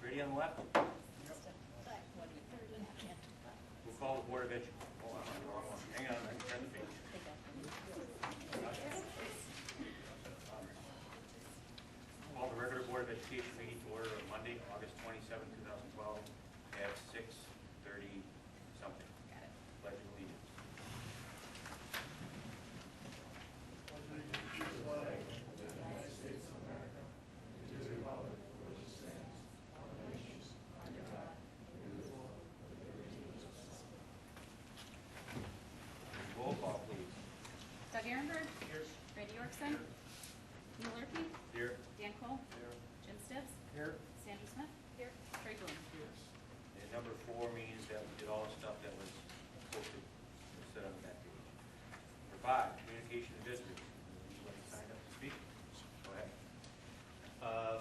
Ready on the left? We'll call the Board of Education. Hold on, hang on, I can turn the page. Call the regular Board of Education meeting to order on Monday, August 27, 2012 at 6:30 something. Pledge of allegiance. United States of America, to the republic for which it stands, one nation, under God, indivisible, with liberty and justice. Roll call, please. Doug Ehrenberg. Here. Randy Yorkson. Neil Lurkey. Here. Dan Cole. Here. Jim Stibbs. Here. Sandy Smith. Here. Trey Bloom. And number 4 means that we did all the stuff that was posted, set on the back page. Number 5, communication and visitors. Anybody signed up to speak? Go ahead.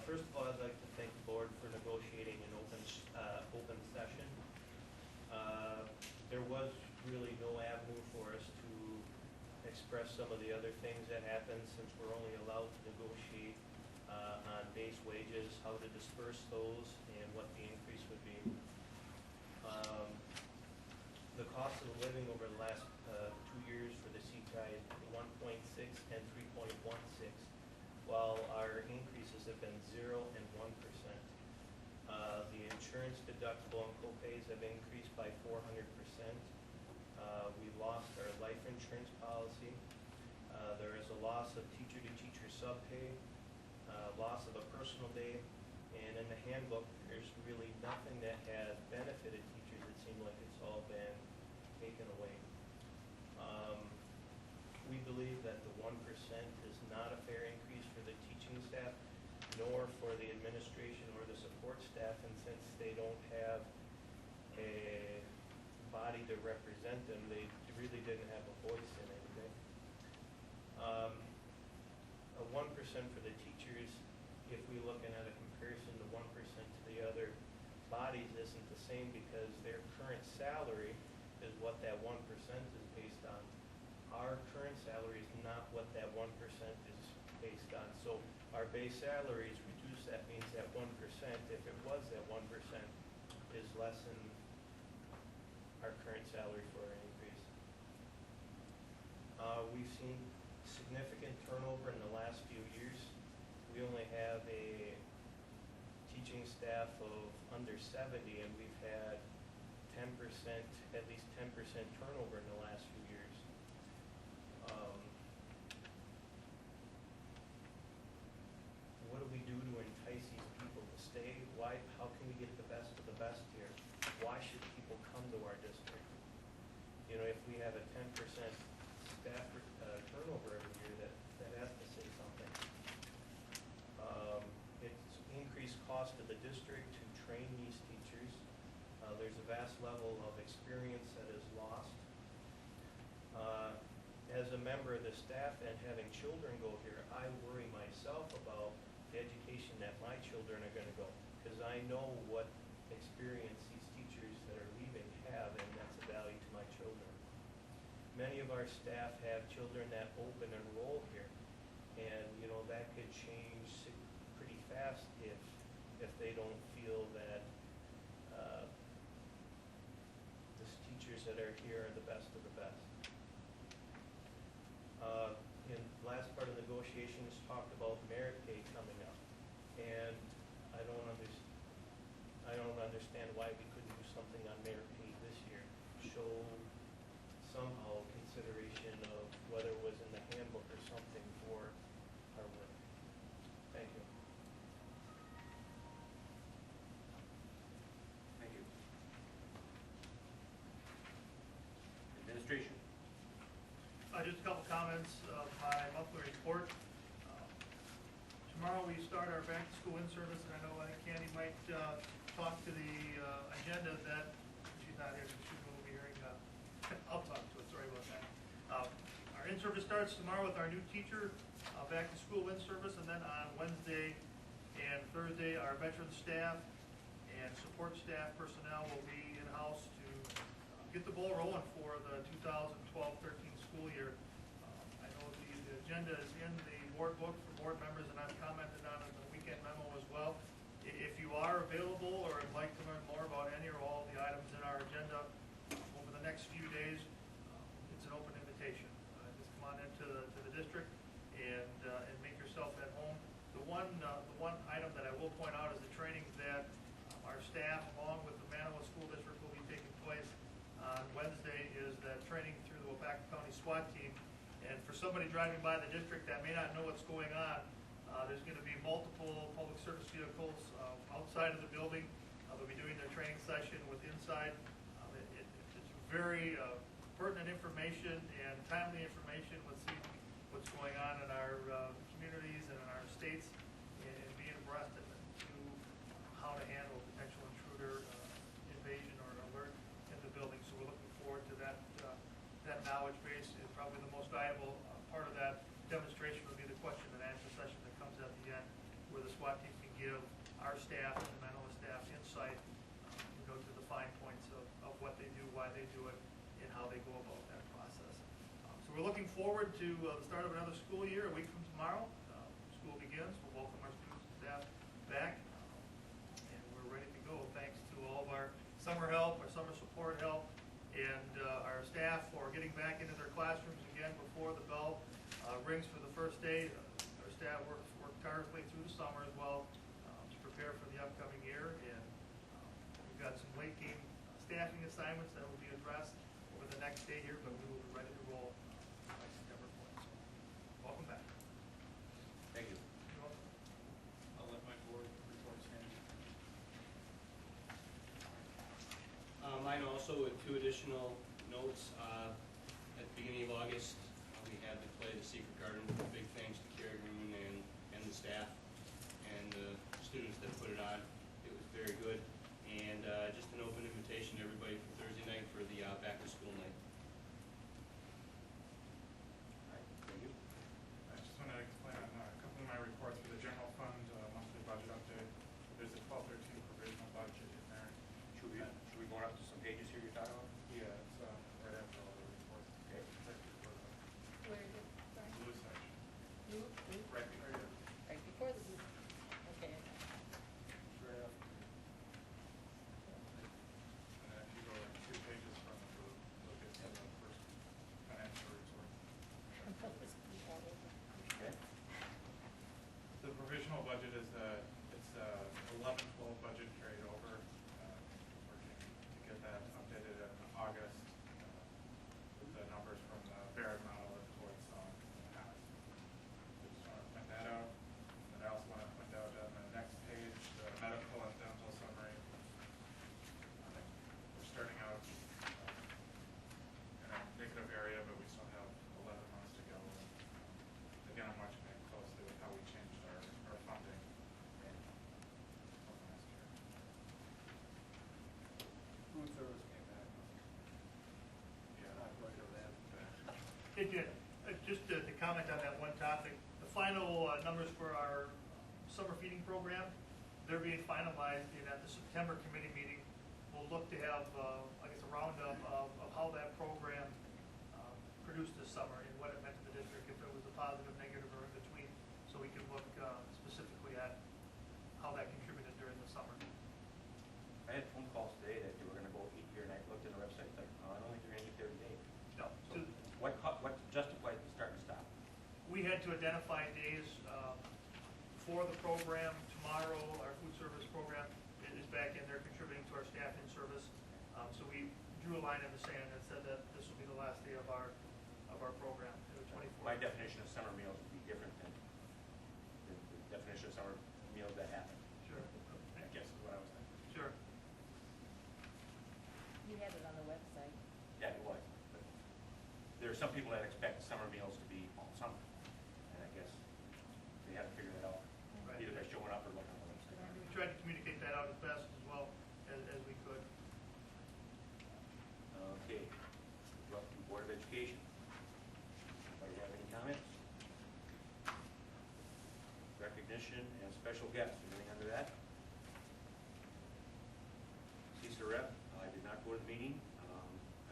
First of all, I'd like to thank the board for negotiating an open session. There was really no avenue for us to express some of the other things that happened, since we're only allowed to negotiate on base wages, how to disperse those, and what the increase would be. The cost of living over the last 2 years for the CTI is 1.6 and 3.16, while our increases have been 0 and 1%. The insurance deductible and copays have increased by 400%. We lost our life insurance policy. There is a loss of teacher-to-teacher sub-pay, loss of a personal day, and in the handbook, there's really nothing that has benefited teachers. It seems like it's all been taken away. We believe that the 1% is not a fair increase for the teaching staff, nor for the administration or the support staff, and since they don't have a body to represent them, they really didn't have a voice in anything. A 1% for the teachers, if we're looking at a comparison, the 1% to the other bodies isn't the same, because their current salary is what that 1% is based on. Our current salary is not what that 1% is based on. So our base salary is reduced. That means that 1%, if it was that 1%, is less than our current salary for an increase. We've seen significant turnover in the last few years. We only have a teaching staff of under 70, and we've had 10%, at least 10% turnover in the last few years. What do we do to entice these people to stay? Why? How can we get the best of the best here? Why should people come to our district? You know, if we have a 10% staff turnover every year, that has to say something. It's increased cost to the district to train these teachers. There's a vast level of experience that is lost. As a member of the staff and having children go here, I worry myself about the education that my children are going to go, because I know what experience these teachers that are leaving have, and that's a value to my children. Many of our staff have children that open enroll here, and you know that could change pretty fast if they don't feel that the teachers that are here are the best of the best. In the last part of the negotiations, talked about merit pay coming up, and I don't understand why we couldn't do something on merit pay this year. Show somehow consideration of whether it was in the handbook or something for our work. Thank you. Thank you. Administration. Just a couple comments of my monthly report. Tomorrow we start our back-to-school in-service, and I know Candy might talk to the agenda that she's not here, so she will be hearing. I'll talk to it. Sorry about that. Our in-service starts tomorrow with our new teacher, back-to-school in-service, and then on Wednesday and Thursday, our veteran staff and support staff personnel will be in-house to get the ball rolling for the 2012-13 school year. I know the agenda is in the board book for board members, and I've commented on it in the weekend memo as well. If you are available or would like to learn more about any or all of the items in our agenda over the next few days, it's an open invitation. Just come on into the district and make yourself at home. The one item that I will point out is the training that our staff, along with the Manawa School District, will be taking place on Wednesday, is that training through the Weyauwega County SWAT team. And for somebody driving by the district that may not know what's going on, there's going to be multiple public service vehicles outside of the building. They'll be doing their training session with inside. It's very pertinent information and timely information with seeing what's going on in our communities and in our states, and being abreast to how to handle potential intruder invasion or alert in the building. So we're looking forward to that knowledge base. Is probably the most valuable part of that demonstration will be the question and answer session that comes at the end, where the SWAT team can give our staff and the Manawa staff insight to the fine points of what they do, why they do it, and how they go about that process. So we're looking forward to the start of another school year. A week from tomorrow, school begins. We'll welcome our students and staff back, and we're ready to go. Thanks to all of our summer help, our summer support help, and our staff for getting back into their classrooms again before the bell rings for the first day. Our staff worked tirelessly through the summer as well to prepare for the upcoming year, and we've got some late game staffing assignments that will be addressed over the next day here, but we will be ready to roll by September 4th. So, welcome back. Thank you. You're welcome. I'll let my board report stand. Mine also with 2 additional notes. At the beginning of August, we had to play the Secret Garden. Big thanks to Carrie Green and the staff and the students that put it on. It was very good. And just an open invitation to everybody for Thursday night for the back to school night. All right, thank you. I just want to explain on a couple of my reports for the general fund monthly budget update. There's a 12-13 provisional budget in there. Should we go up to some pages here you're talking about? Yeah, it's right after all the reports. Okay. It's right before the Where is it? Sorry. blue section. Blue? Right before you. Right before the blue. Okay. Right after. And then if you go like 2 pages from the blue, you'll get to the first financial report. Okay. The provisional budget is it's 11-12 budget carried over. Working to get that updated in August with the numbers from the Barrett model of what's in the past. Just want to point that out. And I also want to point out on the next page, the medical and dental summary. We're starting out in a negative area, but we still have 11 months to go. And again, I'm watching it closely with how we changed our funding from last year. Food service came back. Yeah. Not quite of that. It did. Just to comment on that one topic, the final numbers for our summer feeding program, they're being finalized, and at the September committee meeting, we'll look to have, I guess, a roundup of how that program produced this summer and what it meant to the district, if it was a positive, negative, or in between, so we can look specifically at how that contributed during the summer. I had phone calls today that they were gonna go eat here, and I looked at the website, like, oh, I don't think they're gonna eat there today. No, So what justified the start and stop? we had to identify days for the program. Tomorrow, our food service program is back in there contributing to our staff in service. So we drew a line in the sand and said that this will be the last day of our program, the 24th. My definition of summer meals would be different than the definition of summer meals that happen. Sure, I guess is what I was thinking. sure. You had it on the website. Yeah, it was. But there are some people that expect summer meals to be all summer, and I guess they haven't figured that out. Right. Either by showing up or looking on the website. We tried to communicate that out as best as well as we could. Okay, we're up to Board of Education. Anybody have any comments? Recognition and special guests, anything under that? CISA rep, I did not go to the meeting.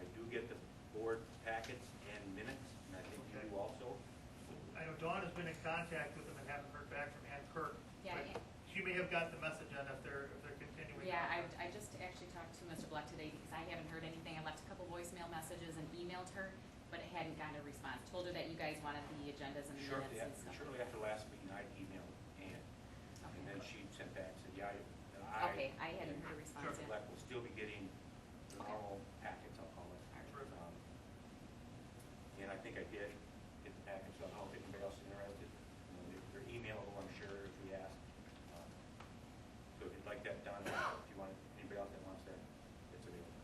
I do get the board packets and minutes, and I think you do also. I know Dawn has been in contact with them and haven't heard back from Ann Kirk. Yeah, but she may have got the message on if they're Yeah, I just actually talked to Mr. Black today because I haven't heard anything. I left a couple voicemail messages and emailed her, but I hadn't gotten a response. Told her that you guys wanted the agendas and the minutes and stuff. Shortly after last meeting, I emailed Ann, and then she sent back, said, yeah, Okay, I hadn't heard a response Sheriff yet. Black will still be getting the Okay. normal packets, I'll call it. Terrific. And I think I did get the package, so I don't know if anybody else is interested. They're emailable, I'm sure, if we ask. So if you'd like that done, if you want, anybody else that wants that, it's available.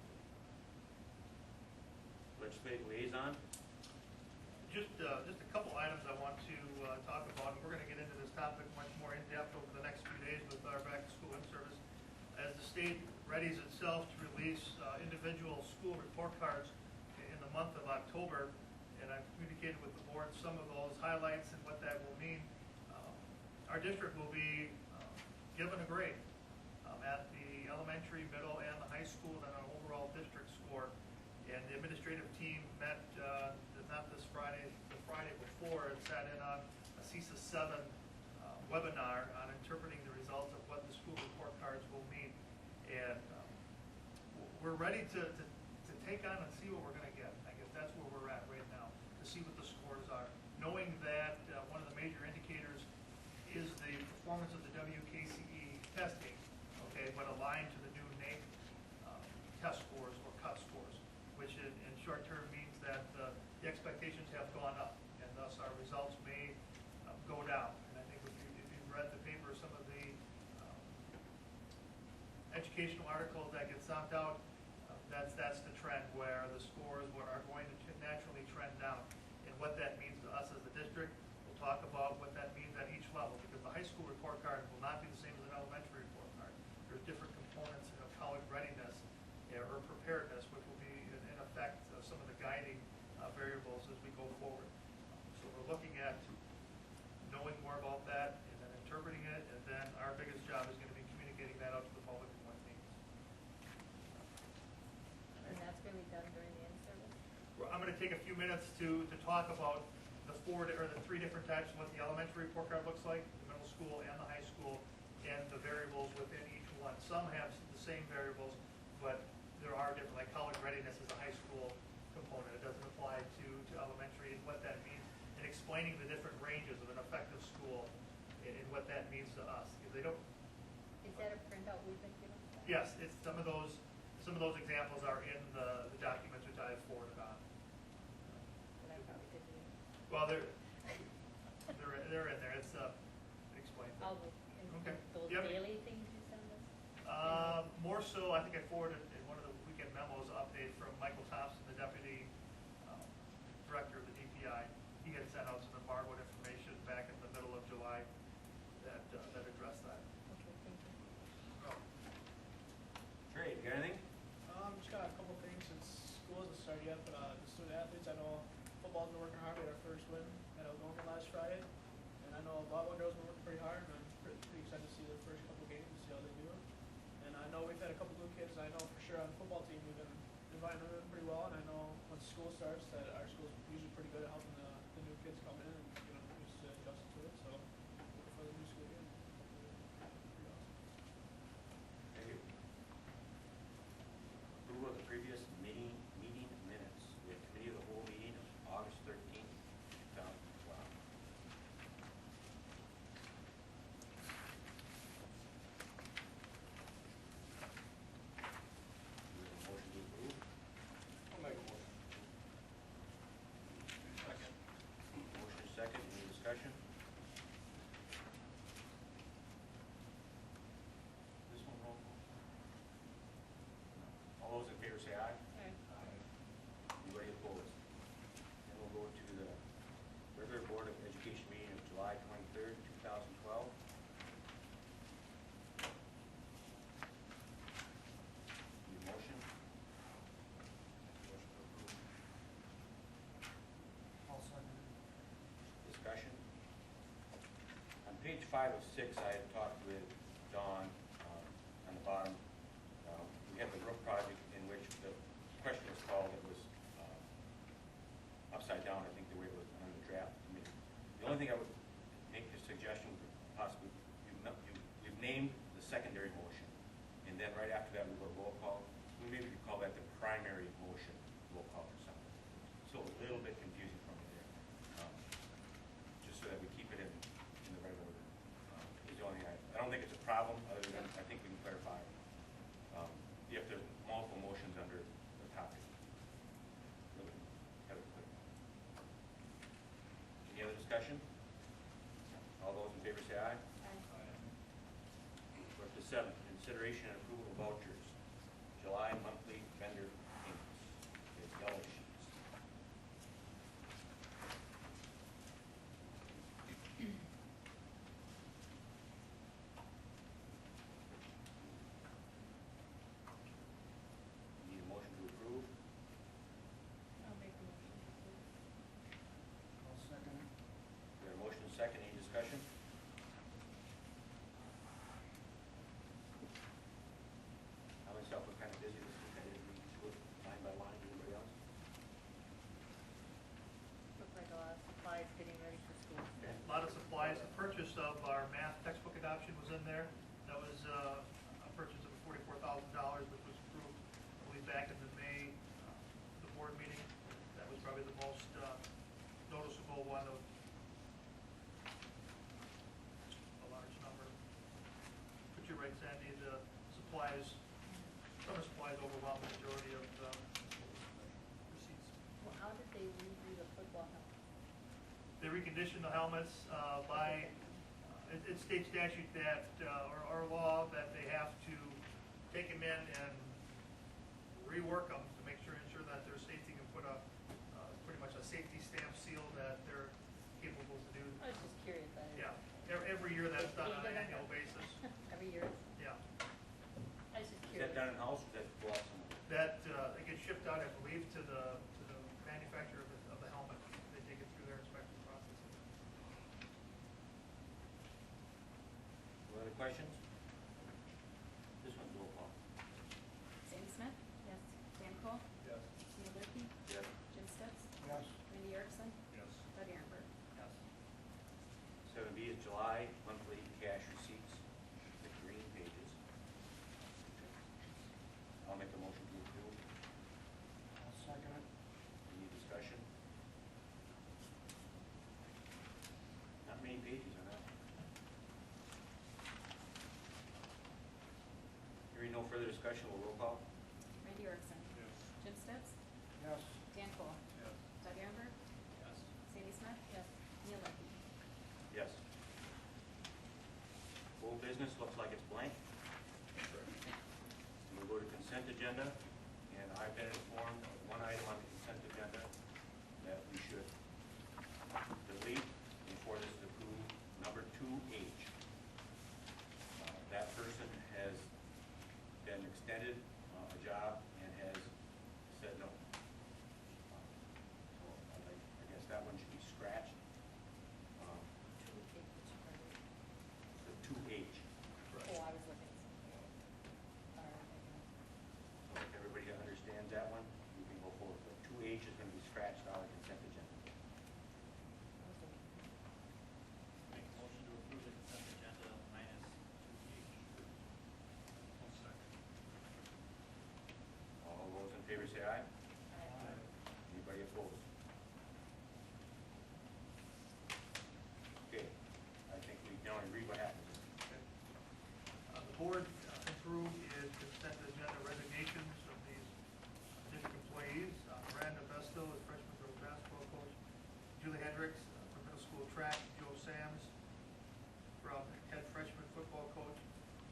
Legislative liaison? Just a couple items I want to talk about. We're going to get into this topic much more in depth over the next few days with our back-to-school in-service. As the state readies itself to release individual school report cards in the month of October, and I've communicated with the board some of those highlights and what that will mean. Our district will be given a grade at the elementary, middle, and the high school, and an overall district score. And the administrative team met not this Friday, the Friday before, and sat in on a CISA 7 webinar on interpreting the results of what the school report cards will mean. And we're ready to take on and see what we're going to get. I guess that's where we're at right now, to see what the scores are. Knowing that one of the major indicators is the performance of the WKCE testing, okay, but aligned to the new NAEP test scores or cut scores, which in short term means that the expectations have gone up, and thus our results may go down. And I think if you've read the paper, some of the educational articles that get sent out, that's the trend, where the scores are going to naturally trend down. And what that means to us as a district, we'll talk about what that means at each level, because the high school report card will not be the same as an elementary report card. There's different components of college readiness or preparedness, which will be in effect some of the guiding variables as we go forward. So we're looking at knowing more about that and then interpreting it, and then our biggest job is going to be communicating that out to the public in what it means. And that's going to be done during the in-service? I'm going to take a few minutes to talk about the three different types, what the elementary report card looks like, the middle school and the high school, and the variables within each one. Some have the same variables, but there are different, like college readiness is a high school component. It doesn't apply to elementary, and what that means, and explaining the different ranges of an effective school and what that means to us. Because they don't. Is that a printout we've been given? Yes, it's some of those examples are in the documents which I have forwarded on. That I probably did do. Well, they're in there. It explains it. All the, Okay. those Yep. daily things you send us? More so, I think I forwarded in one of the weekend memos update from Michael Thompson, the deputy director of the DPI. He had sent out some embargoed information back in the middle of July that addressed that. Okay, thank you. Trey, you got anything? Just got a couple things since school hasn't started yet, but the student athletes, I know football's been working hard. We had our first win at Algonquin last Friday, and I know volleyball girls been working pretty hard, and I'm pretty excited to see the first couple games and see how they do. And I know we've had a couple good kids. I know for sure on the football team we've been inviting them in pretty well, and I know once school starts that our school's usually pretty good at helping the new kids come in and get them used to adjusting to it. So looking for the new school year. Pretty awesome. Thank you. Approval of the previous meeting minutes. We have committee of the whole meeting of August 13th, 2012. Motion to approve. I'll make a motion. Second. Motion is second. Any discussion? This one roll call? All those in favor say aye. Anybody opposed? Then we'll go to the regular Board of Education meeting of July 23rd, 2012. Need a motion? Motion to approve. I'll second it. Discussion? On page 5 of 6, I had talked with Dawn on the bottom. We had the roof project in which the question was called, it was upside down, I think the way it was on the draft committee. The only thing I would make a suggestion, possibly, you've named the secondary motion in and then right after that, we go to roll call. We maybe could call that the primary motion roll call or something. So a little bit confusing from there. Just so that we keep it in the right order. Is the only thing I don't think it's a problem, other than I think we can clarify if there's multiple motions under the topic. Really have it clear. Any other discussion? All those in favor say aye. We're up to 7, consideration and approval of vouchers. July monthly vendor payments. It's yellow sheets. Need a motion to approve. I'll make a motion to approve. I'll second it. We have a motion and second. Any discussion? I myself was kind of busy this week. I didn't read through it line by line. Anybody else? Looks like a lot of supplies getting ready for school. A lot of supplies, the purchase of our math textbook adoption was in there. That was a purchase of $44,000, which was approved, I believe, back in the May, the board meeting. That was probably the most noticeable one of a large number. But you're right, Sandy, the supplies, summer supplies overwhelm the majority of receipts. Well, how did they redo the football helmet? They recondition the helmets by, it's state statute that, or law, that they have to take them in and rework them to make sure, ensure that they're safety, and put a, pretty much a safety stamp seal that they're capable to do. I was just curious. Yeah, every year that's done on an annual basis, Every year? yeah. I was just Is curious. that done in-house or does that go out somewhere? That, it gets shipped out, I believe, to the manufacturer of the helmet. They take it through their inspection process. Any other questions? This one's roll call. Sandy Smith? Yes. Dan Cole? Yes. Neil Durkey? Yes. Jim Sticks? Yes. Randy Erickson? Yes. Doug Ehrenberg? Yes. 7B is July monthly cash receipts, the green pages. I'll make a motion to approve. I'll second it. Any discussion? Not many pages on that. Hearing no further discussion, we'll roll call. Randy Erickson? Yes. Jim Sticks? Yes. Dan Cole? Yes. Doug Ehrenberg? Yes. Sandy Smith? Yes. Neil Durkey? Yes. Old business looks like it's blank. We'll go to consent agenda, and I've been informed of one item on the consent agenda that we should delete before this is approved, number 2H. That person has been extended a job and has said no. So I guess that one should be scratched. The 2H. Oh, I was looking at something. All right. So if everybody understands that one, you can go forward. But 2H is going to be scratched out of the consent agenda. Make a motion to approve the consent agenda minus 2H. I'll second. All those in favor say aye. Aye. Anybody opposed? Okay, I think we can only read what happens. The board approved is consent agenda resignations of these district employees. Miranda Besto is freshman girls basketball coach. Julie Hendricks from middle school track. Joe Sams from head freshman football coach.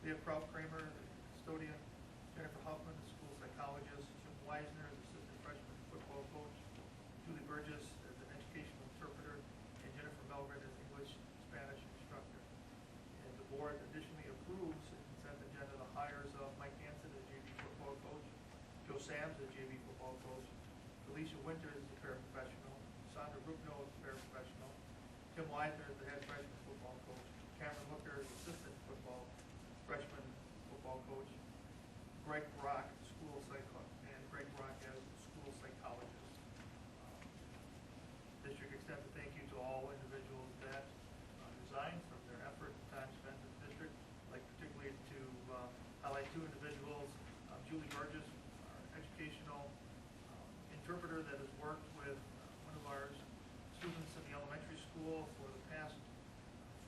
Leah Kraut-Kramer, the custodian. Jennifer Huffman, the school psychologist. Jim Weisner, the assistant freshman football coach. Julie Burgess as an educational interpreter. And Jennifer Melgren as English Spanish instructor. And the board additionally approves in consent agenda the hires of Mike Hanson as JV football coach, Joe Sams as JV football coach, Alicia Winter as the paraprofessional, Sandra Rupno as the paraprofessional, Tim Weisner as the head freshman football coach, Cameron Hooker as assistant freshman football coach, Greg Brock, school and Greg Brock as school psychologist. District extends a thank you to all individuals that resigned from their effort and time spent in the district. I'd like particularly to highlight 2 individuals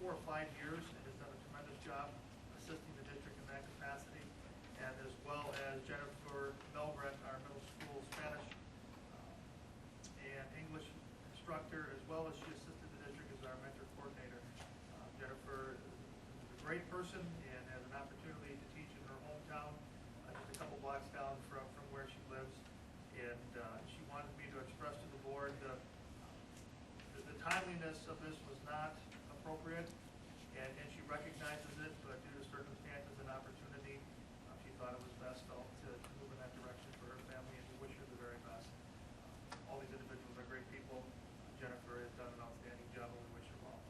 4 or 5 years and has done a tremendous job assisting the district in that capacity, and as well as Jennifer Melbrett, our middle school Spanish and English instructor, as well as she assisted the district as our mentor coordinator. Jennifer is a great person and has an opportunity to teach in her hometown, just a couple blocks down from where she lives. And she wanted me to express to the board the timeliness of this was not appropriate, and she recognizes it, but due to circumstances and opportunity, she thought it was best to move in that direction for her family, and we wish her the very best. All these individuals are great people. Jennifer has done an outstanding job, and we wish her well.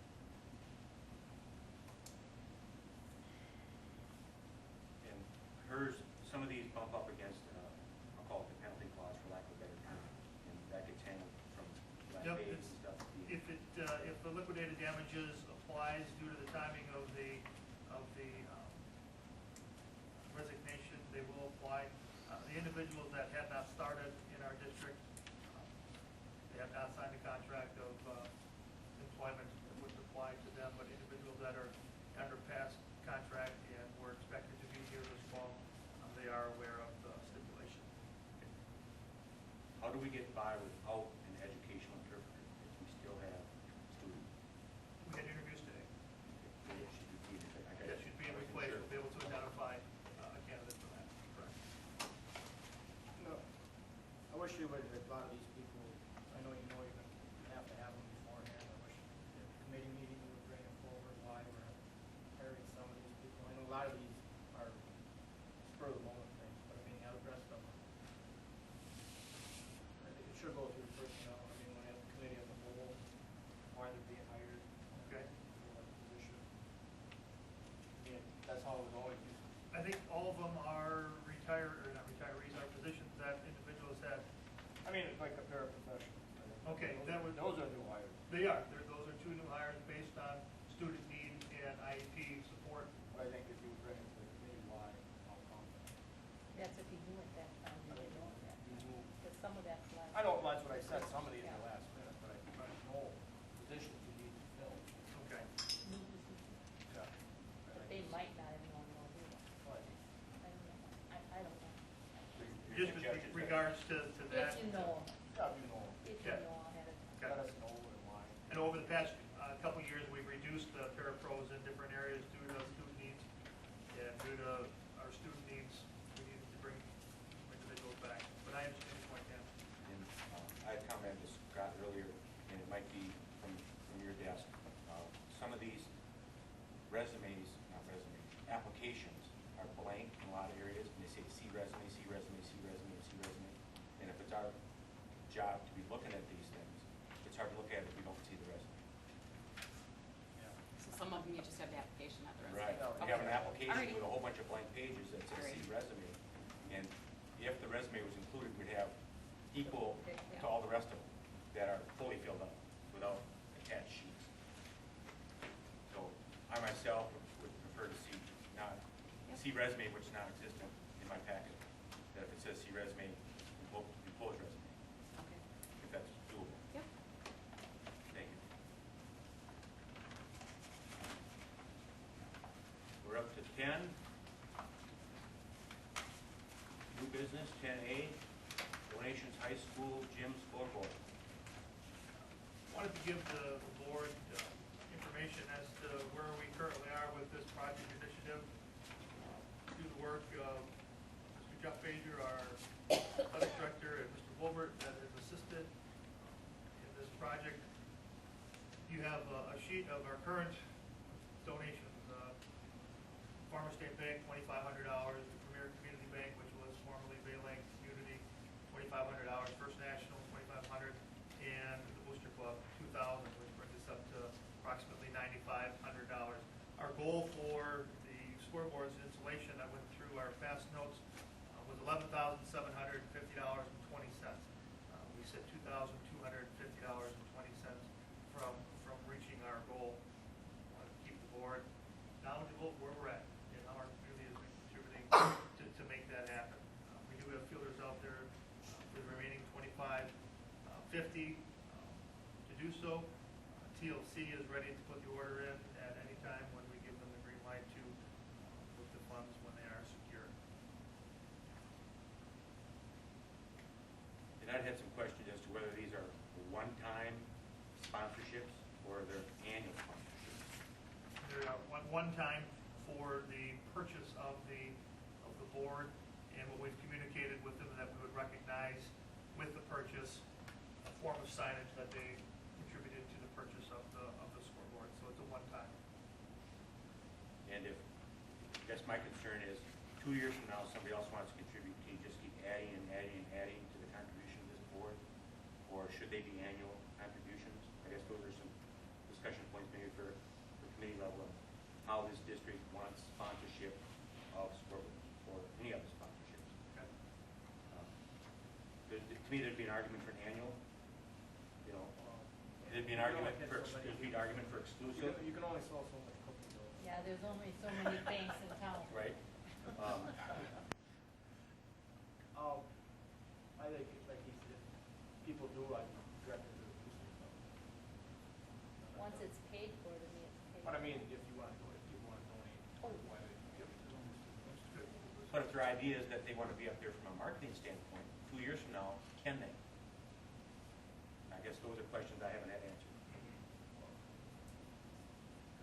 And hers, some of these bump up against, I'll call it the penalty clause for lack of a better term, and that gets handled from last Yep, days it's- and stuff. If the liquidated damages applies due to the timing of the resignation, they will apply. The individuals that have not started in our district, they have not signed a contract of employment that would apply to them, but individuals that are under past contract and were expected to be here this fall, they are aware of the stipulation. How do we get by without an educational interpreter if we still have students? We had interviews today. It should be needed. That should be in place, we'll be able to identify a candidate for that. Correct. No, I wish you would, a lot of these people, I know you're gonna have to have them beforehand. I wish the committee meeting would bring it forward, why we're hiring some of these people. I know a lot of these are spur of the moment things, but I mean, how the rest of them. I think it should go through personnel. I mean, when we have the committee as a whole, why they're being hired. Okay. For what position. I mean, that's how it was always used. I think all of them are not retirees, are positions that individuals had. I mean, it's like a paraprofessional. Okay, Those are new hires. They are, those are 2 new hires based on student need and IEP support. But I think if you bring it to the committee, why, how come? That's if you knew at that time, you didn't know that. Because some of that's last. I know, that's what I said, some of these are last minute, but I know positions you need to fill. Okay. Yeah. But they might not have known all do that. But I don't know. I don't know. Just in regards to that. If you know, yeah, you know, if you Yeah. know ahead of time. Okay. let us know and why. And over the past couple of years, we've reduced the parapros in different areas due to student needs. And due to our student needs, we needed to bring individuals back. But I understand your point, Dan. And I had commented to Scott earlier, and it might be from your desk. Some of these applications are blank in a lot of areas, and they say see resume, see resume, see resume, see resume. And if it's our job to be looking at these things, it's hard to look at it if we don't see the resume. So some of them you just have the application, not the resume. Right, we have an application Alrighty. with a whole bunch of blank pages that says see Alright. resume. And if the resume was included, we'd have equal to Yeah. all the rest of them that are fully filled up without attached sheets. So I myself would prefer to see see resume, which is non-existent in my packet. That if it says see resume, we pull his resume, Okay. if that's doable. Yep. Thank you. We're up to 10. New business, 10A, donations, high school gym scoreboard. Wanted to give the board information as to where we currently are with this project initiative. Through the work of Mr. Jeff Bajer, our athletic director, and Mr. Wilbert that has assisted in this project. You have a sheet of our current donations. Farmer State Bank, $2,500. The Premier Community Bank, which was formerly Baylank Community, $2,500. First National, $2,500. And the Booster Club, $2,000, which brings us up to approximately $9,500. Our goal for the scoreboards installation, I went through our past notes, was $11,750.20. We said $2,250.20 from reaching our goal. I want to keep the board knowledgeable of where we're at and how our community has been contributing to make that happen. We do have fielders out there for the remaining $2,550 to do so. TLC is ready to put the order in at any Brad had some questions as to whether these are one-time sponsorships or they're annual sponsorships. There are one time for the purchase of the board, and what we've communicated with them that we would recognize with the purchase a form of signage that they contributed to the purchase of the scoreboard, so it's a one time. And if, I guess my concern is, 2 years from now, somebody else wants to contribute, can you just keep adding and adding and adding to the contribution of this board? Or should they be annual contributions? I guess those are some discussion points maybe for committee level, of how this district wants sponsorship of scoreboards or any other sponsorships. Okay. To me, there'd be an argument for an annual, you know, there'd be an argument for, exclusive, You can only sell so many cookies. Yeah, there's only so many banks in town. right? I think, like he said, people do, I direct them to the booster. Once it's paid for, to me, it's paid. But I mean, if you want to do it, if you want to donate, Oh. why would you give it to them? But if their idea is that they want to be up there from a marketing standpoint, 2 years from now, can they? I guess those are questions I haven't had answered.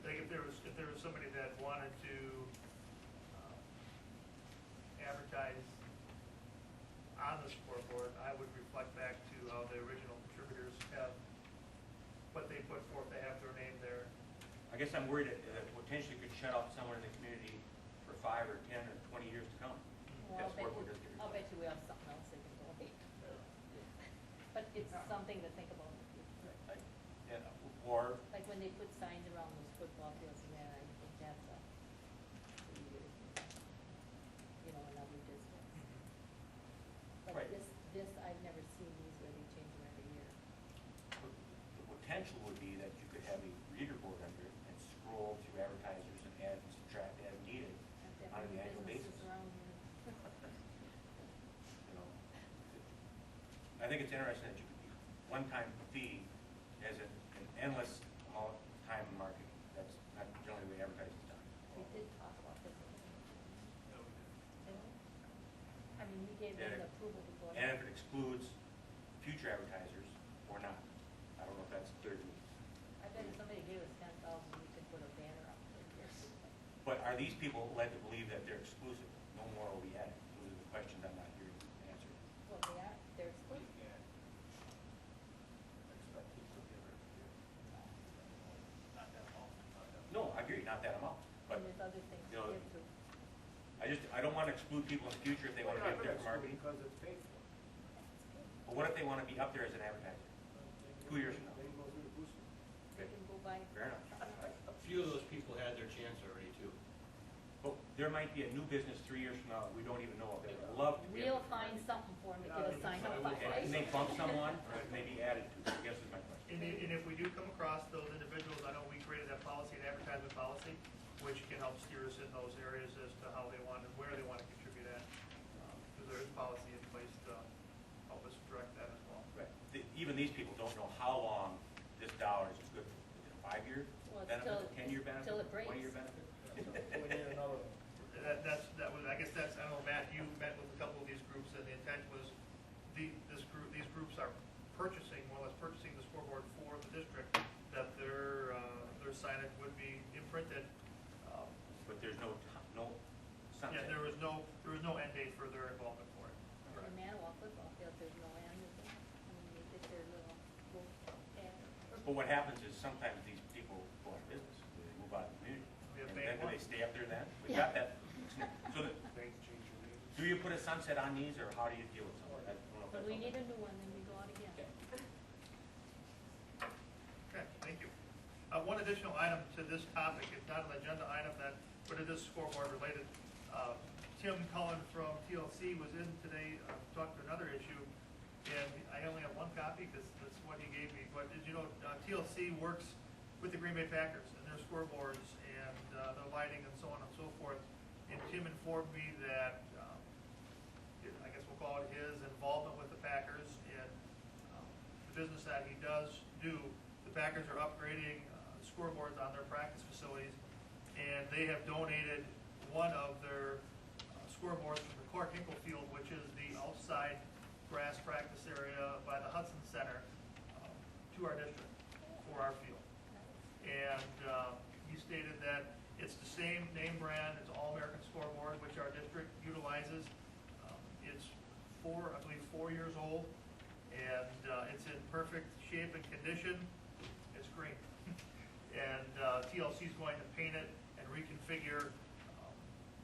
Like if there was somebody that wanted to advertise on the scoreboard, I would reflect back to how the original contributors have, what they put forth, they have their name there. I guess I'm worried that potentially could shut off someone in the community for 5 or 10 or 20 years to come. Well, That I'll scoreboard bet doesn't get you replaced. we have something else they can donate. But it's something to think about in the future. Yeah, or, Like when they put signs around those football fields and that, I think that's a pretty good, you know, another district. But Right. this, I've never seen these where they change them every year. the potential would be that you could have a reader board under it and scroll through advertisers and add and subtract as needed I've got on an many annual basis. businesses around here. You know, I think it's interesting that you could be one-time fee as an endless amount of time in marketing. That's not generally the way advertising is done. We did talk about this. Didn't we? I mean, we gave them And the approval to go And ahead. if it excludes future advertisers or not. I don't know if that's clear to me. I bet if somebody gave us 10,000, we could put a banner up there. But are these people led to believe that they're exclusive? No more will be added. Those are the questions I'm not hearing answered. Well, they're exclusive. Expect people to give it. Not that often, not that. No, I agree, not that amount. But, And there's other things you know, to give to. I don't want to exclude people in the future if they want to be up there for marketing. Because it's paid for. But what if they want to be up there as an advertiser? 2 years from now. They can go through the booster. They can go buy. Fair enough. A few of those people had their chance already too. But there might be a new business 3 years from now that we don't even know of that would love to be. We'll find something for them to get a sign up by, And can they right? bump someone or can they be added to? I guess is my question. And if we do come across those individuals, I know we created that policy, an advertisement policy, which can help steer us in those areas as to how they want and where they want to contribute at. Because there is policy in place to help us direct that as well. Right. Even these people don't know how long this dollars is good for. Is it a 5-year Well, it's benefit, till- 10-year benefit, till it breaks. 20-year benefit? We need another one. I guess that's, I don't know, Matt, you met with a couple of these groups, and the intent was, these groups are purchasing, more or less purchasing the scoreboard for the district, that their signage would be imprinted. But there's no sunset. Yeah, there was no end date for their involvement for it. In the Manawa football field, there's no end, is there? I mean, they get their little ad. But what happens is sometimes these people go out of business, they move out of the community. We have And then do bank they one. stay up there then? We Yeah. got that. So Banks change your name. do you put a sunset on these or how do you deal with someone? I don't know if But that's we need a something- new one, then we go out again. Okay. Okay, thank you. One additional item to this topic, it's not an agenda item but it is scoreboard related. Tim Cullen from TLC was in today, talked to another issue, and I only have one copy because that's what he gave me. But as you know, TLC works with the Green Bay Packers and their scoreboards and their lighting and so on and so forth. And Tim informed me that, I guess we'll call it his involvement with the Packers and the business that he does do. The Packers are upgrading scoreboards on their practice facilities, and they have donated one of their scoreboards from the Clark Hinkle Field, which is the outside grass practice area by the Hudson Center to our district for our field. And he stated that it's the same name brand, it's All-American scoreboard, which our district utilizes. It's I believe 4 years old, and it's in perfect shape and condition. It's green. And TLC is going to paint it and reconfigure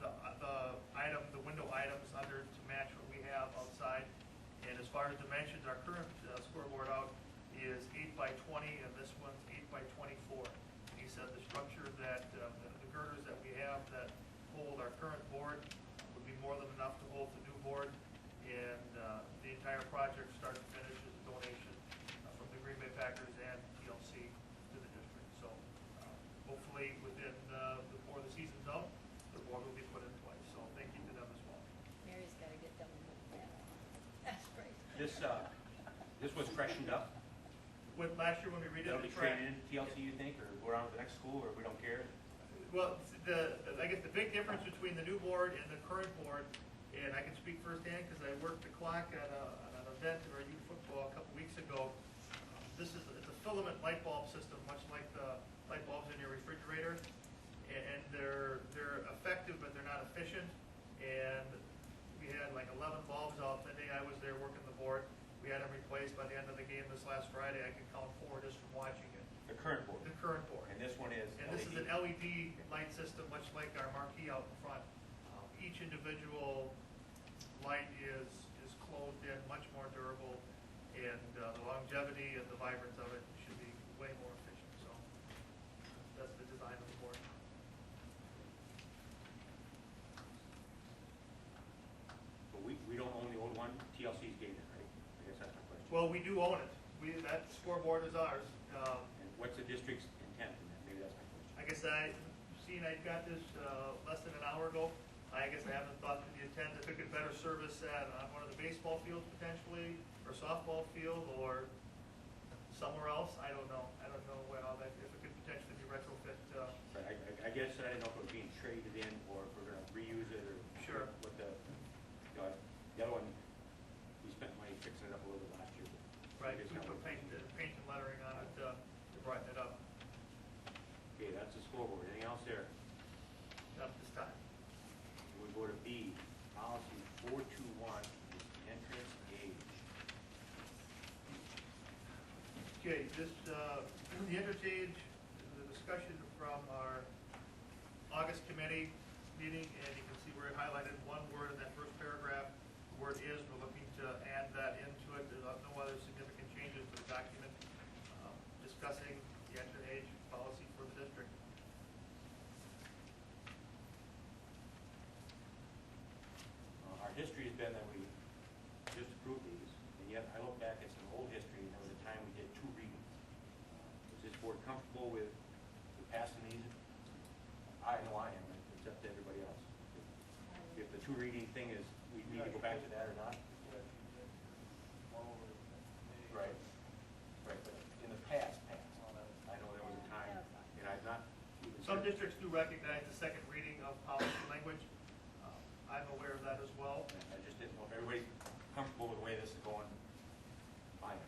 the window items under to match what we have outside. And as far as dimensions, our current scoreboard out is 8 by 20, and this one's 8 by 24. And he said the structure that the girders that we have that hold our current board would be more than enough to hold the new board. And the entire project, start to finish, is a donation from the Green Bay Packers and TLC to the district. So hopefully before the season's out, the board will be put in place. So thank you to them as well. Mary's gotta get done with that. That's great. This was freshened up. With last year when we redid That'll the be track. traded in TLC, you think, or go around to the next school, or we don't care? Well, I guess the big difference between the new board and the current board, and I can speak firsthand because I worked the clock at an event at our youth football a couple weeks ago. It's a filament light bulb system, much like the light bulbs in your refrigerator, and they're effective, but they're not efficient. And we had like 11 bulbs out the day I was there working the board. We had them replaced by the end of the game this last Friday. I could count 4 just from watching it. The current board. The current board. And this one is And this is an LED light system, much like our marquee out in front. Each individual light is closed in, much more durable, and the longevity and the vibrance of it should be way more efficient. So that's the design of the board. But we don't own the old one, TLC's getting it, right? I guess that's my question. Well, we do own it. That scoreboard is ours. And what's the district's intent in that? Maybe that's my question. I guess I got this less than an hour ago. I guess I haven't thought to the intent if it could better service at one of the baseball fields potentially, or softball field, or somewhere else. I don't know. I don't know if it could potentially be retrofit. Right, I guess I didn't know if it was being traded in, or if we're gonna reuse it, or Sure. what the other one, we spent money fixing it up a little bit last year. but Right, I guess we that put was- paint and lettering on it to brighten it up. Okay, that's the scoreboard. Anything else there? Not this time. We go to B, policy 421, entrance age. Okay, the entrance age, the discussion from our August committee meeting, and you can see where it highlighted one word in that first paragraph. The word is, we're looking to add that into it. There's no other significant changes to the document discussing the entrance age policy for the district. Our history has been that we just approved these, and yet I look back at some old history, and there was a time we did 2 readings. Is this board comfortable with passing these? I know I am, it's up to everybody else. If the 2 reading thing is, we need to go back to that or not? Right. Right, but in the past, I know there was a time, and I've not even. Some districts do recognize the second reading of policy language. I'm aware of that as well. I just didn't know if everybody's comfortable with the way this is going. Fine.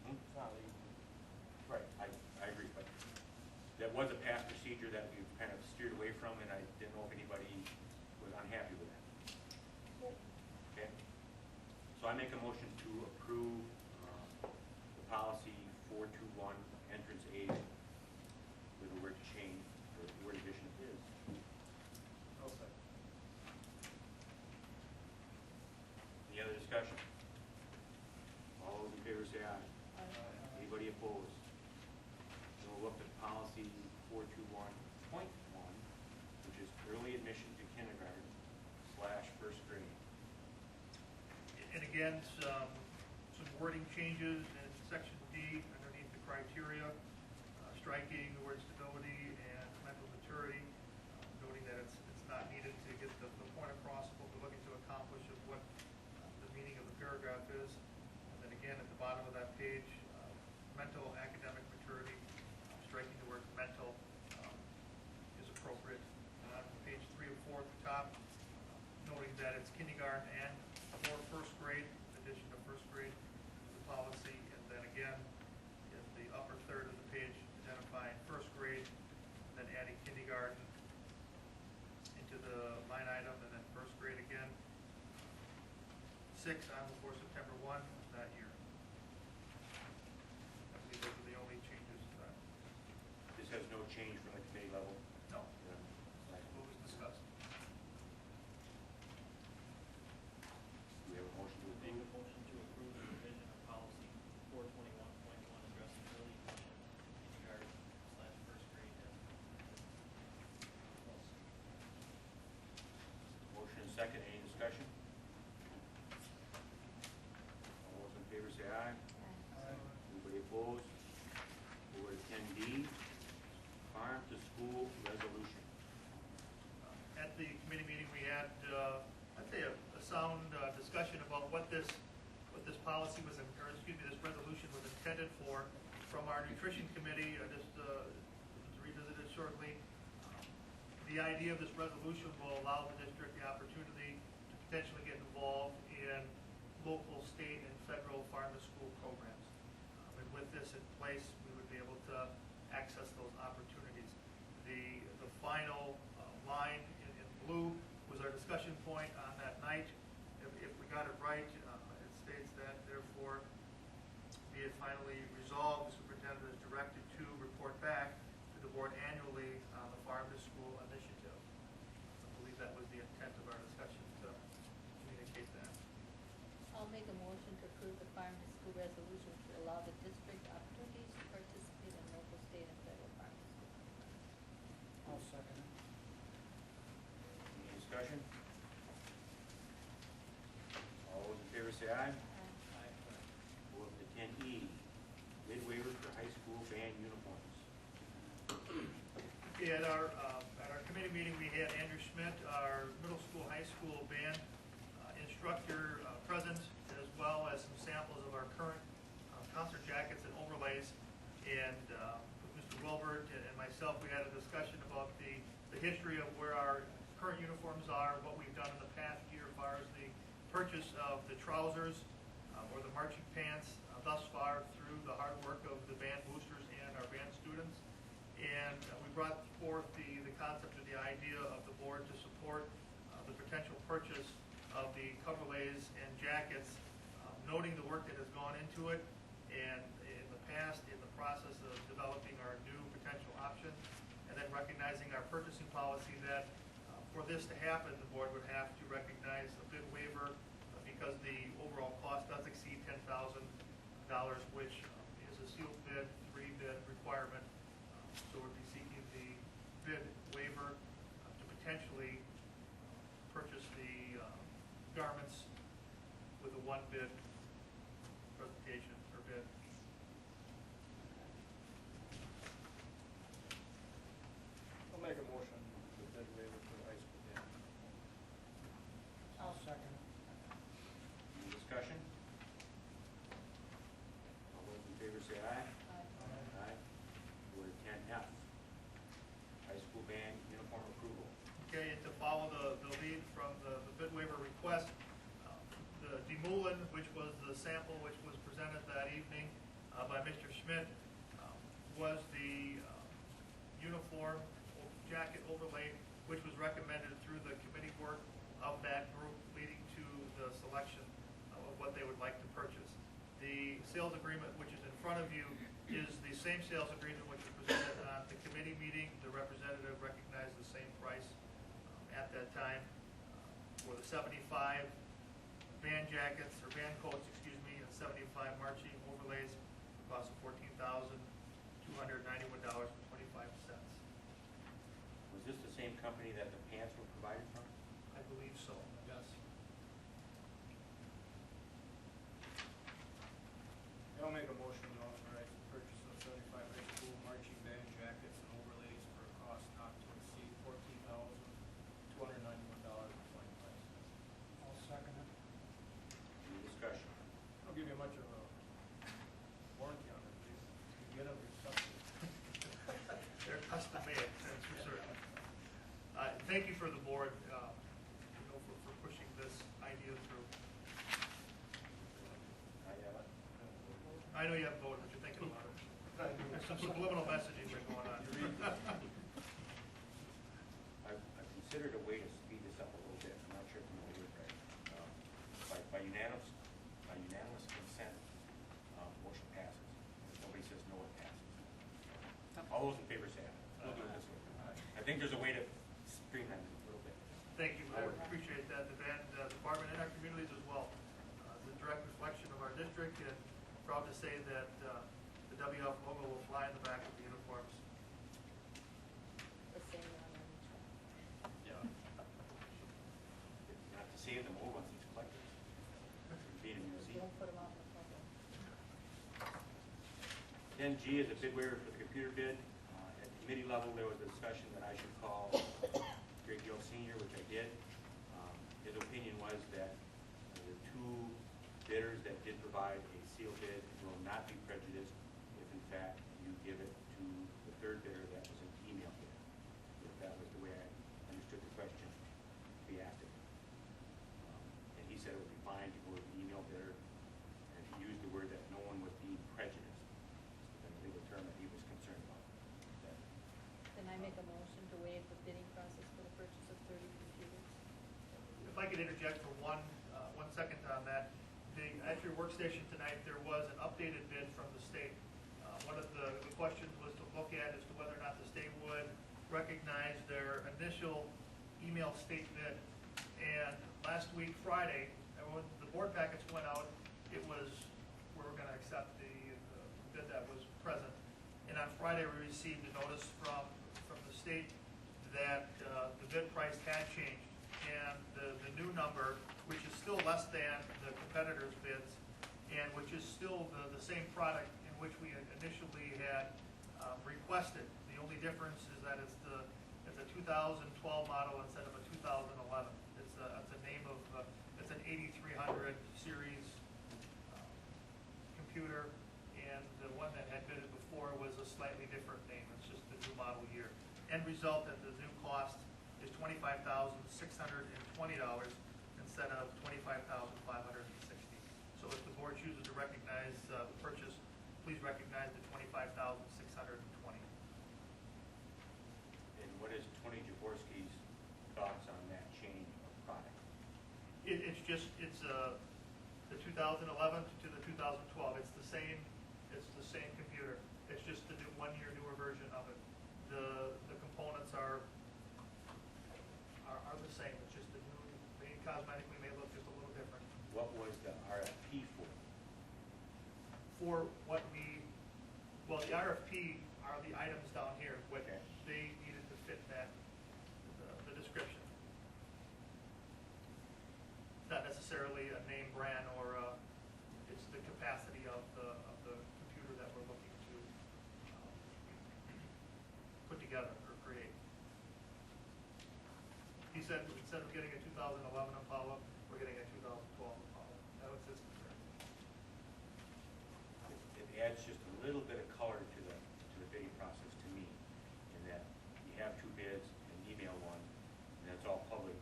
Hmm? Right, I agree, but that was a past procedure that we've kind of steered away from, and I didn't know if anybody was unhappy with that. Okay? So I make a motion to approve the policy 421, entrance age, with the word change, or the word addition is. Any other discussion? All those in favor say aye. Anybody opposed? Then we'll look at policy 421.1, which is early admission to kindergarten / first grade. And again, some wording changes in section D underneath the criteria, striking the word stability and mental maturity, noting that it's not needed to get the point across of what we're looking to accomplish of what the meaning of the paragraph is. And then again, at the bottom of that page, mental academic maturity, striking the word mental is appropriate. And on page 3 and 4 at the top, noting that it's kindergarten and or first grade. 6 on before September 1 that year. I believe those are the only changes that, This has no change from the committee level? no, Yeah. that's what was discussed. Do we have a motion to Make approve? a motion to approve the revision of policy 421.1 addressing building function, kindergarten/first grade as Motion and second, any discussion? All those in favor say aye. Anybody opposed? We'll go to 10D, farm to school resolution. At the committee meeting, we had, I'd say, a sound discussion about what this policy was, or excuse me, this resolution was intended for from our nutrition committee. Just to revisit it shortly. The idea of this resolution will allow the district the opportunity to potentially get involved in local, state, and federal farm to school programs. And with this in place, we would be able to access those opportunities. The final line in blue was our discussion point on that night. If we got it right, it states that therefore, be it finally resolved, the superintendent is directed to report back to the board annually on the farm to school initiative. I believe that was the intent of our discussion, to communicate that. I'll make a motion to approve the farm to school resolution to allow the district opportunities to participate in local, state, and federal farm to school. I'll second it. Any discussion? All those in favor say aye. We'll go to 10E, bid waiver for high school band uniforms. Okay, at our committee meeting, we had Andrew Schmidt, our middle school, high school band instructor present, as well as some samples of our current concert jackets and overlays. And with Mr. Wilbert and myself, we had a discussion about the history of where our current uniforms are, what we've done in the past year as far as the purchase of the trousers or the marching pants thus far through the hard work of the band boosters and our band students. And we brought forth the concept or the idea of the board to support the potential purchase of the coverlays and jackets, noting the work that has gone into it, and in the past, in the process of developing our new potential option, and then recognizing our purchasing policy that for this to happen, the board would have to recognize a bid waiver because the overall cost does exceed $10,000, which is a sealed bid, 3-bid requirement. So we'll be seeking the bid waiver to potentially purchase the garments with a 1-bid presentation or bid. I'll make a motion to bid waiver for the high school band. I'll second it. Any discussion? All those in favor say aye. Aye. We'll go to 10F, high school band uniform approval. Okay, and to follow the lead from the bid waiver request, the demoulant, which was the sample which was presented that evening by Mr. Schmidt, was the uniform jacket overlay, which was recommended through the committee work of that group, leading to the selection of what they would like to purchase. The sales agreement, which is in front of you, is the same sales agreement which was presented at the committee meeting. The representative recognized the same price at that time for the 75 band jackets, or band coats, excuse me, and 75 marching overlays, cost of $14,291.25. Was this the same company that the pants were provided from? I believe so, yes. I'll make a motion to authorize the purchase of 75 high school marching band jackets and overlays for a cost not to exceed $14,291.25. I'll second it. Any discussion? I'll give you much of a warranty on it, please. You get them, you're something. They're custom made, that's for certain. Thank you for the board, for pushing this idea through. I know you haven't voted, but you're thinking about it. There's some subliminal messaging that's going on. I've considered a way to speed this up a little bit. I'm not sure if I'm going to do it right. By unanimous appreciate that, the band department and our communities as well. It's a direct reflection of our district, and proud to say that the WF logo will fly in the back of the uniforms. The same one on each one. Yeah. Not to save them old ones, these collectors. Being a museum. Don't put them out in the public. Then G is a bid waiver for the computer bid. At the committee level, there was a discussion that I should call Greg Gill Senior, which I did. His opinion was that the two bidders that did provide a sealed bid will not be prejudiced if in fact you give it to the third bidder that was an email bid. If that was the way I understood the question, we asked it. And he said it would be fine to go with the email bidder, and he used the word that no one was being prejudiced. That's the legal term that he was concerned about. Then I make a motion to waive the bidding process for the purchase of 30 computers. If I could interject for 1 second on that. At your workstation tonight, there was an updated bid from the state. One of the questions was to look at as to whether or not the state would recognize their initial email state bid. And last week, Friday, when the board packets went out, it was, we were going to accept the bid that was present. And on Friday, we received a notice from the state that the bid price had changed. And the new number, which is still less than the competitors' bids, and which is still the same product in which we initially had requested. The only difference is that it's a 2012 model instead of a 2011. It's a name of it's an 8300 series computer, and the one that had bid it before was a slightly different name. It's just the new model year. End result that the new cost is $25,620 instead of $25,560. So if the board chooses to recognize the purchase, please recognize the $25,620. And what is Tony Jaworski's thoughts on that change of product? It's the 2011 to the 2012. It's the same computer. It's just the new 1 year newer version of it. The components are the same. It's just the new, maybe cosmetically may look just a little different. What was the RFP for? For what well, the RFP are the items down here, what Okay. they needed to fit that, the description. Not necessarily a name brand or it's the capacity of the computer that we're looking to put together or create. He said instead of getting a 2011 Impala, we're getting a 2012 Impala. That was his concern. It adds just a little bit of color to the bidding process to me, in that you have two bids and email one, and that's all public,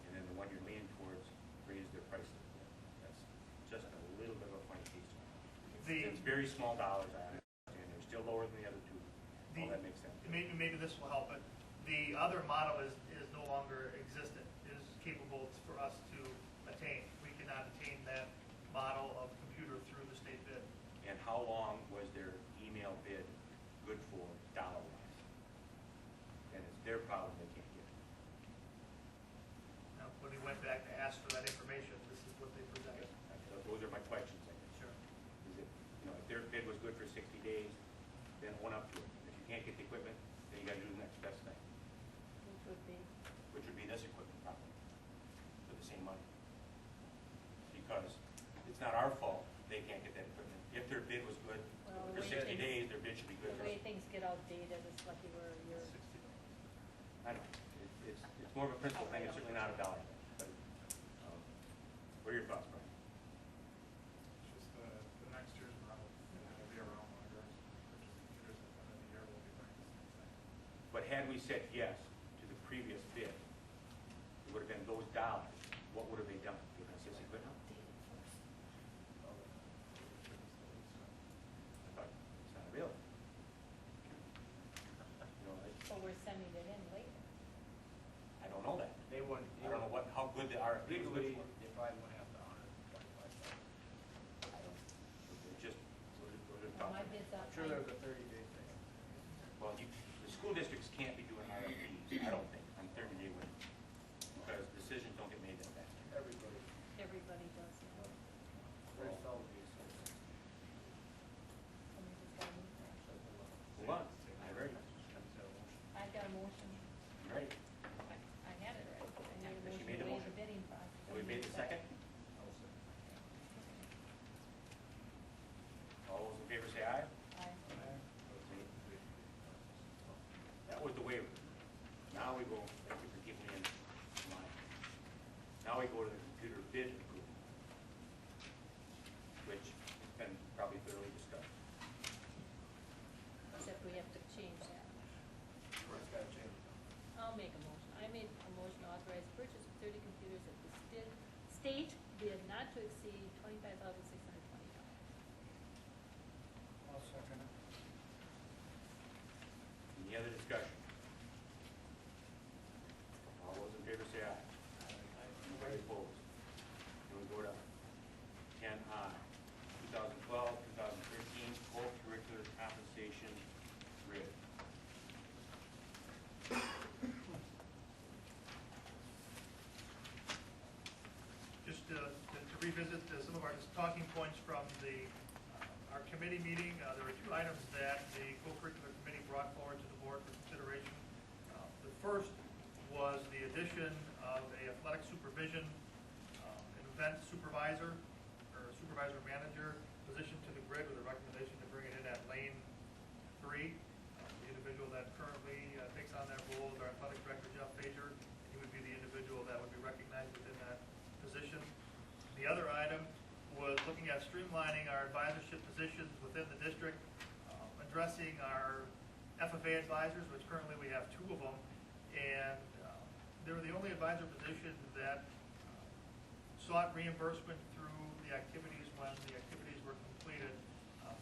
and then the one you're leaning towards raises their prices. That's just a little bit of a funny case. It's very small dollars, I understand. They're still lower than the other two. All that makes sense. Maybe this will help, but the other model is no longer existent, is capable for us to attain. We cannot attain that model of computer through the state bid. And how long was their email bid good for dollar-wise? And it's their problem they can't get it. Now, when we went back to ask for that information, this is what they presented. Those are my questions, I guess. Sure. Is it, if their bid was good for 60 days, then own up to it. If you can't get the equipment, then you gotta do the next best thing, Which would be this equipment probably, for the same money. Because it's not our fault they can't get that equipment. If their bid was good Well, for the 60 way days, their bid should be good the for. way things get outdated, it's lucky you're. I know, it's more of a principle thing, it's certainly not a dollar thing. But, what are your thoughts, Brian? It's just the next year's model, and it'll be around longer. Purchase computers at the end of the year will be buying the same thing. But had we said yes to the previous bid, it would have been those dollars. What would have they done? Given us this equipment? But it's not available. So we're sending it in later. I don't know that. They wouldn't. I don't know how good the RFP was good Legally, for. they probably wouldn't have to honor $25,000. I don't, it's just, what are the Well, thoughts? my bid's up. I'm sure there's a 30-day thing. Well, the school districts can't be doing RFPs, I don't think, on 30-day windows, because decisions don't get made we go to the computer bid approval, which has been probably thoroughly discussed. Except we have to change that. It's gotta change. I'll make a motion. I made a motion to authorize purchase of 30 computers at the state bid not to exceed $25,620. I'll second it. Any other discussion? All those in favor say aye. Anybody opposed? And we go to 10I, 2012-2013 co-curricular compensation grid. Just to revisit some of our talking points from our committee meeting, there were two items that the co-curricular committee brought forward to the board for consideration. The first was the addition of a athletic supervision, an event supervisor, or supervisor manager position to the grid with a recommendation to bring it in at lane 3. The individual that currently takes on that role is our athletic director, Jeff Fager. He would be the individual that would be recognized within that position. The other item was looking at streamlining our advisorship positions within the district, addressing our FFA advisors, which currently we have 2 of them, and they were the only advisor position that sought reimbursement through the activities when the activities were completed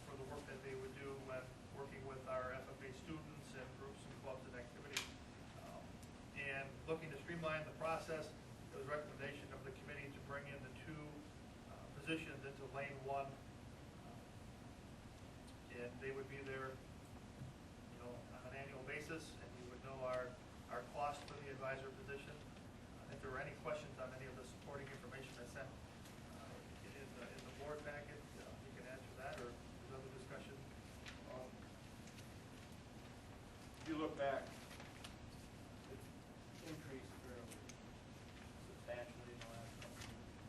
for the work that they would do when working with our FFA students and groups and clubs and activities. And looking to streamline the process, it was a recommendation of the committee to bring in the 2 positions into lane 1. And they would be there, on an annual basis, and we would know our cost for the advisor position. If there were any questions on any of the supporting information I sent in the board packet, you can answer that, or there's other discussion. If you look back, it's increased fairly substantially in the last couple of years.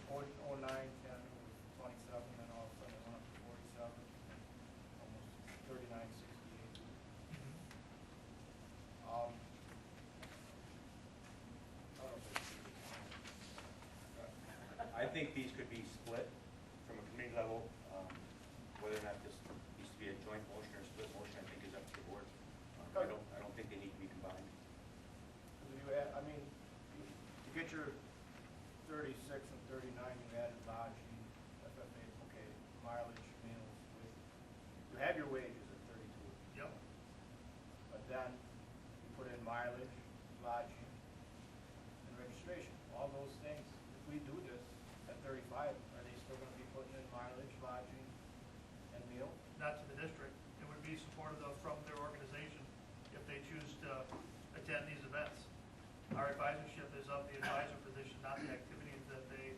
09, 10 was 27, then all of a sudden it went up to 47, almost 39, 68. I think these could be split from a committee level. Whether or not this needs to be a joint motion or a split motion, I think is up to the board. I don't think they need to be combined. To get your 36 and 39, you added lodging, FFA, okay, mileage, meals, you have your wages at 32. Yep. But then you put in mileage, lodging, and registration. All those things, if we do this at 35, are they still going to be putting in mileage, lodging, and meal? Not to the district. It would be supported from their organization if they choose to attend these events. Our advisorship is of the advisor position, not the activities that they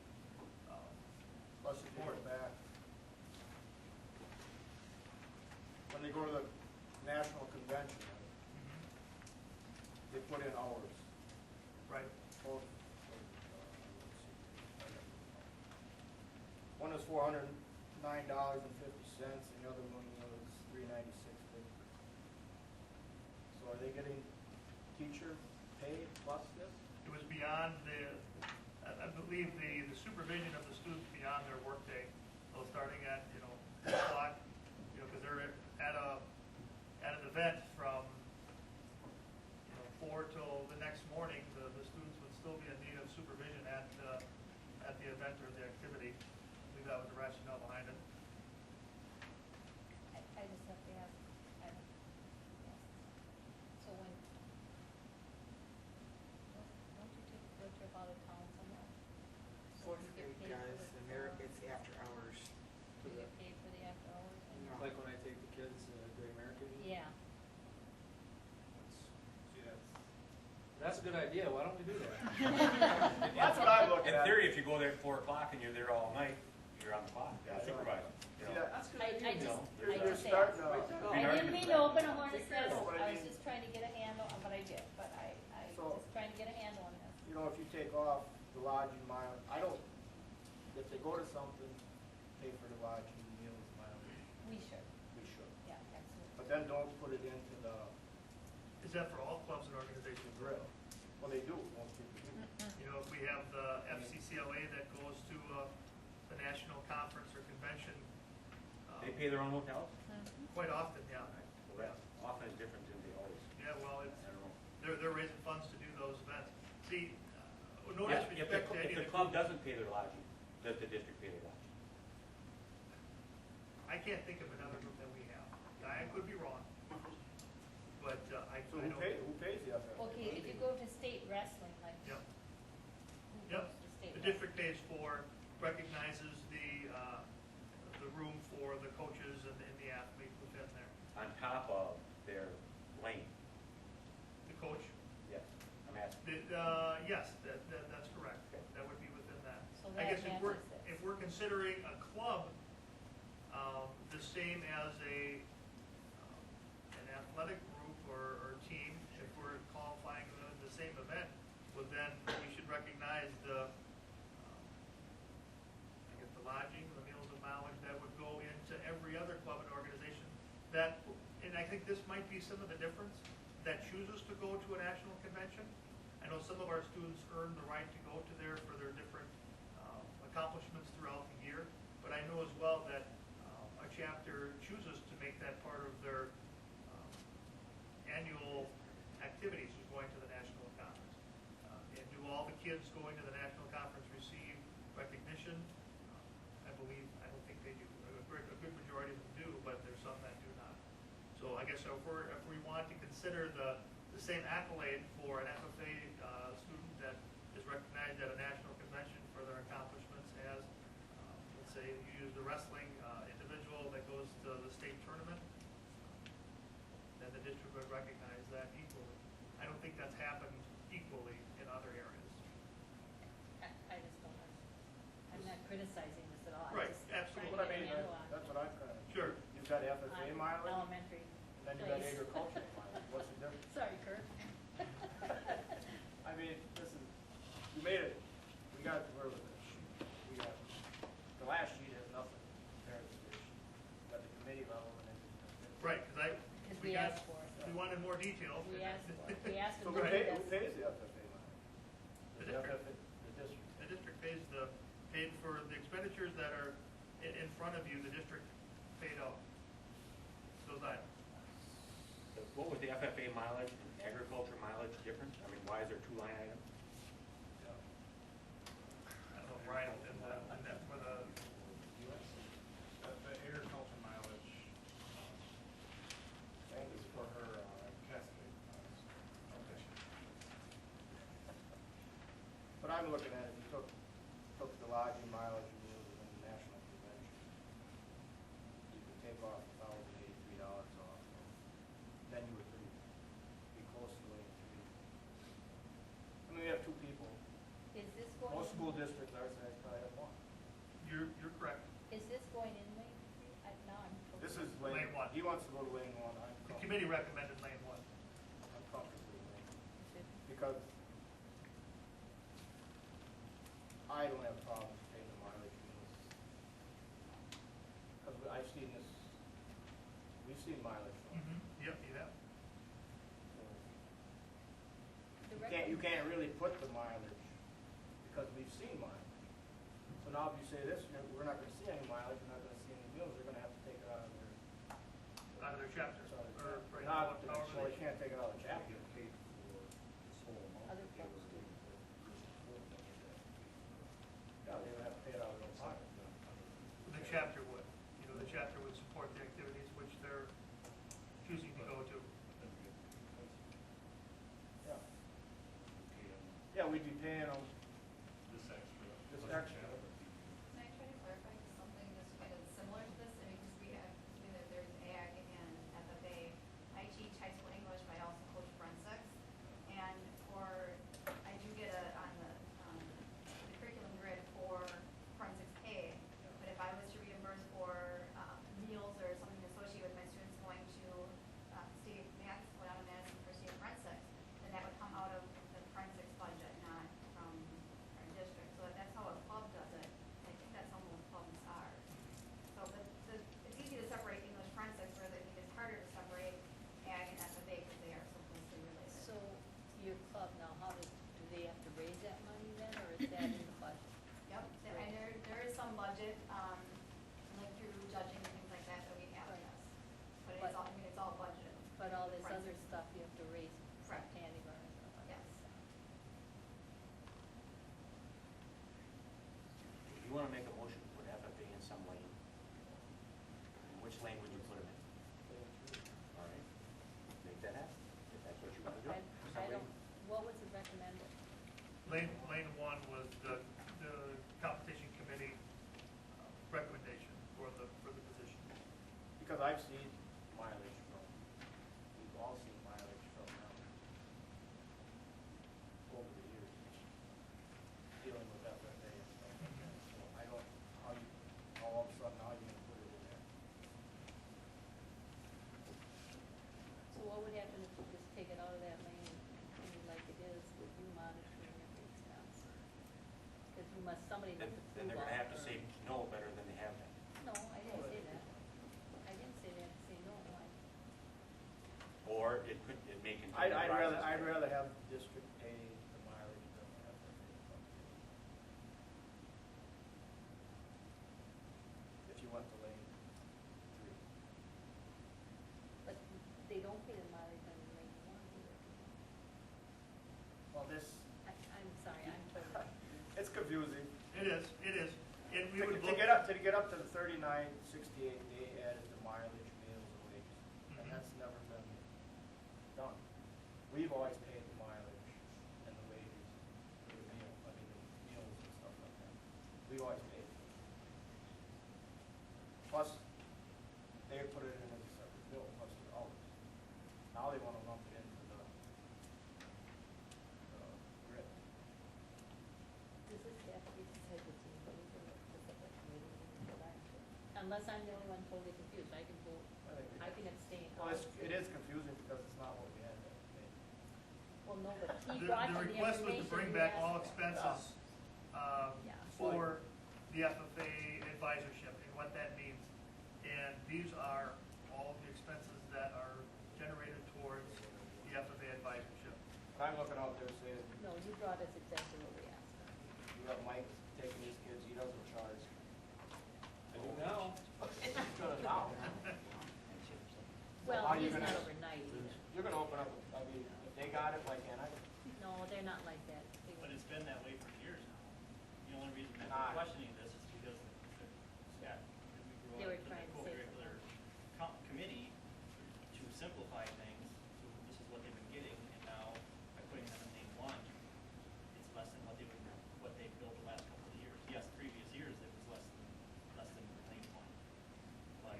Plus, if you go back, when they go to the national convention, they put in hours. Right. Both, one is $409.50, and the other one was $396.50. So are they getting teacher pay plus this? It was beyond I believe the supervision of the students beyond their workday. So starting at, 2 o'clock, because they're at an event from, 4 till the next morning, the students would still be in need of supervision at the event or the activity. I believe that was the rationale behind it. I just have to ask, yes. So when, don't you take a road trip out of town somewhere? So Fourth you get grade paid for guys, the- in America, it's after hours. You get paid for the after hours? No. Like when I take the kids to Great American. Yeah. That's a good idea, why don't we do that? That's what I look In at. theory, if you go there at 4 o'clock and you're there all night, you're on the clock, Yeah, supervising. See, that's good. I You just, know, I you're just starting asked. to. I didn't mean to open a hornet's nest, No, but I I was mean- just trying to get a handle, but I did, but I So- just trying to get a handle on this. If you take off the lodging mile, if they go to something, pay for the lodging, meals, mileage, We should, we should. yeah, absolutely. But then don't put it into the Is that for all clubs and organizations? grill. Well, they do, most people do. national conference or convention. They pay their own hotels? Quite often, yeah. Well, that often is different than they always. Yeah, well, it's, I don't know. they're raising funds to do those events. See, no Yeah, disrespect to any if of the club doesn't pay their lodging, does the district pay their lodging? I can't think of another group that we have. I could be wrong, but I So don't. who pays the FFA? Okay, if you go to state wrestling, like, Yep. who Yep. goes to state The wrestling? district pays for, recognizes the room for the coaches and the athlete within there. On top of their lane? The coach, Yes, I'm asking. yes, that's correct. That would be within that. So I that guess if matches this. we're considering a club, the same as an athletic group or team, if we're qualifying them in the same event, well then we should recognize the, I guess the lodging, the meals and mileage that would go into every other club and organization that, and I think this might be some of the difference, that chooses to go to a national convention. I know some of our students earn the right to go to there for their different accomplishments throughout the year, but I know as well that a chapter chooses to make that part of their annual activities is going to the national conference. And do all the kids going to the national conference receive recognition? I don't think they do. A good majority of them do, but there's some that do not. So I guess if we want to consider the same accolade for an FFA student that is recognized at a national convention for their accomplishments as, let's say, you use the wrestling individual that goes to the state tournament, then the district would recognize that equally. I don't think that's happened equally in other areas. I just don't know. I'm not criticizing this at all. I'm Right, just absolutely. What I trying to mean, get a handle on that's what I'm kind of. Sure. You've got FFA on mileage, elementary and then you've got place. agricultural mileage. What's the difference? Sorry, Kurt. I mean, listen, we made it, we got to where with it. We got, the last sheet has nothing compared to this sheet. Got the committee level and then. Right, because Because we asked for it. we wanted more detail. We asked for it. We asked So them go to ahead. do Who this. pays the FFA mileage? The The district. FFA, the district. The district paid for the expenditures that are in front of you, the district paid out. Those items. What was the FFA mileage and agriculture mileage difference? I mean, why is there two line items? I don't know, Brian, and that for the, The agriculture mileage is for her cascade. But I'm looking at it, you took the lodging mileage and meals within the national convention. You could take off $1,083 off, then you would be close to $83. I mean, we have two people. Is this going? Most school districts, I would say, probably have one. you're correct. Is this going in lane three? No, I'm. This is Lane one. He wants to go to lane one. I'm The comfortable. committee recommended lane one. I'm comfortable with lane one. Because I don't have problems paying the mileage meals. Because I've seen this, we've seen mileage from it. Yep, you have. The You can't really put the mileage, because we've seen mileage. So now if you say this, we're not gonna see any mileage, we're not gonna see any meals, they're gonna have to take it out of their. Out of their chapter. Or right Not, now, however well, they- you can't take it out of the chapter. Other clubs do. Yeah, they would have to pay it out of their own pocket. The chapter would, the chapter would support the activities which they're choosing to go to. Yeah. Yeah, we'd be paying them This extra. this extra. Can I try to clarify something that's kind of similar to this? I mean, because we have, between that there's ag and FFA. I teach high school English, but I also coach forensics. And I do get on the curriculum grid for forensics A. But if I was to reimburse for meals or something associated with my students going to state math, going out of Madison for state forensics, then that would come out of the forensics budget, not from our district. So that's how a club does it. lane one was the compensation committee recommendation for the position. Because I've seen mileage from, we've all seen mileage from them over the years, dealing with FFA and stuff like that. So I don't, how all of a sudden, how you gonna put it in there? So what would happen if you just take it out of that lane and continue like it is with you monitoring every expense? Because you must, somebody must approve. Then they're gonna have to say no better than they have been. No, I didn't say that. I didn't say they have to say no. Or it could, it may continue. I'd to rise. rather have the district pay the mileage than the FFA. If you went to lane 3. But they don't pay the mileage on lane one either. Well, this, I'm sorry, I'm totally. it's confusing. It is. And we would To look. get up to the 39.68, they added the mileage, meals, and wages, and Mhm. that's never been done. We've always paid the mileage and the wages for the meal, the meals and stuff like that. We've always paid. Plus, they put it in as a separate bill, plus the hours. Now they wanna lump it into the grid. Does this have to be decided between those or the separate committee and the director? Unless I'm the only one totally confused, I can vote, I can abstain. Well, it is confusing because it's not what we had that day. Well, no, but he The brought you the request was to information bring you back asked all for. expenses Yeah. for the FFA advisorship and what that means. And these are all the expenses that are generated towards the FFA advisorship. I'm looking out there saying, No, you brought us exactly what we asked for. you got Mike taking his kids, he doesn't charge. I do now. He's gonna now. Well, how you he's gonna- not overnight either. You're gonna open up, I mean, if they got it, why can't I? No, they're not like that. They But won't. it's been that way for years now. The only reason that Nah. we're questioning this is because, Scott, They we were grew up trying with to the say co-curricular committee to simplify things, so this is what they've been getting, and now by putting them in lane one, it's less than what they built the last couple of years. Yes, previous years, it was less than lane one. But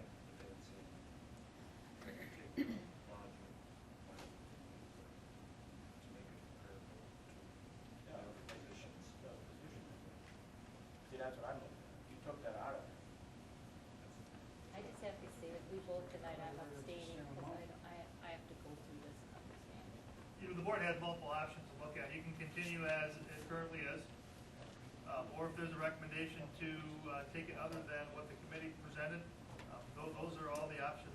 See, that's what I'm looking at. You took that out of it. I just have to say, if we vote tonight, I'm abstaining because I have to go through this and understand it. The board has multiple options to look at. You can continue as it currently is, or if there's a recommendation to take it other than what the committee presented, those are all the options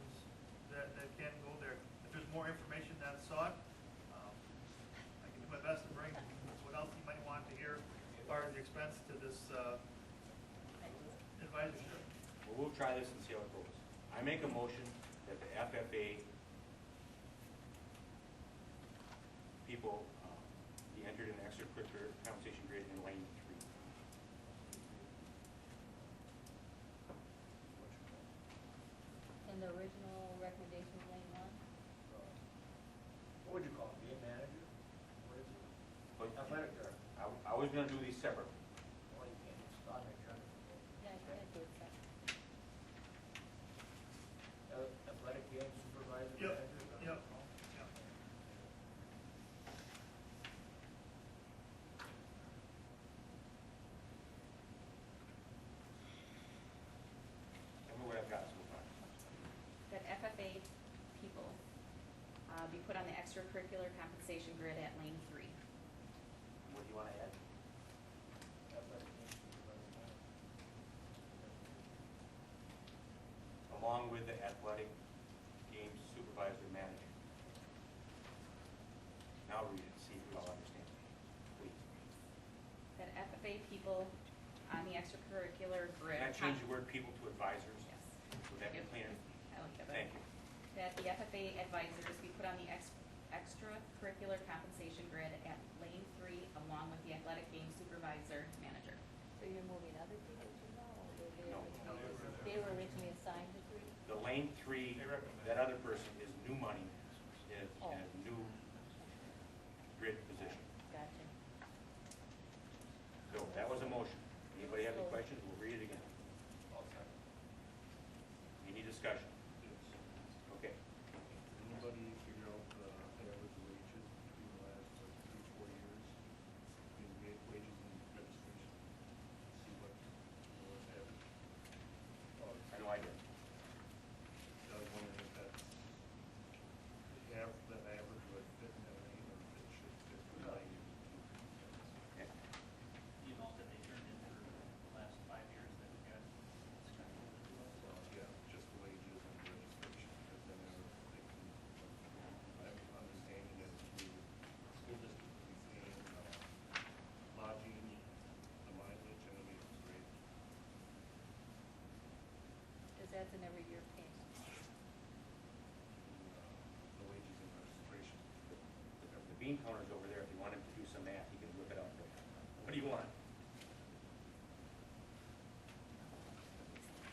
that can go there. If there's more information that's sought, I can do my best to bring what else you might want to hear as far as the expense to this advisorship. Well, we'll try this and see how it goes. I make a motion that the FFA people be entered in extracurricular compensation grading in lane 3. And the original recommendation, lane one? What would you call it, game manager? What is it? But Athletic director. I was gonna do these separately. Well, you can't, it's not an agenda. Yeah, I can do it second. Athletic game supervisor, Yep, manager? is that what yep. it's called? Yeah. Tell me what I've got so far. That FFA people be put on the extracurricular compensation grid at lane 3. What do you wanna add? Athletic game supervisor, manager. Along with the athletic games supervisor manager. Now read it, see if we all understand, please. That FFA people on the extracurricular grid. Can I change the word people to advisors? Yes. Would that be cleaner? I like that. Thank you. That the FFA advisors be put on the extracurricular compensation grid at lane 3 along with the athletic game supervisor manager. So you're moving other people to now, or No. they were originally assigned to three? The lane 3, They recommend. that other person is new money in Oh. a new grid position. Gotcha. discussion? Okay. Anybody figure out the average wages between the last, like, 3-4 years? I mean, wages and registration, see what, what's average. I have no idea. I was wondering if that's, that average would fit in that lane, or if it should fit in the lane. Okay. The amount that they turned in for the last 5 years that we got, it's kind of what it was. Well, yeah, just wages and registration, because then they can, I'm understanding that through school district, we paying, lodging, the mileage, and the maintenance rate. Because that's an every year payment. The wages and registration. The bean counter's over there. If you want him to do some math, he can whip it up. What do you want?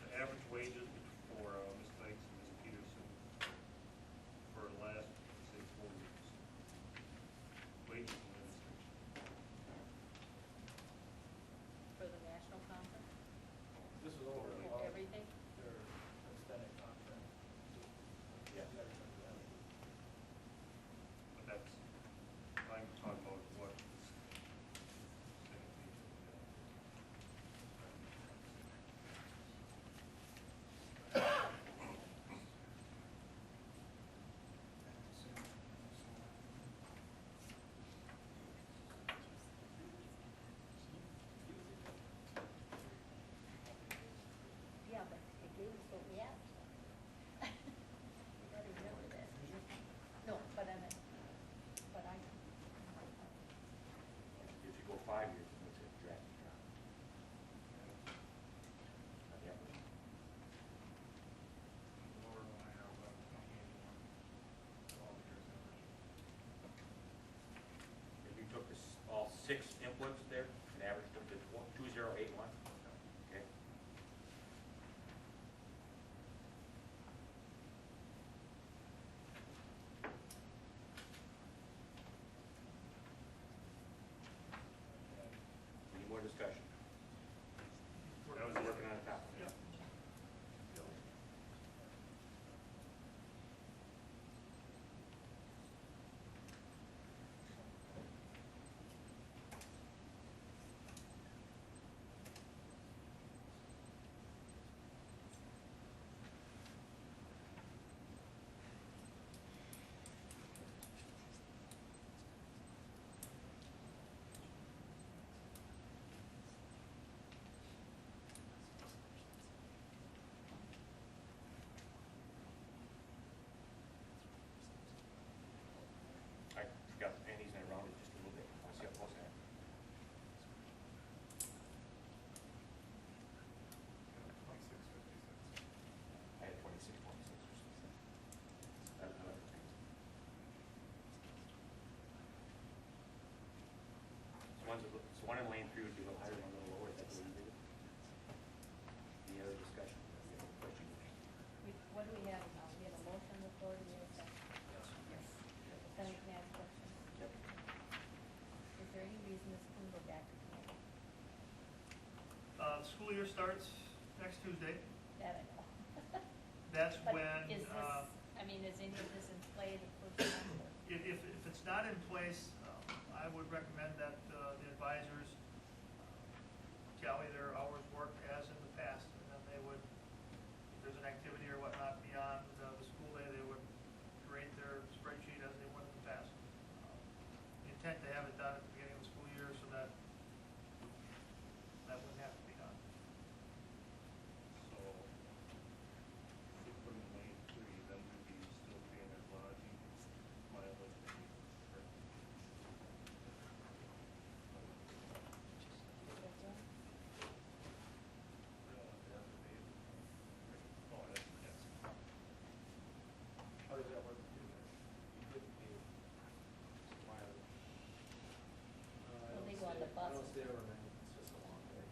The average wages for Ms. Dykes and Ms. Peterson for the last, say, 4 years. Wages and registration. For the national conference, This is over and for above everything? their extended contract. Yes. But that's, I'm talking about what is gonna be, Yeah, but it gave us what we asked for. You gotta remember that. No, but I meant, but I. If you go 5 years, it makes it a drastic drop. Yeah. Lower than I have, 2081, all the years average. If you took all 6 inputs there and averaged them to 2081, okay? Any more discussion? I was working on top of it. I forgot the pennies and I rounded just a little bit. I want to see how close I am. I had 26, 26 or something. I don't know. So one in lane 3 would be a little higher, one a little lower. Is that the way you did it? Any other discussion? Any other question? What do we have now? We have a motion on the floor, do we have a second? Yes. Then we can ask questions. Yep. Is there any reason this can go back to committee? The school year starts next Tuesday. That I know. That's But when, is this, I mean, is any of this in play the first semester? if it's not in place, I would recommend that the advisors tally their hours worked as in the past, and then they would, if there's an activity or whatnot beyond the school day, they would create their spreadsheet as they would in the past. The intent to have it done at the beginning of the school year so that that wouldn't have to be done. So, if we put in lane 3, then we'd be still paying their lodging, mileage, and maintenance, correct? Oh, that's, How does that work with you guys? You couldn't pay mileage. Well, they go on the I bus. don't stay overnight, it's just a long day.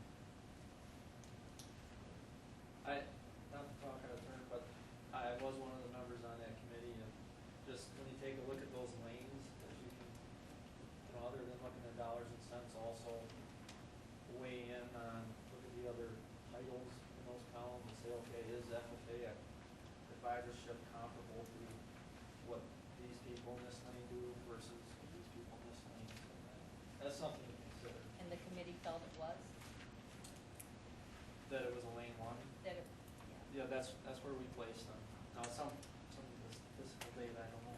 Not to talk out of turn, but I was one of the members on that committee, and just when you take a look at those lanes, as you can, other than looking at dollars and cents, also weigh in on, look at the other titles in those columns and say, okay, is FFA a advisorship comparable to what these people in this lane do versus what these people in this lane? So that's something to consider, And the committee felt it was, that it was a lane one. that it, Yeah, that's where we placed them. Now, some of this physical data, I don't know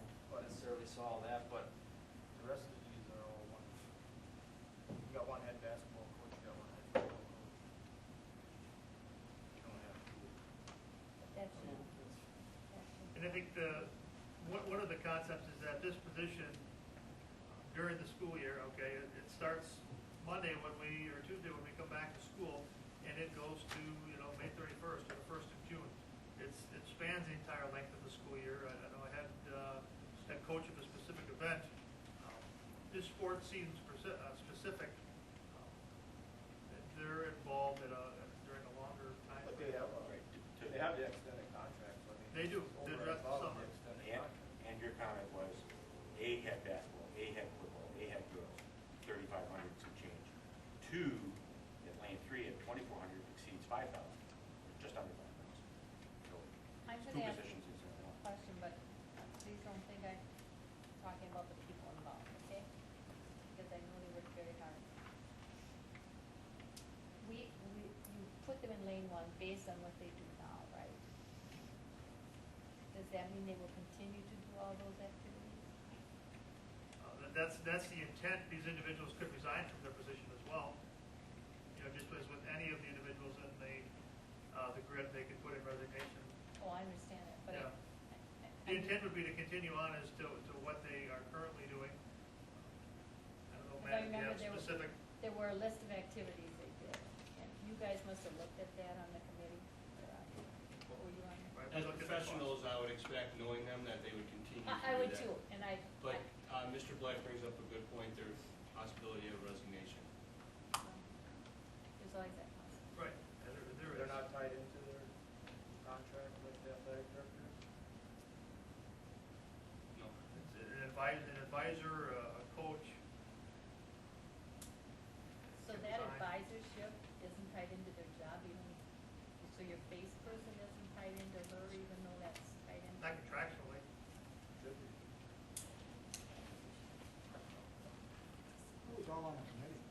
necessarily saw that, but The rest of these are all one. You got one head basketball coach, you got one head football coach. You don't have two. that's, And I think one of the concepts is that this position during the school year, okay, it starts Monday or Tuesday when we come back to school, and it goes to, May 31st or the 1st of June. It spans the entire length of the school year. I know I had coach of a specific event. This sport seems specific. They're involved during a longer time. But they have, they have the extended contracts, I mean. They do. Over They're and just the above summer. the extended And, contract. and your comment was, A had basketball, A had football, A had girls, 3,500 some change. Two, at lane three at 2,400 exceeds 5,000, just under 5,000. So, I'm two gonna ask positions instead of a one. question, but please don't think I'm talking about the people involved, okay? Because I know they work very hard. You put them in lane one based on what they do now, right? Does that mean they will continue to do all those activities? That's the intent. These individuals could resign from their position as well. Just as with any of the individuals in the grid, they could put in resignation. Oh, I understand that, but Yeah. The intent would be to continue on as to what they are currently doing. I don't know, Because I Matt, if you remember have specific. there were a list of activities they did, and you guys must have looked at that on the committee. What were you on? Right, we As looked at that professionals, I would expect, knowing them, that they would continue to do that. I would too, and But Mr. Black brings up a good point, there's possibility of resignation. there's always that possibility. Right. There They're is. not tied into their contract with the athletic director? No. It's an advisor, a coach. So Can that resign. advisorship isn't tied into their job even, so your face person isn't tied into her even though that's tied into? Not contractually. Should be. Who's all on the committee?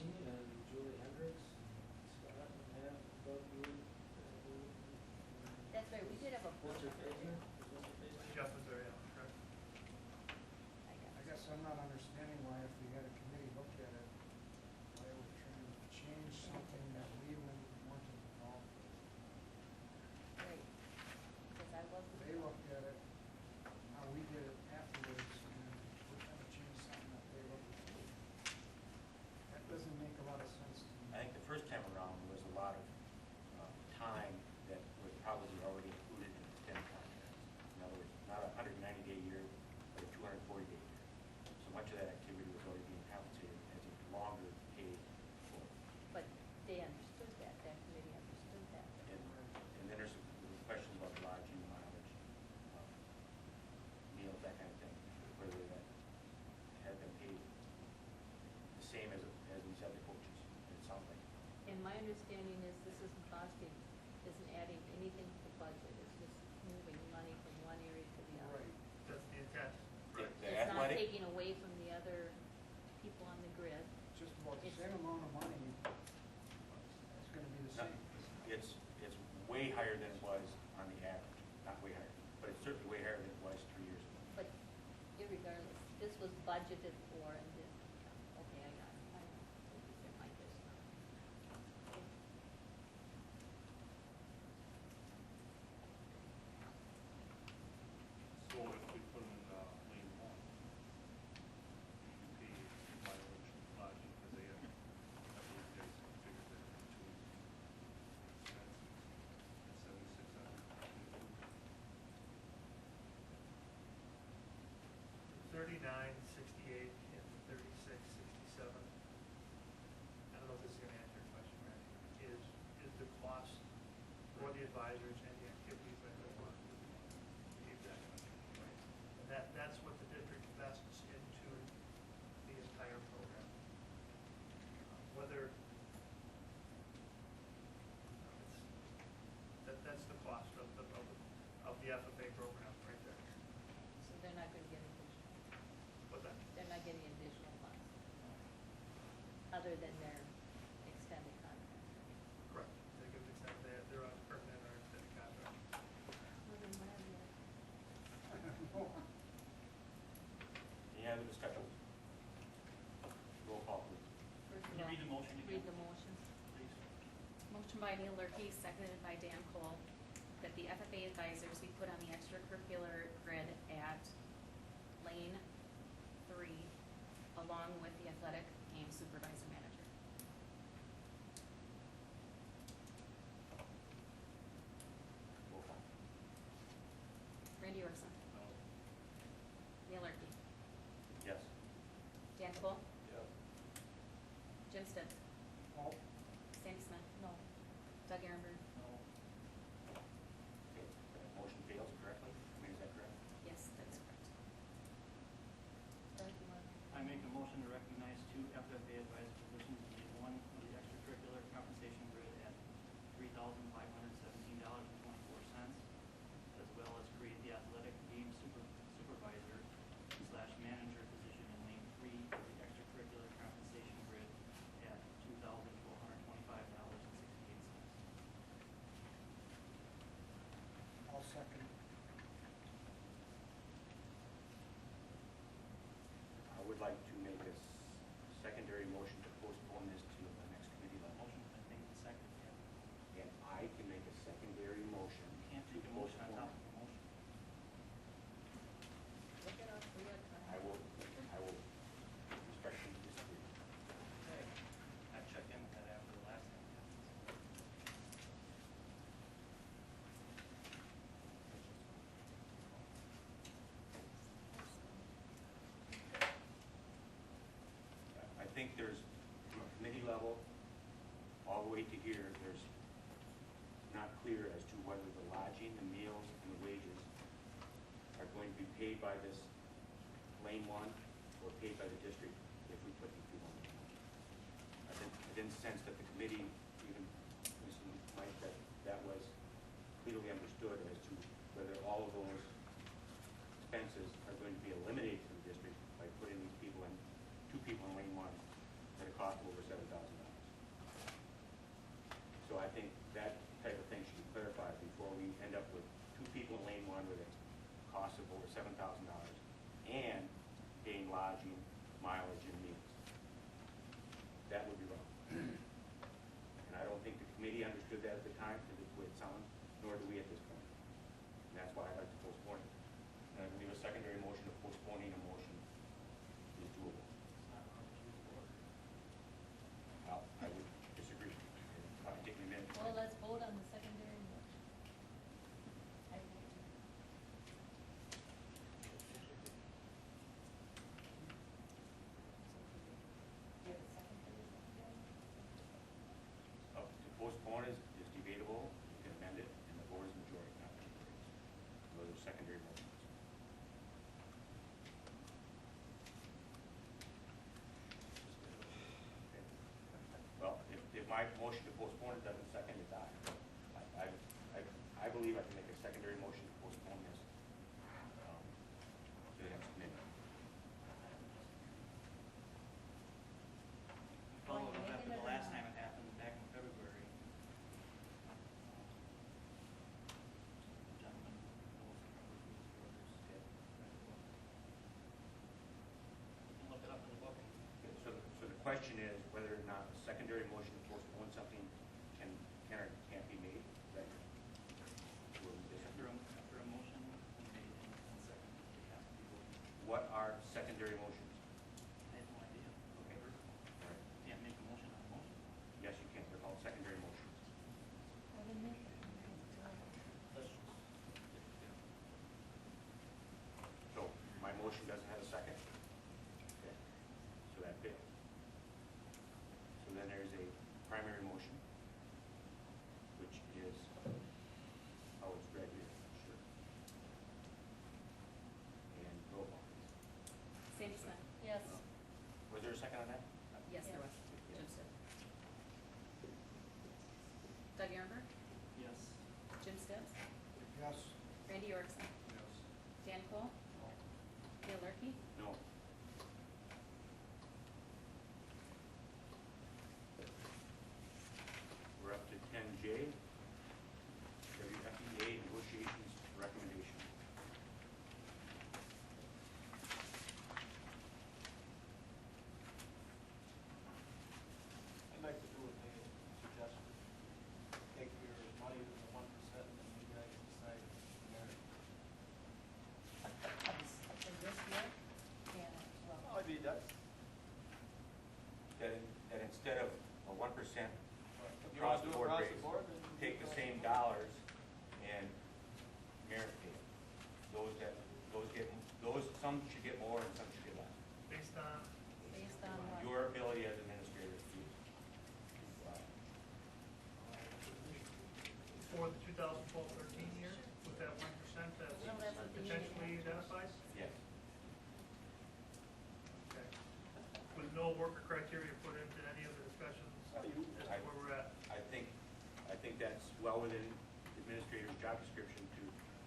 me and Julie Hendricks, Scott, and Matt, Doug, you, That's right, we did have a. what's your favorite? Is that your favorite? Jeff was there, yeah, correct. I guess I'm not understanding why if we had a committee look at it, why we're trying to change something that we weren't involved with. Right, because I wasn't. They looked at it, how we did it afterwards, and we're trying to change something that they looked at. That doesn't make a lot of sense to me. I think the first time around was a lot of time that was probably already included in the STEM contract. In other words, not a 190-day year, but a 240-day year. So much of that activity was already being compensated as a longer paid for. But they understood that committee understood that. And then there's questions about lodging, mileage, meals, that kind of thing, whether that had been paid the same as these other coaches. It sounds like. And my understanding is this isn't costing, isn't adding anything to the budget, it's just moving money from one area to the other. Right. That's the intent. The It's not athletic, taking away from the other people on the grid. Just about the It's- same amount of money, it's gonna be the no, same. it's way higher than it was on the average, not way higher, but it's certainly way higher than it was 3 years ago. But irregardless, this was budgeted for and this, okay, I got it, I know, what you said like this. Okay. So if we put them in lane one, you pay mileage, lodging, because they have, I believe there's some figures there between expenses and 7,600. 39, 68. the FFA program right there. So they're not gonna get additional, But then, they're not getting additional funds, other than their extended contract. correct, they could extend, they're on permanent or extended contract. Well, then whatever, yeah. Any other discussion? Roll call, please. First Can you of all, read the motion again? read the motion. Please. Motion by Neil Lurke, seconded by Dan Cole, that the FFA advisors be put on the extracurricular grid at lane 3, along with the athletic game supervisor manager. Roll call. Randy Orson, No. Neil Lurke, Yes. Dan Cole, Yes. Jim Stitt, No. Sandy Smith, No, Doug Aaronberg. No. Okay, that motion fails correctly? I mean, is that correct? Yes, that's correct. Doug, you want? I make a motion to recognize two FFA advisor positions, and one of the extracurricular compensation grid at $3,517.24, as well as create the athletic game supervisor / manager position in lane 3 of the extracurricular compensation grid at $2,425.68. I'll second. I would like to make a secondary motion to postpone this to the next committee level. Motion has been made and seconded, yeah. And I can make a secondary motion You can't to take a motion on postpone. top of a motion. Look it up, we got time. I will respectfully disagree. Okay. I checked in with that after the last time. I think there's, from a committee level, all the way to here, there's not clear as to whether the lodging, the meals, and the wages are going to be paid by this lane one or paid by the district if we put these people on the line. I didn't sense that the committee, even Mr. Mike, that was clearly understood as to whether all of those expenses are going to be eliminated from the district by putting these people in, two people in lane one at a cost of over $7,000. So I think that type of thing should be clarified before we end up with two people in lane one with a cost of over $7,000 and paying lodging, mileage, and meals. That would be wrong. And I don't think the committee understood that at the time, because it's the way it sounds, nor do we at this point. And that's why I'd like to postpone it. And I believe a secondary motion of postponing a motion is doable. Well, I would disagree. It'd probably take me a minute. Well, let's vote on the secondary motion. I vote. Do you have a second for this one? To postpone is debatable, you can amend it, and the board is majority, not majority. Those are secondary motions. Okay. Well, if my motion to postpone it doesn't second, it dies. I believe I can make a secondary motion to postpone this to the next committee. Followed Are you up after making the it or last not? time it happened back in February. Gentlemen, both members, Okay. you can look it up in the book. So the question is whether or not a secondary motion to postpone something can or can't be made. Is that where we disagree? After a motion is made and seconded, it has to be voted. What are secondary motions? I have no idea. Okay. All right. Can't make a motion on a motion. Yes, you can. They're called secondary motions. Well, then make it. So my motion doesn't have a second. Okay. So that fails. So then there's a primary motion, which is, oh, it's read here, sure. And roll call, please. Sandy Smith. Yes. Was there a second on that? Yes, there was. Jim Stitt. Doug Aaronberg, Yes. Jim Stitt, Yes. Randy Yorkson. Dan Cole. Dale Lurkey. No. We're up to 10J, WFEA negotiations recommendation. I'd like to do what they suggested. Take your money to the 1% and then you guys decide from there. For this year, and, well, Well, I mean, that's, That instead of a 1% if you across want the to do board across raise, the board, then. take the same dollars and merit pay. Some should get more and some should get less. Based on, based on what? Your ability as administrator to, for the 2012-13 year, with that 1% that's No, that's what the union potentially has. identified? yes. Okay. With no worker criteria put into any of the discussions as to where we're at? I think that's well within the administrator's job description to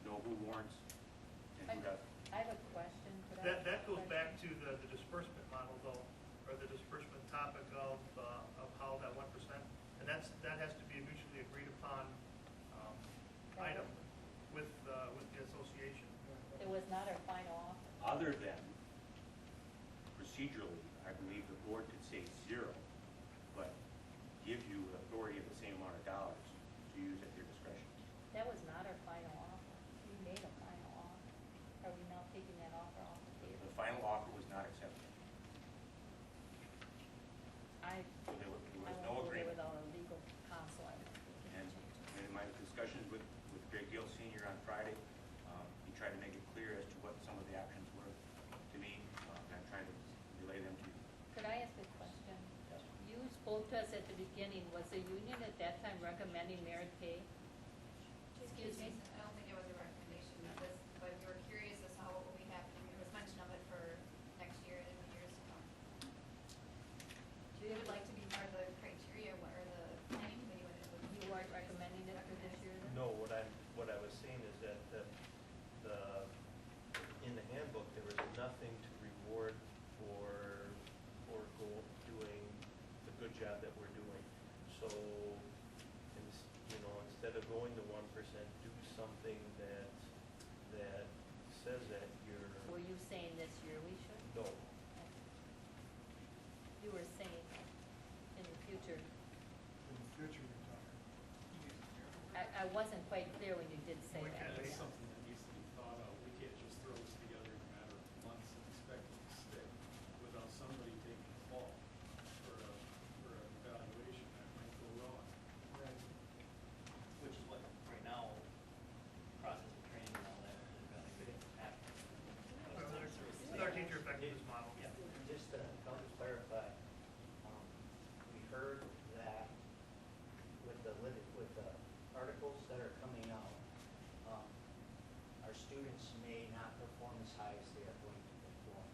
know who warrants and who doesn't. I have a question, could I? That goes back to the disbursement model though, or the disbursement topic of how that 1%, and that has to be a mutually agreed upon item with the association. It was not our final offer. Other than procedurally, I believe the board could say 0, but give you authority of the same amount of dollars to use at your discretion. That was not our final offer. We made a final offer. Are we now taking that offer off the table? The final offer was not accepted. So there was I no won't go there agreement. without a legal counsel. I don't think we can And change it. in my discussions with Greg Gill Senior on Friday, he tried to make it clear as to what some of the options were to me, and I'm trying to relay them to you. Could I ask a question? You spoke to us at the beginning. Was the union at that time recommending merit pay? Excuse me? I don't think it was a recommendation of this, but we were curious as how what will be happening. There was mention of it for next year and the years to come. They would like to be part of the criteria or the planning committee when it was. You weren't recommending it for this year then? No, what I was saying is that in the handbook, there was nothing to reward for doing the good job that we're doing. So, instead of going to 1%, do something that says that you're. Were you saying this year we should? No. You were saying in the future. In the future, you're talking. I wasn't quite clear when you did say We that. can't- That's something that needs to be thought out. We can't just throw this together in a matter of months and expect it to stick without somebody taking the fall for an evaluation that might go wrong. Right. Which is what, right now, process of training and all that, is evaluating after. With our teacher effectiveness model. Yeah. Just to help clarify, we heard that with the articles that are coming out, our students may not perform as high as they are going to perform.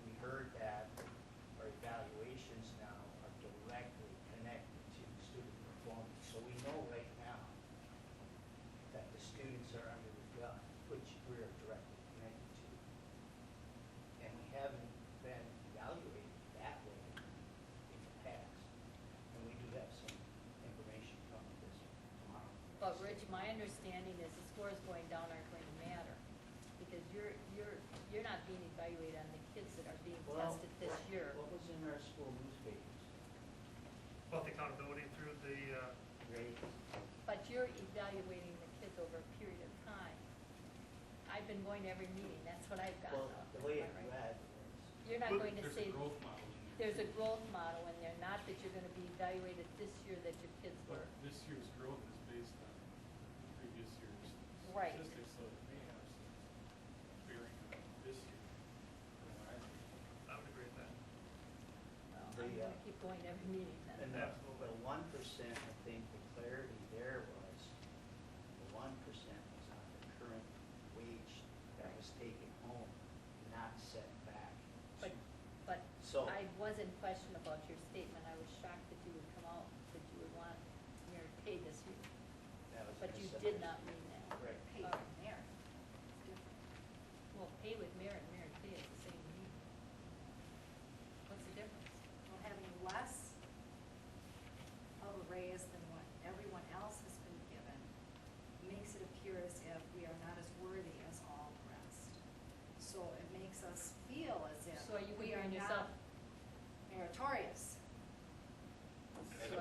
We heard that our evaluations now are directly connected to student performance. So we know right now that the students are under the gun, which we're directly connected to. And we haven't been evaluated that way in the past. And we do have some information coming this tomorrow. But Rich, my understanding is the scores going down aren't going to matter, because you're not being evaluated on the kids that are being tested this year. What was in our school newspapers? About the accountability through the, Grades? But you're evaluating the kids over a period of time. I've been going to every meeting, that's what I've gotten Well, out. the way Am it I right? read was, You're not going to There's say, a growth model in there. there's a growth model in there, not that you're gonna be evaluated this year that your kids But were. this year's growth is based on previous year's Right. statistics, so it may have some bearing on this year. from what I think. I would agree with that. Well, The, I'm gonna keep going to every meeting then. and the 1%, I think the clarity there was, the 1% was on the current wage that was taken home, not set back. But So- I was in question about your statement. I was shocked that you would come out, that you would want merit pay this year. That was But you misunderstood. did not mean that. Right. Pay All from right. there.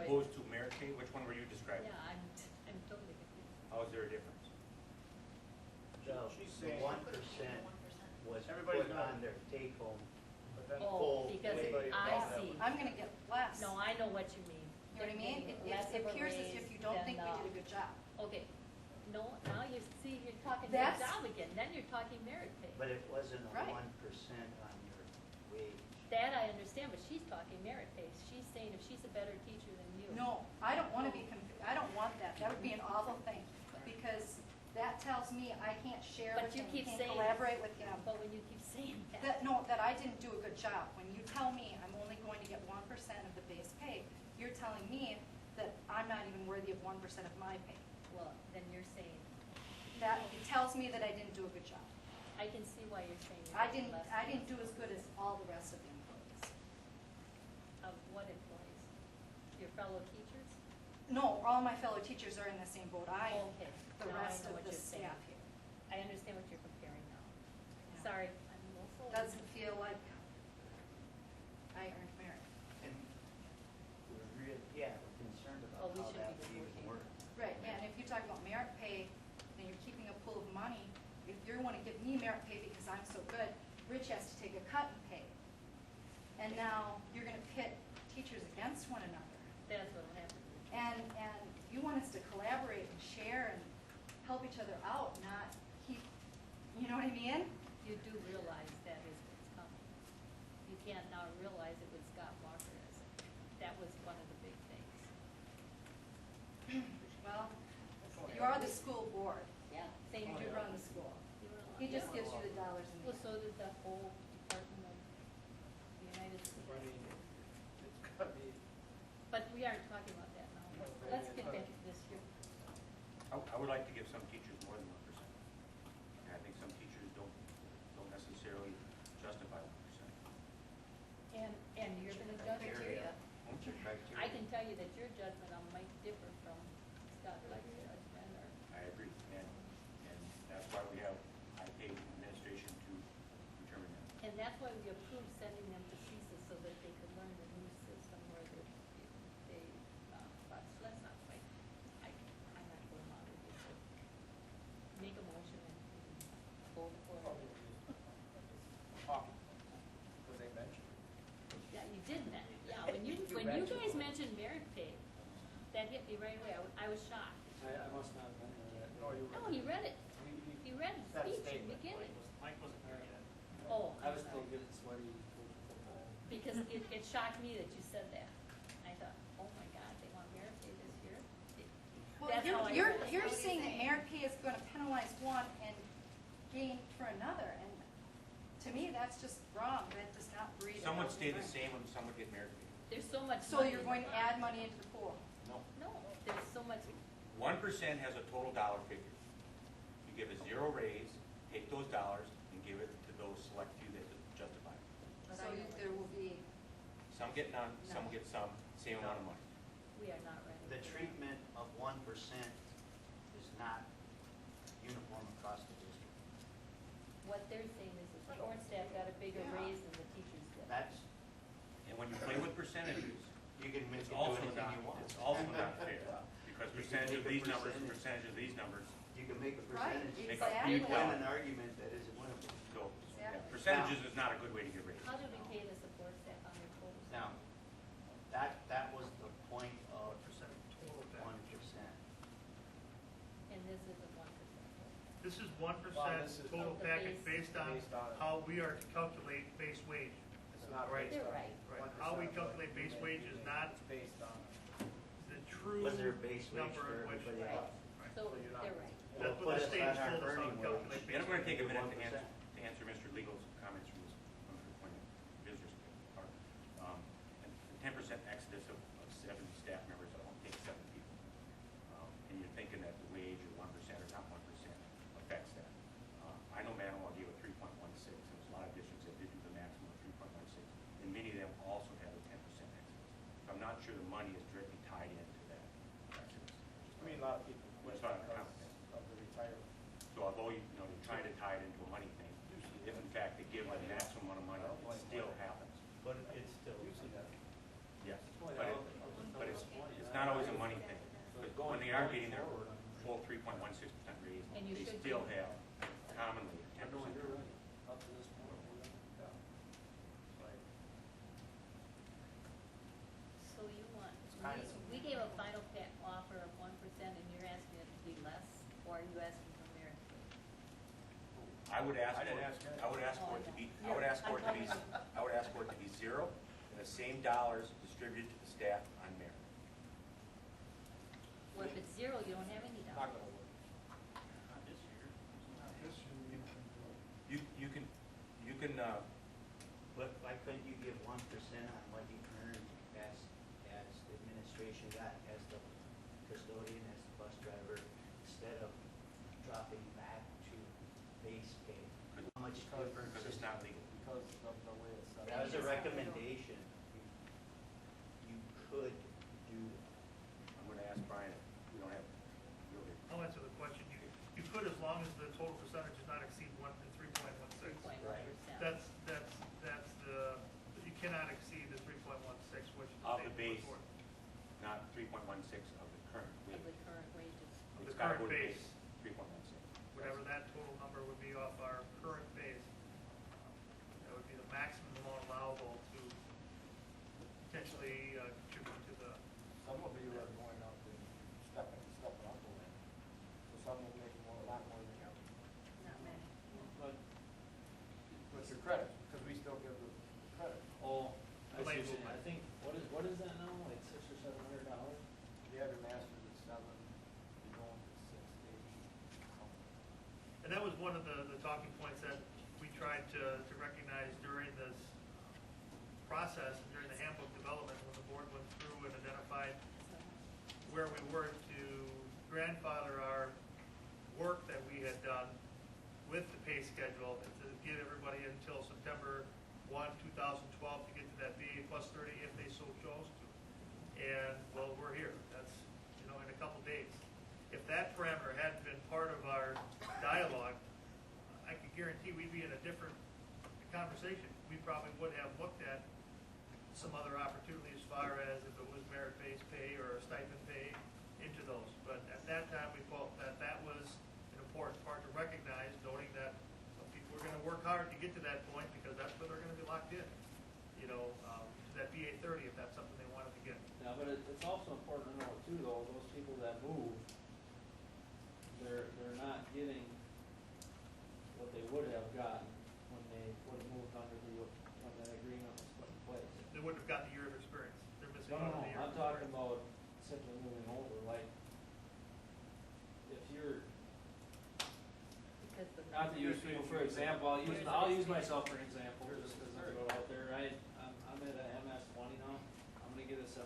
opposed to merit pay? Which one were you describing? Yeah, I'm totally confused. How is there a difference? She's The saying- 1% was Everybody's put gonna- on their take home. But then Oh, full because everybody I above that see. would- I'm gonna get less. No, I know what you mean. You know what I mean? Getting It less of a appears as raise if you don't than think we the- did a good job. Okay, no, now you see, you're talking good That's- job again, then you're talking merit pay. But it wasn't a Right. 1% on your wage. That I understand, but she's talking merit pay. She's saying if she's a better teacher than you. No, I don't wanna be, I don't want that. That would be an awful thing, because that tells me I can't share But with you him, keep can't saying. collaborate with him. But when you keep saying that. That, no, that I didn't do a good job. When you tell me I'm only going to get 1% of the base pay, you're telling me that I'm not even worthy of 1% of my pay. Well, then you're saying, That, it tells me that I didn't do a good job. I can see why you're saying you're I getting didn't, less. I didn't do as good as all the rest of the employees. Of what employees? Your fellow teachers? No, all my fellow teachers are in the same boat I am. Okay. The Now I rest know of what the you're saying. staff here. I understand what you're comparing now. Yeah. Sorry, I'm also. Doesn't feel like I earned merit. And we're really, yeah, we're concerned Oh, about we how should that be would even working. work. Right, yeah, and if you talk about merit pay, then you're keeping a pool of money. If you want to give me merit pay because I'm so good, Rich has to take a cut in pay. And now you're going to pit teachers against one another. That's what'll happen. And you want us to collaborate and share and help each other out, not keep, you know what I mean? You do realize that is what's coming. You can't now realize it with Scott Walker as that was one of the big things. Well, you are the school board. Yeah, same You here. run the school. You run a lot. He just Yeah. gives you the dollars and Well, the. so did the whole Department of the United States. I mean, it's gotta be, But we aren't talking about that now. Let's get back to this here. I would like to give some teachers more than 1%. And I think some teachers don't necessarily justify 1%. And you're gonna judge it. Criteria. What's your criteria? I can tell you that your judgment on might differ from Scott Black's judgment or. I agree, and that's why we have IK administration to determine that. And that's why we approved sending them to CISA so that they could learn the new system where they, but let's not fight. I'm not going on with this. So make a motion and vote for probably it. just talking, because they mentioned it. Yeah, you did that. Yeah, when you guys mentioned merit pay, that hit me right away. I was shocked. I must not have been there. No, you No, were. he read it. He read the That speech in the statement. beginning. Mike wasn't there yet. Oh, I I'm was still sorry. getting sweaty from football. Because it shocked me that you said that. I thought, oh my God, they want merit pay this year? Well, That's how I you're, read it. you're saying that merit pay is going to penalize one and gain for another, and to me, that's just wrong. That does not breed. a Some would healthy stay the environment. same and some would get merit pay. There's so much. So money you're in going the to add money into the pool. No. No, there's so much. 1% has a total dollar figure. You give a zero raise, take those dollars, and give it to those select few that justify it. So there will be, Some get none, some get some, same amount of money. We are not ready. The for that. treatment of 1% is not uniform across the district. What they're saying is the support staff got a bigger Yeah. raise than the teachers did. That's, And when you play with percentages, you can make it's it do also anything not, you want. it's also not fair. Because You can percentage of make a these numbers and percentage. percentage of these numbers, You can make a Right, percentage. Make a huge exactly. Win dollar. an argument that isn't winnable. so, yeah, Exactly. percentages is not a good way to get raised. How do we pay the support staff on their total? Now, that was the point of 1%. And this isn't 1%. This is 1% Well, this is- total Of the package base. based on Based on- how we are to calculate base wage. It's not Right. based They're on. right. Right. 1%, How we but calculate base you wage make is it- not It's based on. the true Was there a base wage number for in which. everybody Right. else? So So you're not- they're right. That's Put what the us state on has our told us how earning to wage. calculate And base I'm gonna wage. take a minute to 1%. answer Mr. Legal's comments from his point of visitors part. And 10% exodus of 70 staff members, I don't take 7 people. And you're thinking that the wage or 1% or not 1% affects that. I know Manawa gave a 3.16, and there's a lot of districts that did do the maximum of 3.16, and many of them also have a 10% exodus. So I'm not sure the money is directly tied into that exodus. I mean, a lot of people quit That's what I'm because confident. of the retirement. So although you're trying to tie it into a money thing, if in fact they give a maximum amount of money, it still happens. But it's still. Usually that. Yes, Well, but yeah, it, but it's, aren't getting their full 3.16% raise, And you they should still be. have commonly 10%. Up to this point, yeah. So you want, kind of we gave a final offer of 1% and you're asking it to be less, or are you asking for merit? I would ask I for, didn't ask that. I would ask for it to be, I would Yeah, ask for it to be, I would ask for it to be 0 and the same dollars distributed to the staff on merit. Well, if it's 0, you don't have any Not dollars. gonna work. Not this year. Not this year, you can do it. You can, But why couldn't you give 1% on what you earned as the administration got, as the custodian, as the bus driver, instead of dropping back to base pay? How much difference because is it's not legal. Because of the way it's set up. That was a recommendation. You could do that. I'm gonna ask Brian if we don't have, really, I'll answer the question. You could, as long as the total percentage does not exceed 3.16. 3.1%. That's the, you cannot exceed the 3.16, which the of state the base, puts forward. not 3.16 of the current Of wage. the current wages. Of It's the gotta current go to base. 3.16. Whatever that total number would be off our current base, that would be the maximum amount allowable to potentially contribute to the, Some of you are going up and stepping up a little. So some will make more, a lot more than the other. Not many. But, With your credit, because we still give the credit. oh, I see what Delayed you're saying. movement. I think, what is that now, like $600 or $700? You have your master's at 7, you're going to 6, 8. and that was one of the talking points that we tried to recognize during this process, and during the handbook development, when the board went through and identified where we were to grandfather our work that we had done with the pay schedule, and to give everybody until September 1, 2012 to get to that BA plus 30 if they so chose to. And, well, we're here. That's, in a couple days. If that parameter hadn't been part of our dialogue, I could guarantee we'd be in a different conversation. We probably would have looked at some other opportunities as far as if it was merit-based pay or stipend pay into those. But at that time, we felt that that was an important part to recognize, noting that some people are gonna work hard to get to that point because that's where they're gonna be locked in, to that BA 30 if that's something they wanted to get. Yeah, but it's also important to know too, though, those people that move, they're not getting what they would have gotten when they would have moved under when that agreement was put in place. They wouldn't have gotten the year of experience. They're missing No, out on the year of I'm talking experience. about simply moving over, like, if you're, Because the. not to use people for example, I'll use myself for an example, just because I throw it out there, I'm at a MS 20 now, I'm gonna get a $700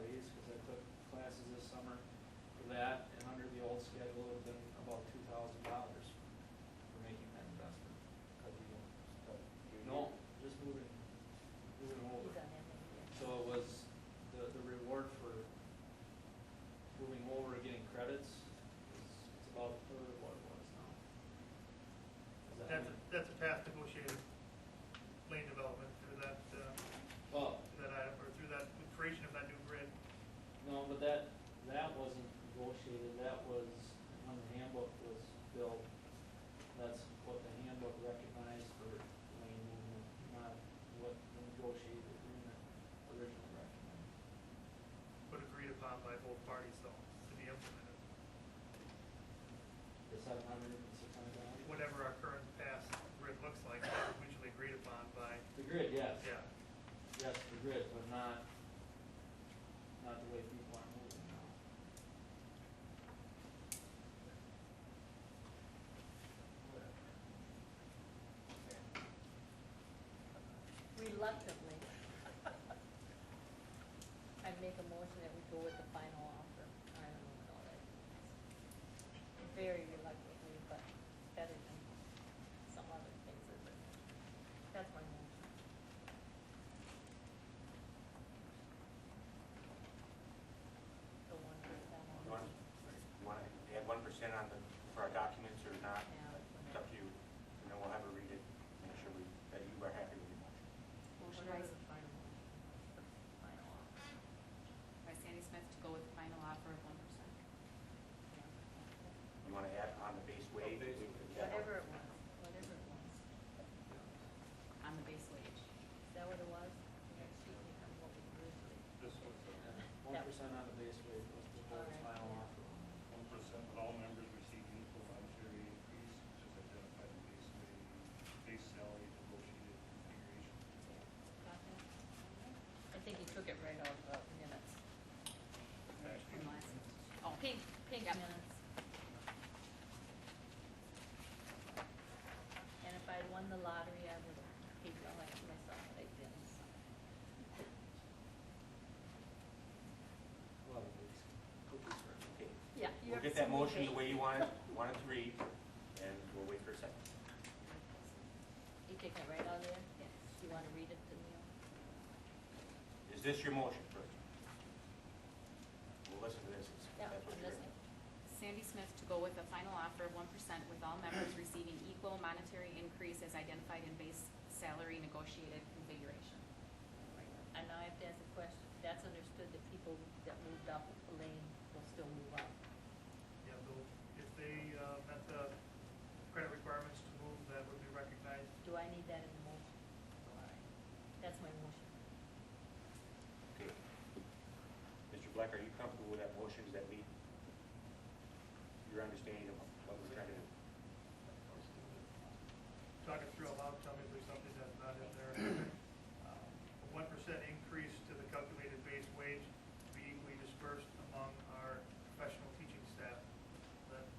raise, because I took classes this summer for that, and under the old schedule, it would have been about $2,000 for making that investment. No, just moving over. He's on that. So it was, the reward for moving over and getting credits is about a third of what it was now. Is that- That's a path negotiated lane development through that, Well, item, or through that creation of that new grid. no, but that wasn't negotiated, that was when the handbook was built. That's what the handbook recognized for lane movement, not what the negotiated agreement originally recognized. But agreed upon by both parties though, to be implemented. The $700 and $600? Whatever our current past grid looks like, that was mutually agreed upon by, The grid, yes. yeah. Yes, the grid, but not the way people are moving now. Reluctantly, I make a motion that we go with the final offer. I don't know that. Very reluctantly, but better than some other things that are. That's my motion. The 1% on. You want to add 1% on for our documents or not? Yeah, It's up to you. And then we'll have her read it, make sure that you are happy with your motion. Motion What by, is the final motion? The final offer. by Sandy Smith to go with the final offer of 1%. what it was? Next sheet, you can what we originally. This was 1% on the base wage was the board's Alright. final offer. 1% of all members receiving equal monetary increase, as identified in base salary negotiated configuration. Got that? I think he took it right out of the minutes. From last, oh, pink minutes. And if I'd won the lottery, I would have paid my life to myself, but I didn't. So. Well, cookies for him. Okay. Yeah. you We'll have get that some motion the debate. way you want it to read, and we'll wait for a second. You taking it right out of there? Yes. You want to read it to Neil? Is this your motion first? We'll listen to this. Yeah, That's what I'm you're- listening. Sandy Smith to go with a final offer of 1% with all members receiving equal monetary increase as identified in base salary negotiated configuration. And now I have to ask a question. That's understood that people that moved up the lane will still move up. Yeah, if they met the credit requirements to move, that would be recognized. Do I need that in the motion? All right. That's my motion. Okay. Mr. Black, are you comfortable with that motion? Does that meet your understanding of what we're trying to do? Talk it through aloud, tell me if there's something that's not in there. A 1% increase to the calculated base wage to be equally dispersed among our professional teaching staff. That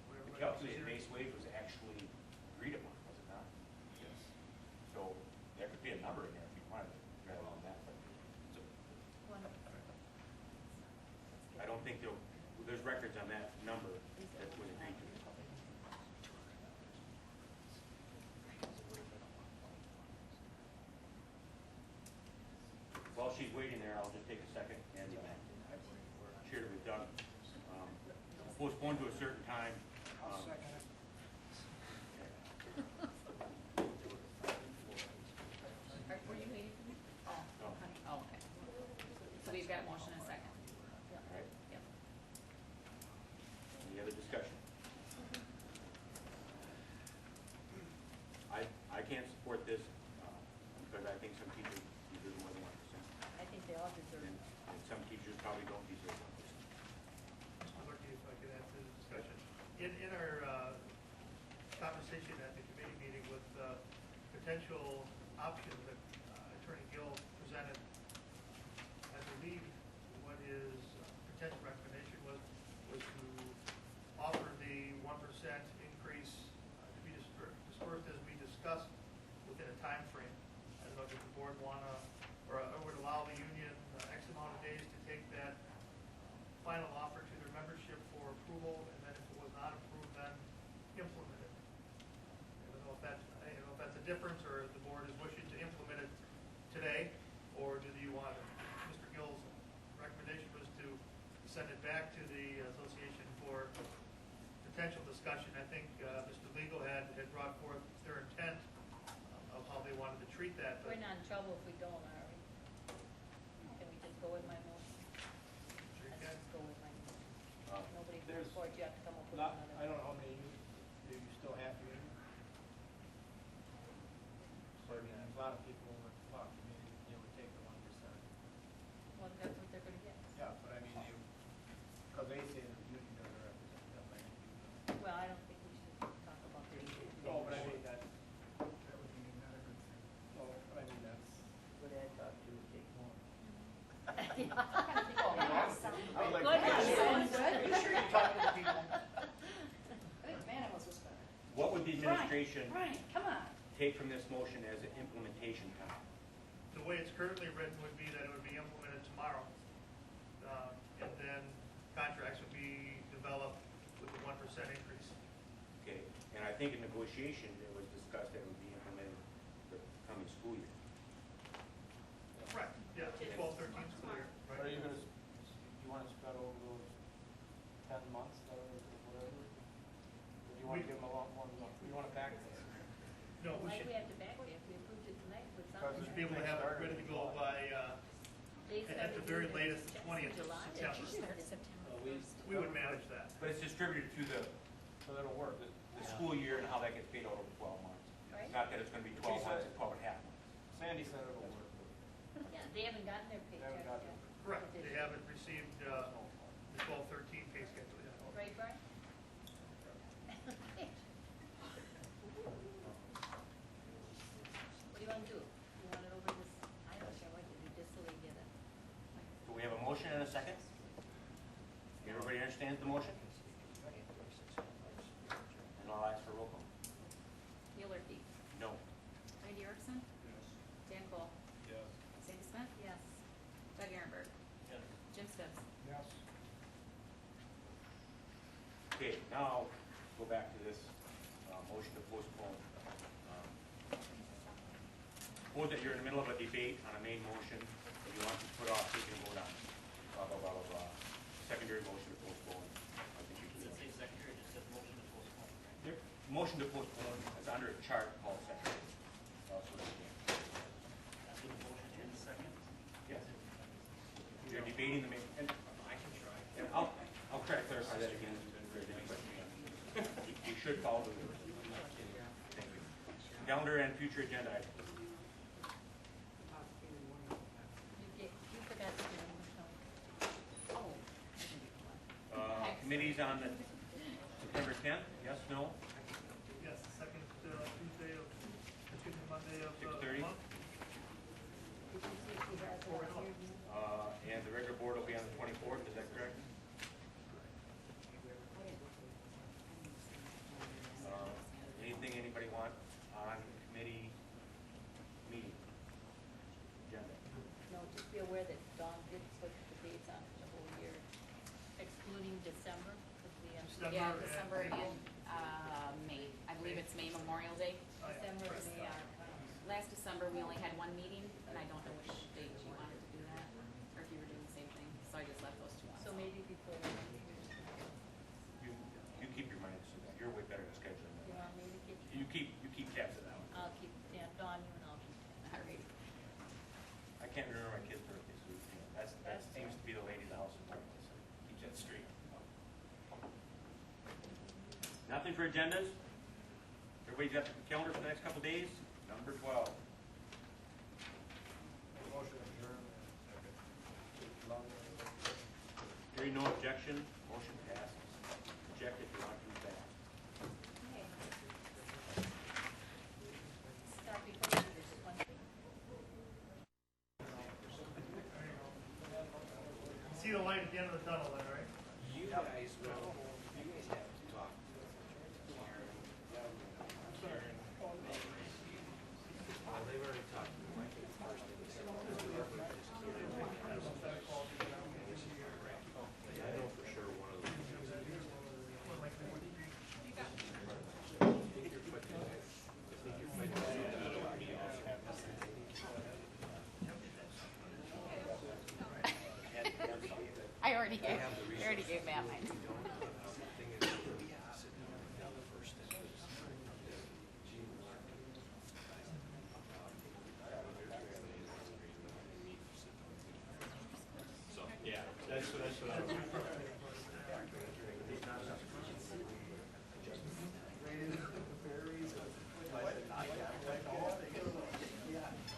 what The everybody else is calculated hearing. base wage was actually agreed upon, was it not? Yes. So there could be a number in there if you wanted to rattle on that, but I don't think there's records on that number that was agreed to. While she's waiting there, I'll just take a second and share that we've done. Postponed to a certain time. I'll second it. Were you waiting for me? No. Oh, okay. So we've got a motion and a second. All right. Yep. Any other discussion? I can't support this because I think some teachers deserve more than 1%. I think they all deserve it. And some teachers probably don't deserve 1%. Mr. Lurky, if I could add to the discussion. In our conversation at the committee meeting with potential options that Attorney Gill presented, I believe what his potential recommendation was to offer the 1% increase to be dispersed as we discussed within a time frame. I don't know if the board wanna, or would allow the union X amount of days to take that final offer to their membership for approval, and then if it was not approved, then implement it. I don't know if that's a difference, or if the board is wishing to implement it today, or do you want, Mr. Gill's recommendation was to send it back to the association for potential discussion. I think Mr. Legal had brought forth their intent of how they wanted to treat that, but We're not in trouble if we don't, are we? Can we just go with my motion? sure you Let's can. just go with my motion. Nobody There's votes for it, you have to come up with Not, another. I don't know how many do you still have here? So, I mean, a lot of people would talk to me, they would take the 1%. Well, that's what they're gonna get. Yeah, but I mean, because they say that the union doesn't represent them, I think. Well, I don't think we should talk about the issue. No, but I mean, that's, That would be not a good thing. no, but I mean, that's. What I thought you would take more. I would like Good. to- Sounds good. Make sure you talk to the people. I think Manimals was better. What would the administration Brian, come on. take from this motion as an implementation time? The way it's currently written would be that it would be implemented tomorrow. And then contracts would be developed with the 1% increase. Okay, and I think in negotiation, it was discussed that it would be implemented the coming school year. Correct. Yeah, 12, 13 school year. But are you gonna, you wanna spread over those 10 months or whatever? Or do you wanna give them a lot more, you wanna back this? No, we Why should, do we have to back it if we approved it tonight with Because something? we should be able to have it ready to go by, They at the started very doing it latest, the in 20th of July. September. September we, 1st. We would manage that. But it's distributed through the so that'll work. school year and how that gets paid out over 12 months. Right. It's not that it's gonna be 12 months and 12 and a half months. Sandy said it'll work. Yeah, they haven't gotten their They paycheck haven't got yet. their- Correct, they haven't received, the 12-13 pay schedule yet. Right, Brian? What do you want to do? You want it over this, I don't care what you do, just so we get it. So we have a motion and a second? Everybody understands the motion? And I'll ask for roll call. Neil Murphy, No. Randy Erickson, Yes. Dan Cole, Yes. Sandy Smith, Yes. Doug Ehrenberg, Yes. Jim Spitz. Yes. Okay, now, go back to this, motion to postpone. Suppose that you're in the middle of a debate on a main motion that you want to put off taking a vote on, blah, blah, blah, blah, blah. Secondary motion to postpone. I think you Does can. it say secondary, or just says motion to postpone? Yep. Motion to postpone is under a chart called secondary. That's what it is. That's with the motion and the second? Yes. You're debating the main, and I can try. and I'll try to clarify that again. You should follow the rules. Thank you. Calendar and future agenda items. You forgot to do it, Michelle. Oh. Committees on the September 10th, yes, no? Yes, the second Tuesday of, excuse me, Monday of the 6:30. month. Did you see if she has it on here? And the regular board will be on the 24th, is that correct? Anything anybody want on committee meeting? Agenda? No, just be aware that Dawn did put the dates on for the whole year, excluding December, because we have December Yeah, and December April. and, May. I believe it's May Memorial Day. Oh, yeah. December and May are, Last December, we only had one meeting, and I don't know which date you wanted to do that, or if you were doing the same thing, so I just left those two on. so maybe before, You keep your mind, so that you're way better at scheduling you than I want me to keep, am. You keep tabs of that one. I'll keep, yeah, Dawn, you and I'll keep. All right. I can't remember my kid's birthday, so that seems to be the lady of the house in front of us, so keep that straight. Nothing for agendas? Everybody's got the calendar for the next couple of days? Number 12. Motion adjourned. Hearing no objection, motion passes. Object if you want to do that. Okay. Stop before you do this one thing. See the light at the end of the tunnel then, right? You guys will, you guys have to talk. Well, they've already talked to Mike at the first of I know for sure one of them. I already gave Matt mine. So, yeah, that's what I was.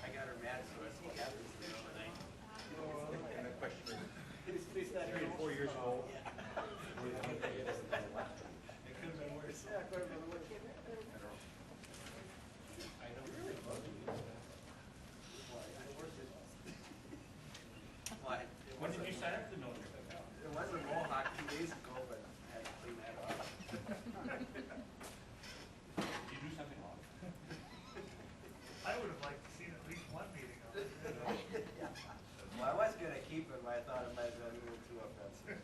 I got her mad, so that's what happens the other night. And the question is, 3 to 4 years old. It could have been worse. Yeah, it could have been worse. I know. Really? Why? When did you sign up to know this? It was a Mohawk 2 days ago, but I had to clean that up. Did you do something wrong? I would have liked to seen at least one meeting of it. Well, I was gonna keep it, but I thought it might have been a little too offensive.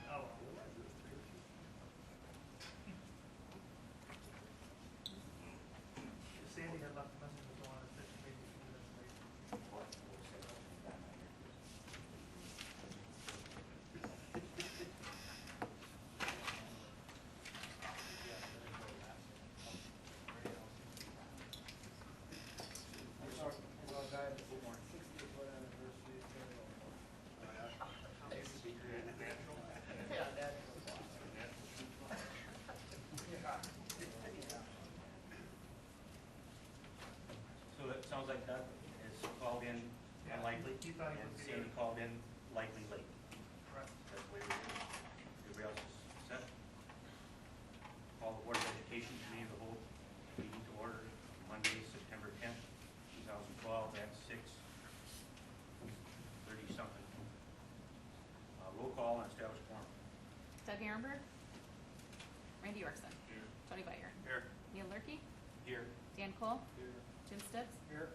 Oh, well. Sandy had left a message with Dawn and said she may be a few minutes late. Well, guys, 60th anniversary. in unlikely, He thought he and would be Sandy there. called in likely late. Correct. That's the way we did it. Everybody else is set? Call the Board of Education Committee of the whole meeting to order Monday, September 10th, 2012 at 6:30 something. Roll call and establish quorum. Doug Ehrenberg. Randy Yorkson. Here. Tony Veier. Here. Neil Lurky. Here. Dan Cole. Here. Jim Stutz. Here.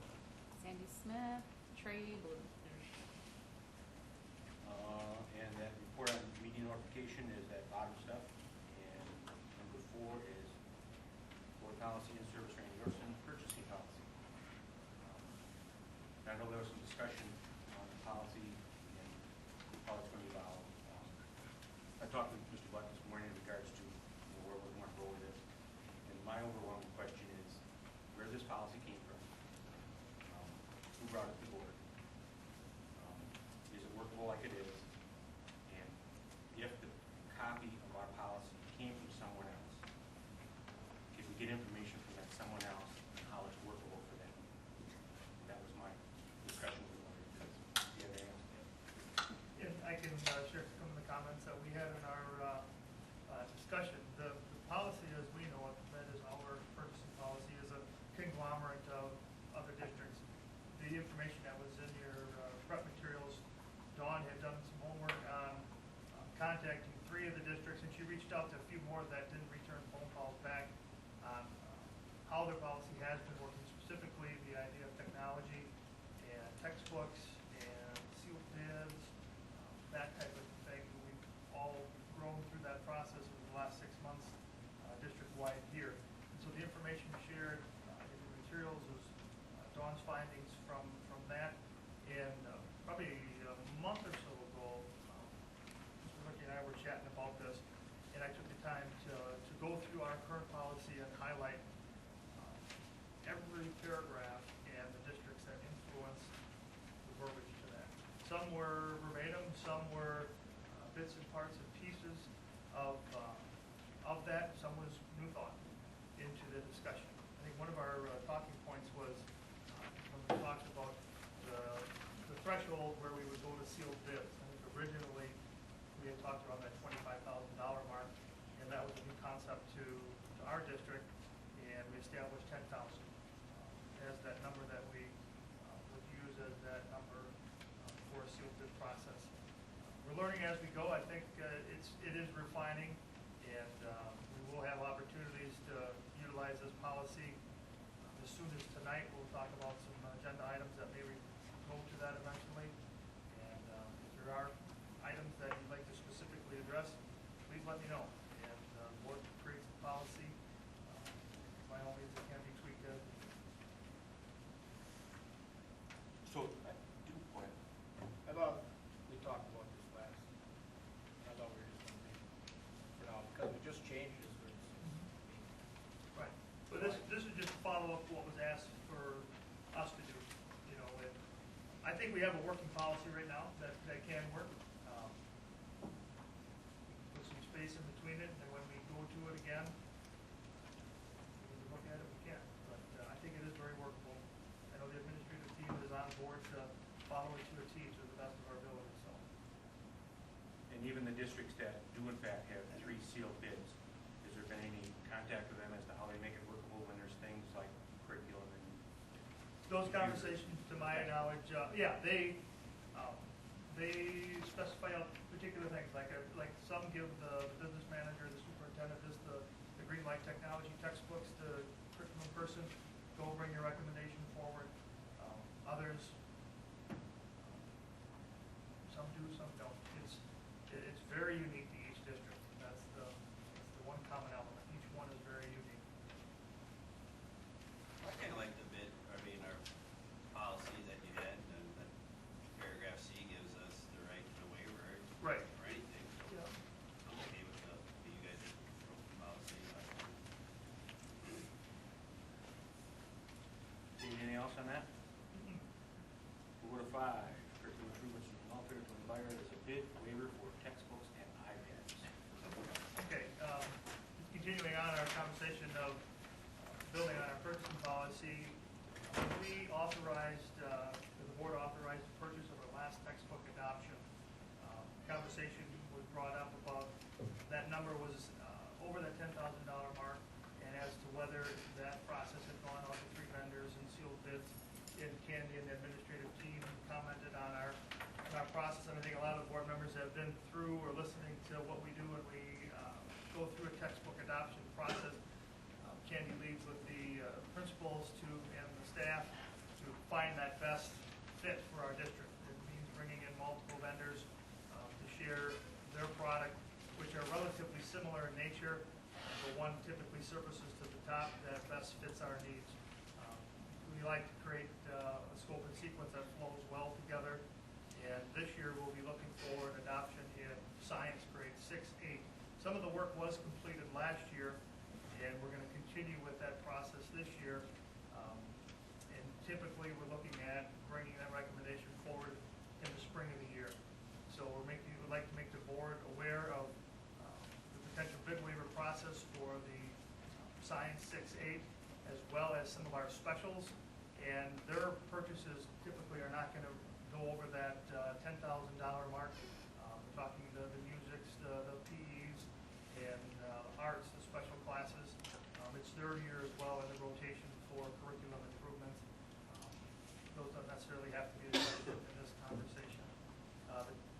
Sandy Smith. Trey Blue. And that report on meeting notification is that bottom stuff. And number 4 is board policy and service Randy Yorkson purchasing policy. I know there was some discussion on the policy and how it's going to evolve. I talked with Mr. Black this morning in regards to where we want to go with this. And my overwhelming question is where this policy came from. Who brought it to the board? Is it workable like it is? And if the copy of our policy came from someone else, could we get information from that someone else on how it's workable for them? That was my discussion with one of the other answers. If I can share some of the comments that we had in our discussion. The policy, as we know it, that is our purchasing policy, is a conglomerate of other districts. The information that was in your prep materials, Dawn had done some homework on contacting 3 of the districts, and she reached out to a few more that didn't return phone calls back on how their policy has been working, specifically the idea of technology and textbooks and sealed bids, that type of thing. We've all grown through that process over the last 6 months, district-wide here. And so the information shared in the materials is Dawn's findings from that. And probably a month or so ago, Mr. Ricky and I were chatting about this, and I took the time to go through our current policy and highlight every paragraph and the districts that influence the verbiage to that. Some were verbatim, some were bits and parts and pieces of that, some was new thought into the discussion. I think one of our talking points was when we talked about the threshold where we would go to sealed bids. I think originally we had talked around that $25,000 mark, and that was a new concept to our district, and we established 10,000 as that number that we would use as that number for a sealed bid process. We're learning as we go. I think it is refining, and we will have opportunities to utilize this policy. As soon as tonight, we'll talk about some agenda items that may go to that eventually. And if there are items that you'd like to specifically address, please let me know. And the board creates the policy. By all means, it can be tweaked. So, go ahead. I thought we talked about this last, I thought we were just going to leave it for now, because we just changed this. Right. But this is just to follow up what was asked for us to do, you know, and I think we have a working policy right now that can work. Put some space in between it, and when we go to it again, we need to look at it, we can. But I think it is very workable. I know the administrative team is on board to follow it to a T to the best of our ability, so. And even the districts that do in fact have 3 sealed bids, has there been any contact with them as to how they make it workable when there's things like curriculum and? Those conversations, to my knowledge, yeah, they specify out particular things, like some give the business manager, the superintendent, just the green light technology textbooks, the curriculum person, go bring your recommendation forward. Others, some do, some don't. It's very unique to each district. That's the one common element. Each one is very unique. I kind of like the bit, our policy that you had, and that paragraph C gives us the right to waiver. Right. Or anything, so Yeah. I'm okay with you guys wrote the policy. Anything else on that? We'll go to 5, curriculum improvements and welfare to Enviro is a bid waiver for textbooks and iPads. Okay, continuing on our conversation of building on our purchasing policy, we authorized, the board conversation was brought up about that number was over that $10,000 mark, and as to whether that process had gone out to 3 vendors and sealed bids. And Candy and the administrative team commented on our process, and I think a lot of the board members have been through or listening to what we do when we go through a textbook adoption process. Candy leads with the principals and the staff to find that best fit for our district. It means bringing in multiple vendors to share their product, which are relatively similar in nature. The one typically surfaces to the top that best fits our needs. We like to create a scope and sequence that flows well together. And this year we'll be looking for an adoption in science grade 6-8. Some of the work was completed last year, and we're going to continue with that process this year. And typically we're looking at bringing that recommendation forward in the spring of the year. So we'd like to make the board aware of the potential bid waiver process for the science 6-8, as well as some of our specials. And their purchases typically are not going to go over that $10,000 mark. We're talking the musics, the PEs, and arts, the special classes. It's their year as well in the rotation for curriculum improvements. Those don't necessarily have to be addressed in this conversation.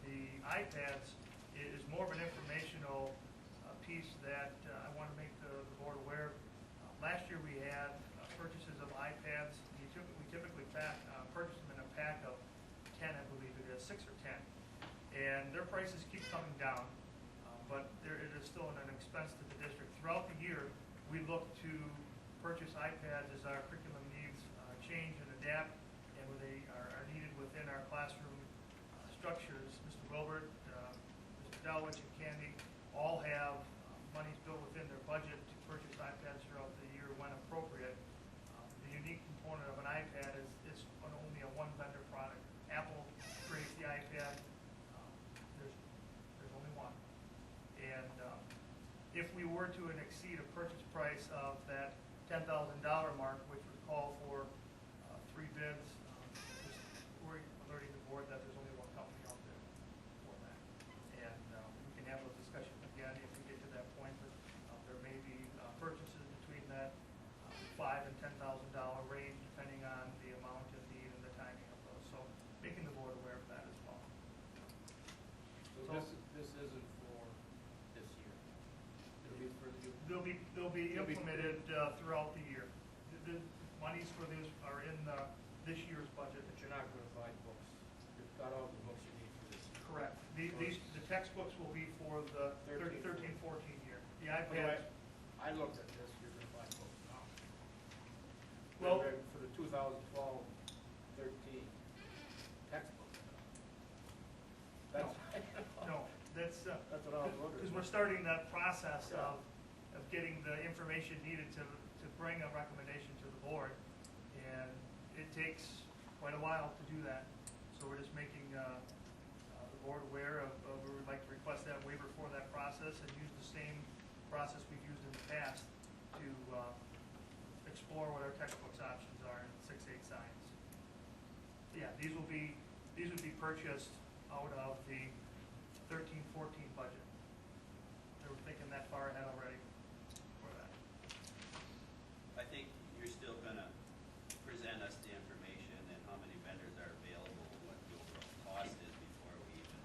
The iPads is more of an informational piece that I want to make the board aware of. Last year we had purchases of iPads. We typically purchase them in a pack of 10, I believe it is, 6 or 10. And their prices keep coming down, but it is still an expense to the district. Throughout the year, we look to purchase iPads as our curriculum needs change and adapt, and when they are needed within our classroom structures. Mr. Wilbert, Mr. Delwich, and Candy all have monies built within their budget to purchase iPads throughout the year when appropriate. The unique component of an iPad is it's only a one vendor product. Apple creates the iPad. There's only one. And if we were to exceed a purchase price of that $10,000 mark, which would call for 3 bids, we're alerting the board that there's only one company out there for that. And we can have those discussions again if we get to that point. But there may be purchases between that $5,000 and $10,000 range, depending on the amount and need and the timing of those. So making the board aware of that as well. So this isn't for this year. It'll be for the. They'll be implemented throughout the year. The monies for this are in this year's budget. But you're not going to buy books. You've got all the books you need for this year. Correct. The textbooks will be for the 13-14 year. The iPads. I looked at this, you're going to buy books now. Well, For the 2012-13 textbooks. No, that's what I was wondering. because we're starting that process of getting the information needed to bring a recommendation to the board, and it takes quite a while to do that. So we're just making the board aware of we would like to request that waiver for that process and use the same process we've used in the past to explore what our textbooks options are in 6-8 science. So yeah, these would be purchased out of the 13-14 budget. They were thinking that far ahead already for that. I think you're still gonna present us the information and how many vendors are available and what the overall cost is before we even.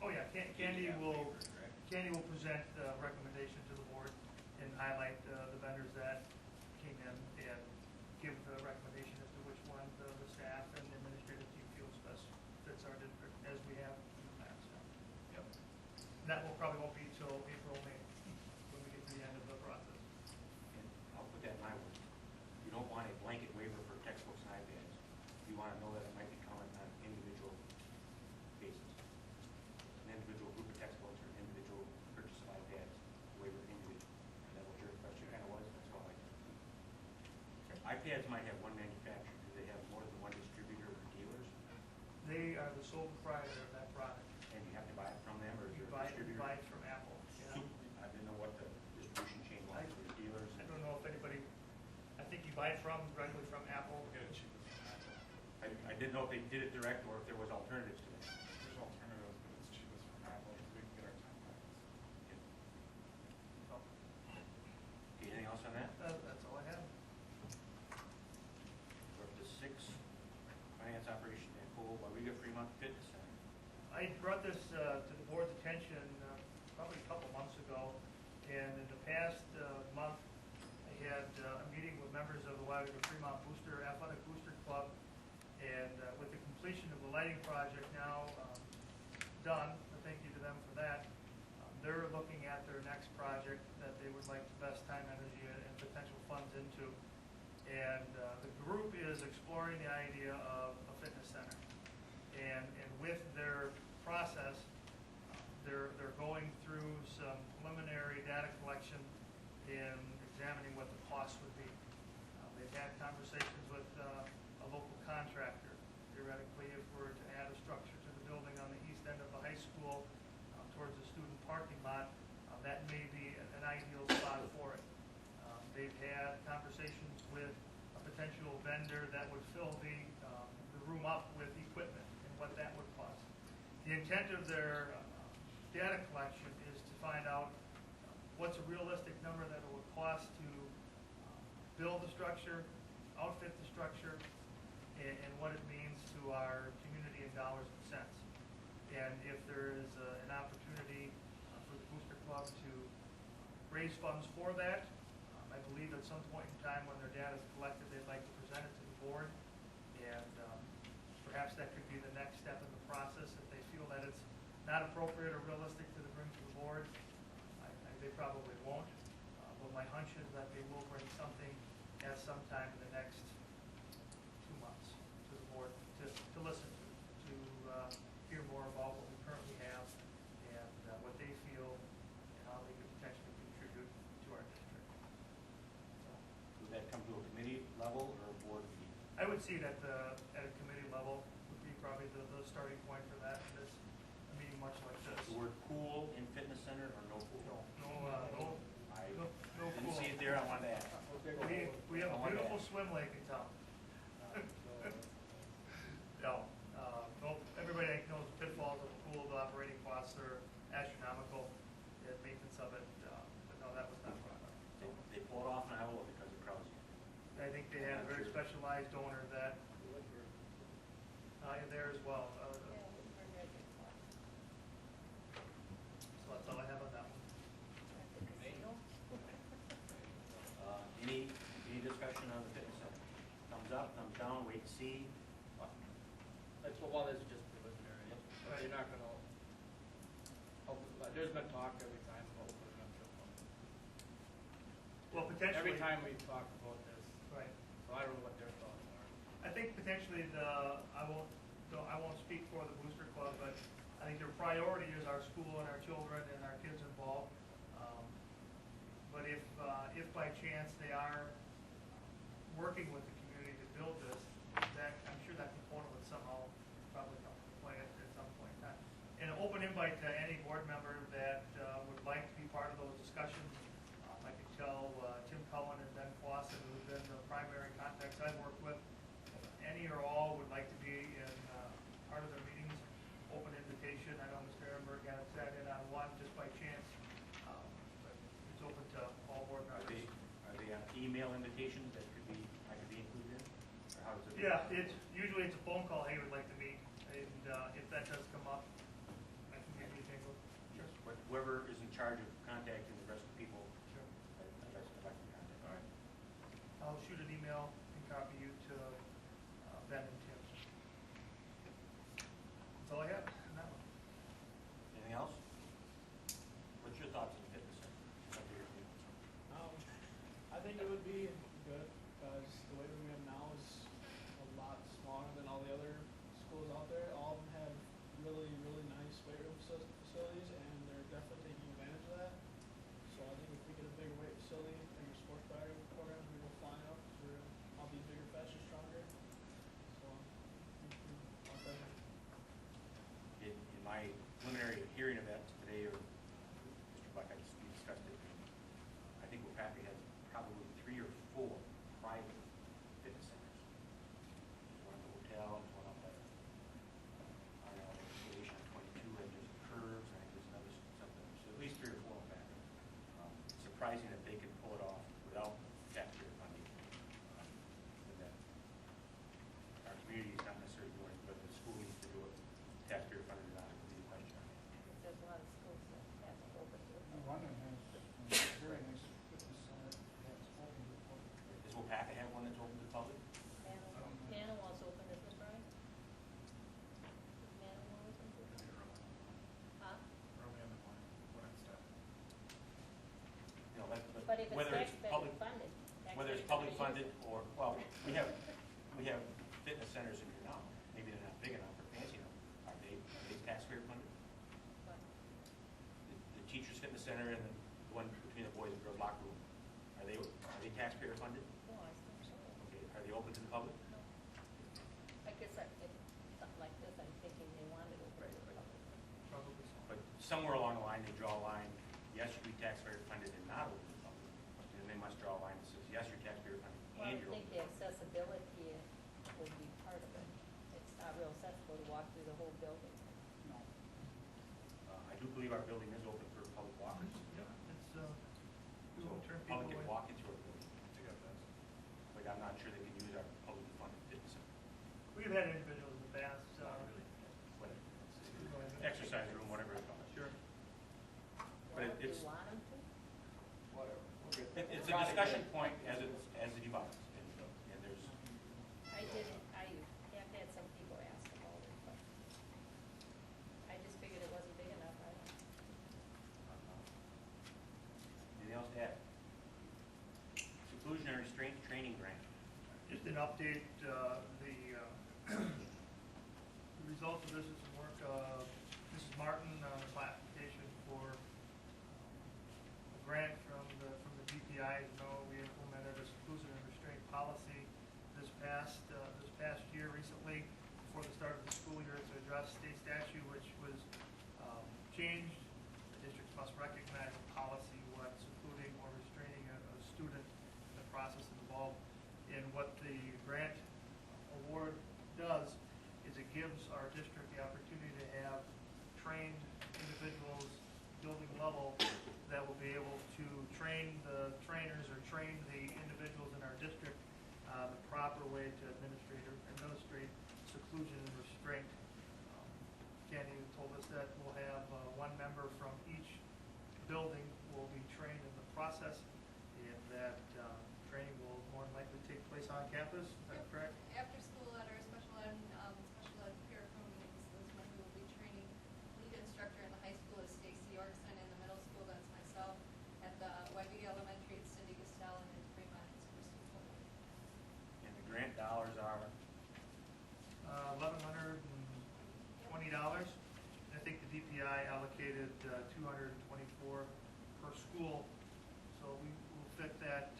Oh yeah, Candy have will waiver, correct? Candy will present the recommendation to the board and highlight the vendors that came in and give the recommendation as to which one the staff and the administrative team feels best fits our district as we have in the past. Yep. And that won't be till April, May, when we get to the end of the process. And I'll put that in my words. You don't want a blanket waiver for textbooks and iPads. You want to know that it might be coming on an individual basis. An individual group of textbooks or an individual purchase of iPads, waiver individual. Is that what your question kind of was? That's all I can. iPads might have one manufacturer. Do they have more than one distributor or dealers? They are the sole proprietor of that product. And you have to buy it from them, or is You there a buy distributor? it from Apple. Yeah. I didn't know what the distribution chain was, I- for the dealers. I don't know if anybody, I think you buy it directly from Apple. We'll get it cheapest from Apple. I didn't know if they did it direct or if there was alternatives to that. There's alternatives, but it's cheapest from Apple. Fremont Fitness Center. I brought this to the board's attention probably a couple months ago, and in the past month, I had a meeting with members of the Weyauwega-Fremont Athletic Booster Club, and with the completion of the lighting project now done, so thank you to them for that, they're looking at their next project that they would like to invest time, energy, and potential funds into. And the group is exploring the idea of a fitness center. And with their process, they're going through some preliminary data collection and examining what the cost would be. They've had conversations with a local contractor. Theoretically, if we're to add a structure to the building on the east end of the high school towards the student parking lot, that may be an ideal spot for it. They've had conversations with a potential vendor that would fill the room up with equipment and what that would cost. The intent of their data collection is to find out what's a realistic number that it would cost to build the structure, outfit the structure, and what it means to our community in dollars and cents. And if there is an opportunity for the Booster Club to raise funds for that, I believe at some point in time when their data is collected, they'd like to present it to the board. And perhaps that could be the next step in the process. If they feel that it's not appropriate or realistic to bring to the board, they probably won't. But my hunch is that they will bring something at some time in the next 2 months to the board to listen to hear more about what we currently have and what they feel and how they could potentially contribute to our district. Would that come to a committee level or a board meeting? I would see it at a committee level would be probably the starting point for that. This a meeting much like this. The word pool in fitness center or no pool? No Didn't pool. see it there, I wanted to ask. We have a beautiful swim lake in town. No, everybody knows the pitfalls of the pool. The operating costs are astronomical. The maintenance of it, but no, that was not brought up. They pull it off in Iowa because of crowds. I think they had a very specialized owner that there as well. So that's all I have on that one. Any discussion on the fitness center? Thumbs up, thumbs down, wait and see. That's well, this is just preliminary. They're not gonna, there's been talk every time about opening up the phone. Well, potentially. Every time we talk about this. Right. So I don't know what their thoughts are. I think potentially I won't speak for the Booster Club, but I think their priority is our school and our children and our kids involved. But if by chance they are working with the community to build this, that I'm sure that component would somehow probably come into play at some point in time. And an open invite to any board member that would like to be part of those discussions. I could tell Tim Cullen and Ben Clausen, who've been the primary contacts I've worked with, if any or all would like to be in part of their meetings, open invitation. I know Mr. Ehrenberg got sat in on one just by chance. But it's open to all board Are members. they email invitations that I could be included in? Or how does it? Yeah, usually it's a phone call, hey, we'd like to meet, and if that does come up, I can give you a jingle. Sure. But whoever is in charge of contacting the rest of the people, Sure. I'd like to contact. All right. I'll shoot an email and copy you to Ben and Tim. That's all I have on that one. Anything else? What's your thoughts on the fitness center? I'd like to hear from you. I think it would be good, because the way we have now is a lot smaller than all the other schools out there. All of them have really, really nice weight room facilities, and they're definitely taking advantage of that. So I think if we get a bigger weight facility, bigger sports programs, we go flying up, because I'll be bigger, faster, stronger. So I'll try to. In my preliminary hearing of that today, or Mr. Buck, we discussed it. I think Wapaka has probably 3 or 4 private fitness centers. There's one at the hotel, there's one up at on station 22, and there's a curve. somewhere along the line, they draw a line, yes, you be taxpayer funded and not open to public. And then they must draw a line that says, yes, you're taxpayer funded Well, I and you're think open. the accessibility will be part of it. It's not real accessible to walk through the whole building. No. I do believe our building is open for public walkers. Yep, it's, we So won't turn people public away. can walk into our building. But I'm not sure they can use our public funded fitness center. We've had individuals in the past, Whatever. go ahead. Exercise room, whatever it's called. Sure. But Well, if it's, you want them to. Whatever. it's a discussion point as it evolves. And there's, I have had some people ask about it, but I just figured it wasn't big enough. anything else to add? Seclusionary restraint training grant. Just an update, the results of this is some work, Mrs. Martin, the application for a grant from the DPI. As you know, we implemented a seclusionary restraint policy this past year recently, before the start of the school year, to address state statute, which was changed. The districts must recognize a policy when secluding or restraining a student in the process involved. And what the grant award does is it gives our district the opportunity to have trained individuals, building level, that will be able to train the trainers or train the individuals in our district the proper way to administrate seclusion and restraint. Candy told us that we'll have one member from each building will be trained in the process, and that training will more than likely take place on campus. Is that correct? After school at our special ed peer meetings is when we will be training. Lead instructor in the high school is Stacy Orkson, in the middle school that's myself. At the Weyauwega Elementary, it's Cindy Gastel, and in Fremont, it's Christy Fuller. And the grant dollars are, $1,120. I think the DPI allocated $224 per school, so we will fit that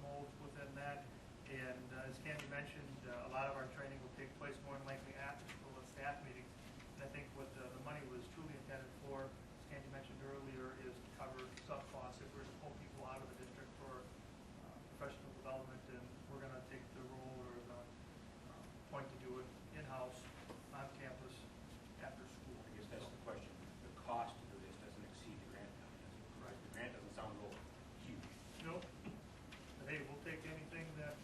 mold within that. And as Candy mentioned, a lot of our training will take place more than likely after school at staff meetings. And I think what the money was truly intended for, as Candy mentioned earlier, is to cover sub costs if we're to pull people out of the district for professional development, and we're going to take the role or the point to do it in-house, on campus, after school. I guess that's the question. The cost of this doesn't exceed the grant amount, does it? Right. The grant doesn't sound real huge. Nope. But hey, we'll take anything that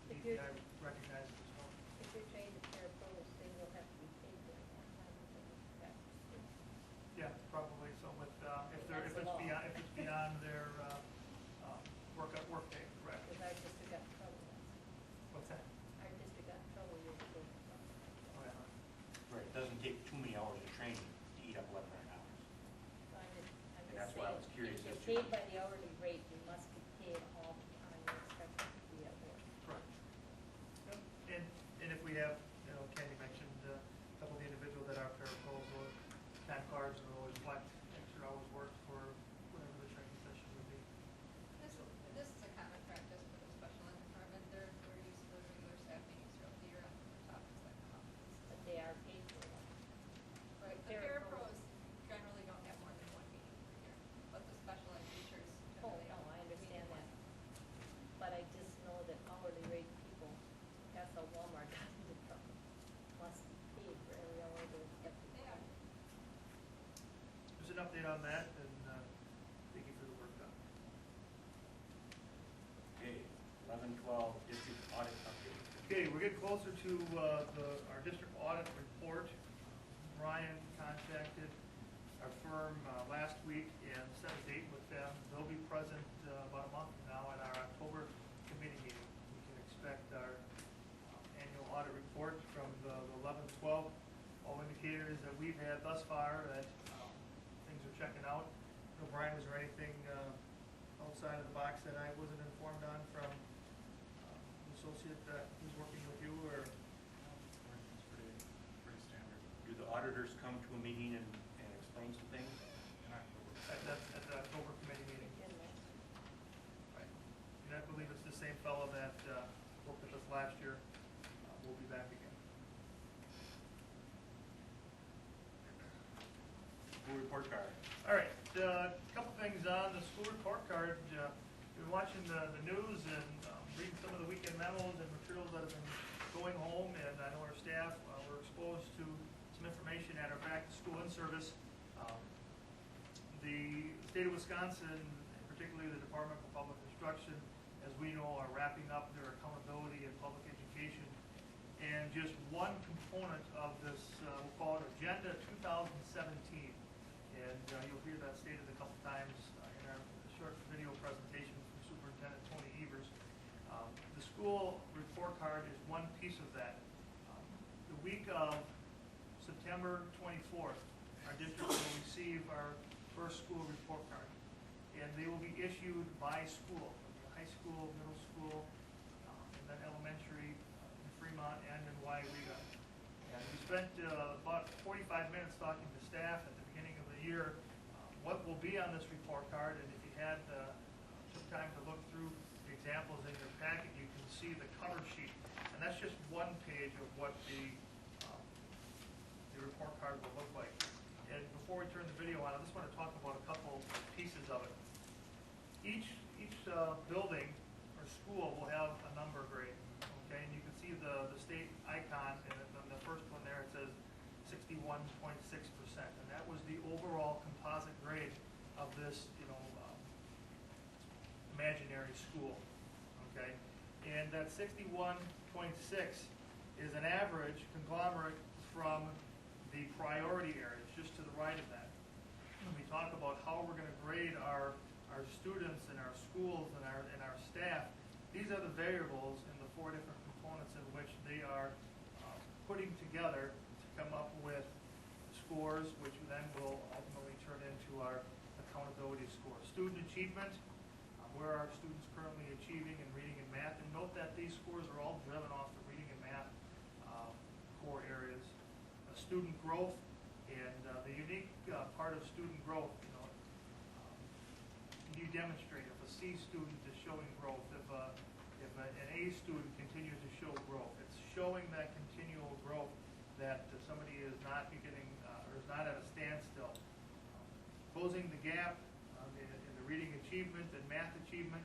If you're- DPI recognizes as well. If you're trained to parapros, they will have to be paid during that time because it's after school. Yeah, probably. So with, if That's the law. if it's beyond their work day, correct. Because our district got in trouble. What's that? Our district got in trouble years ago. Oh, yeah. Right, it doesn't take too many hours of training to eat up $1,100. So I'm And just that's why I was saying, curious if as you're to- paid by the hourly rate, you must be paid all the time you're expected to be at work. Correct. Yep. And if we have, Candy mentioned a couple of the individuals that are parapros or time cards will reflect extra hours worked for whatever the training session would be. This is a common practice for the special ed department. They're used to the regular staff meetings throughout the year on the topics that come up. But they are paid for them. Right, the parapros generally don't have more than one meeting per year, but the special ed teachers Oh, generally. no, I understand that. But I just know that hourly rate people, that's how Walmart got into trouble. Must be paid for every hour they get. They are. There's an update on that, and thank you for the work done. Okay, 11-12 district audit update. Okay, we're getting closer to our district audit report. Brian contacted our firm last week and set a date with them. They'll be present about a month from now at our October committee meeting. We can expect our annual audit report from the 11-12. All indicators that we've had thus far that things are checking out. So Brian, was there anything outside of the box that I wasn't informed on from the associate that was working with you, or? Everything's pretty standard. Do the auditors come to a meeting and explain some things? In October. At the October committee meeting? In there. Right. And I believe it's the same fellow that worked with us last year. We'll be back again. report card. All right, a couple things on the school report card. Been watching the news and reading some of the weekend memos and materials that have been going home, and I know our staff were exposed to some information at our back-to-school in-service. The state of Wisconsin, and particularly the Department of Public Instruction, as we know, are wrapping up their accountability in public education. And just one component of this, we'll call it Agenda 2017. And you'll hear that stated a couple times in our short video presentation from Superintendent Tony Evers. The school report card is one piece of that. The week of September 24th, our district will receive our first school report card. And they will be issued by school, high school, middle school, and then elementary in Fremont and in Weyauwega. And we spent about 45 minutes talking to staff at the beginning of the year what will be on this report card. And if you had some time to look through the examples in your packet, you can see the cover sheet. And that's just one page of what the report card will look like. And before we turn the video on, I just want to talk about a couple pieces of it. Each building or school will have a number grade, okay? And you can see the state icon, and on the first one there it says 61.6%, and that was the overall composite grade of this, imaginary school, okay? And that 61.6 is an average conglomerate from the priority areas, just to the right of that. When we talk about how we're going to grade our students and our schools and our staff, these are the variables in the four different components in which they are putting together to come up with scores, which then will ultimately turn into our accountability score. Student achievement, where are our students currently achieving in reading and math? And note that these scores are all driven off the reading and math core areas. Student growth, and the unique part of student growth, you demonstrate if a C student is showing growth, if an A student continues to show growth. It's showing that continual growth that somebody is not beginning or is not at a standstill. Closing the gap in the reading achievement and math achievement,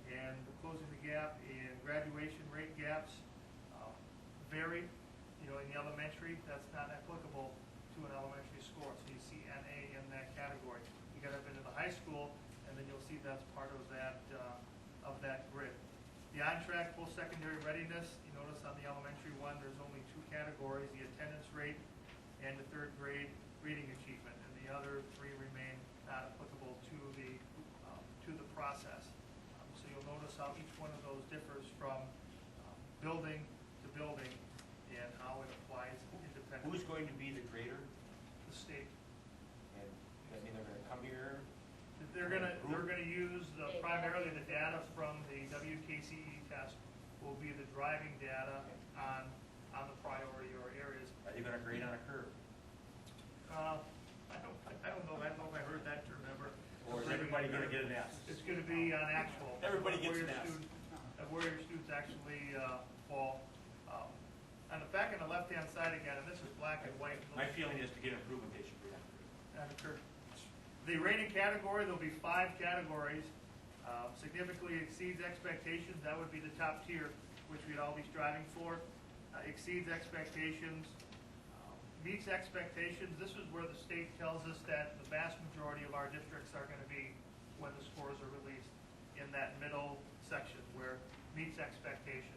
and closing the gap in graduation rate gaps vary. In the elementary, that's not applicable to an elementary score. So you see NA in that category. You get up into the high school, and then you'll see that's part of that grid. The on-track post-secondary readiness, you notice on the elementary one, there's only two categories, the attendance rate and the third grade reading achievement, and the other three remain not applicable to the process. So you'll notice how each one of those differs from building to building, and how it applies independently. Who's going to be the grader? The state. And does that mean they're going to come here? They're gonna use primarily the data from the WKCE test will be the driving data on the priority or areas. Are they going to grade on a curve? I don't know. I don't know if I heard that term ever. Or is everybody going to get an S? It's going to be on actual. Everybody gets an S. Where your students actually fall. On the back and the left-hand side again, and this is black and white. My feeling is to get improvement, they should be on a curve. The rating category, there'll be 5 categories. Significantly exceeds expectations, that would be the top tier, which we'd all be striving for. Exceeds expectations, meets expectations. This is where the state tells us that the vast majority of our districts are going to be when the scores are released, in that middle section where meets expectations.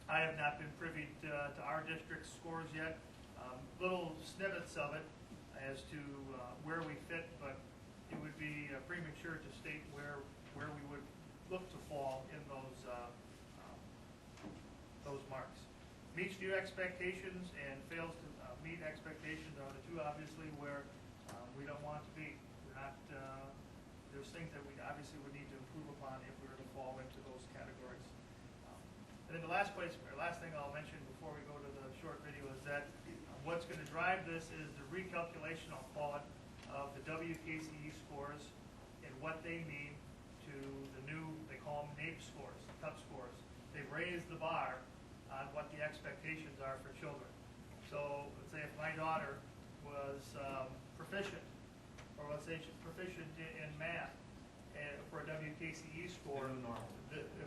I have not been privy to our district's scores yet. Little snippets of it as to where we fit, but it would be premature to state where we would look to fall in those marks. Meets due expectations and fails to meet expectations are the two, obviously, where we don't want to be. We're not. There's things that we obviously would need to improve upon if we were to fall into those categories. And then the last thing I'll mention before we go to the short video is that what's going to drive this is the recalculation, I'll call it, of the WKCE scores and what they mean to the new, they call them NAEP scores, TUP scores. They've raised the bar on what the expectations are for children. So let's say if my daughter was proficient, or let's say she's proficient in math, and for a WKCE score. The new norm.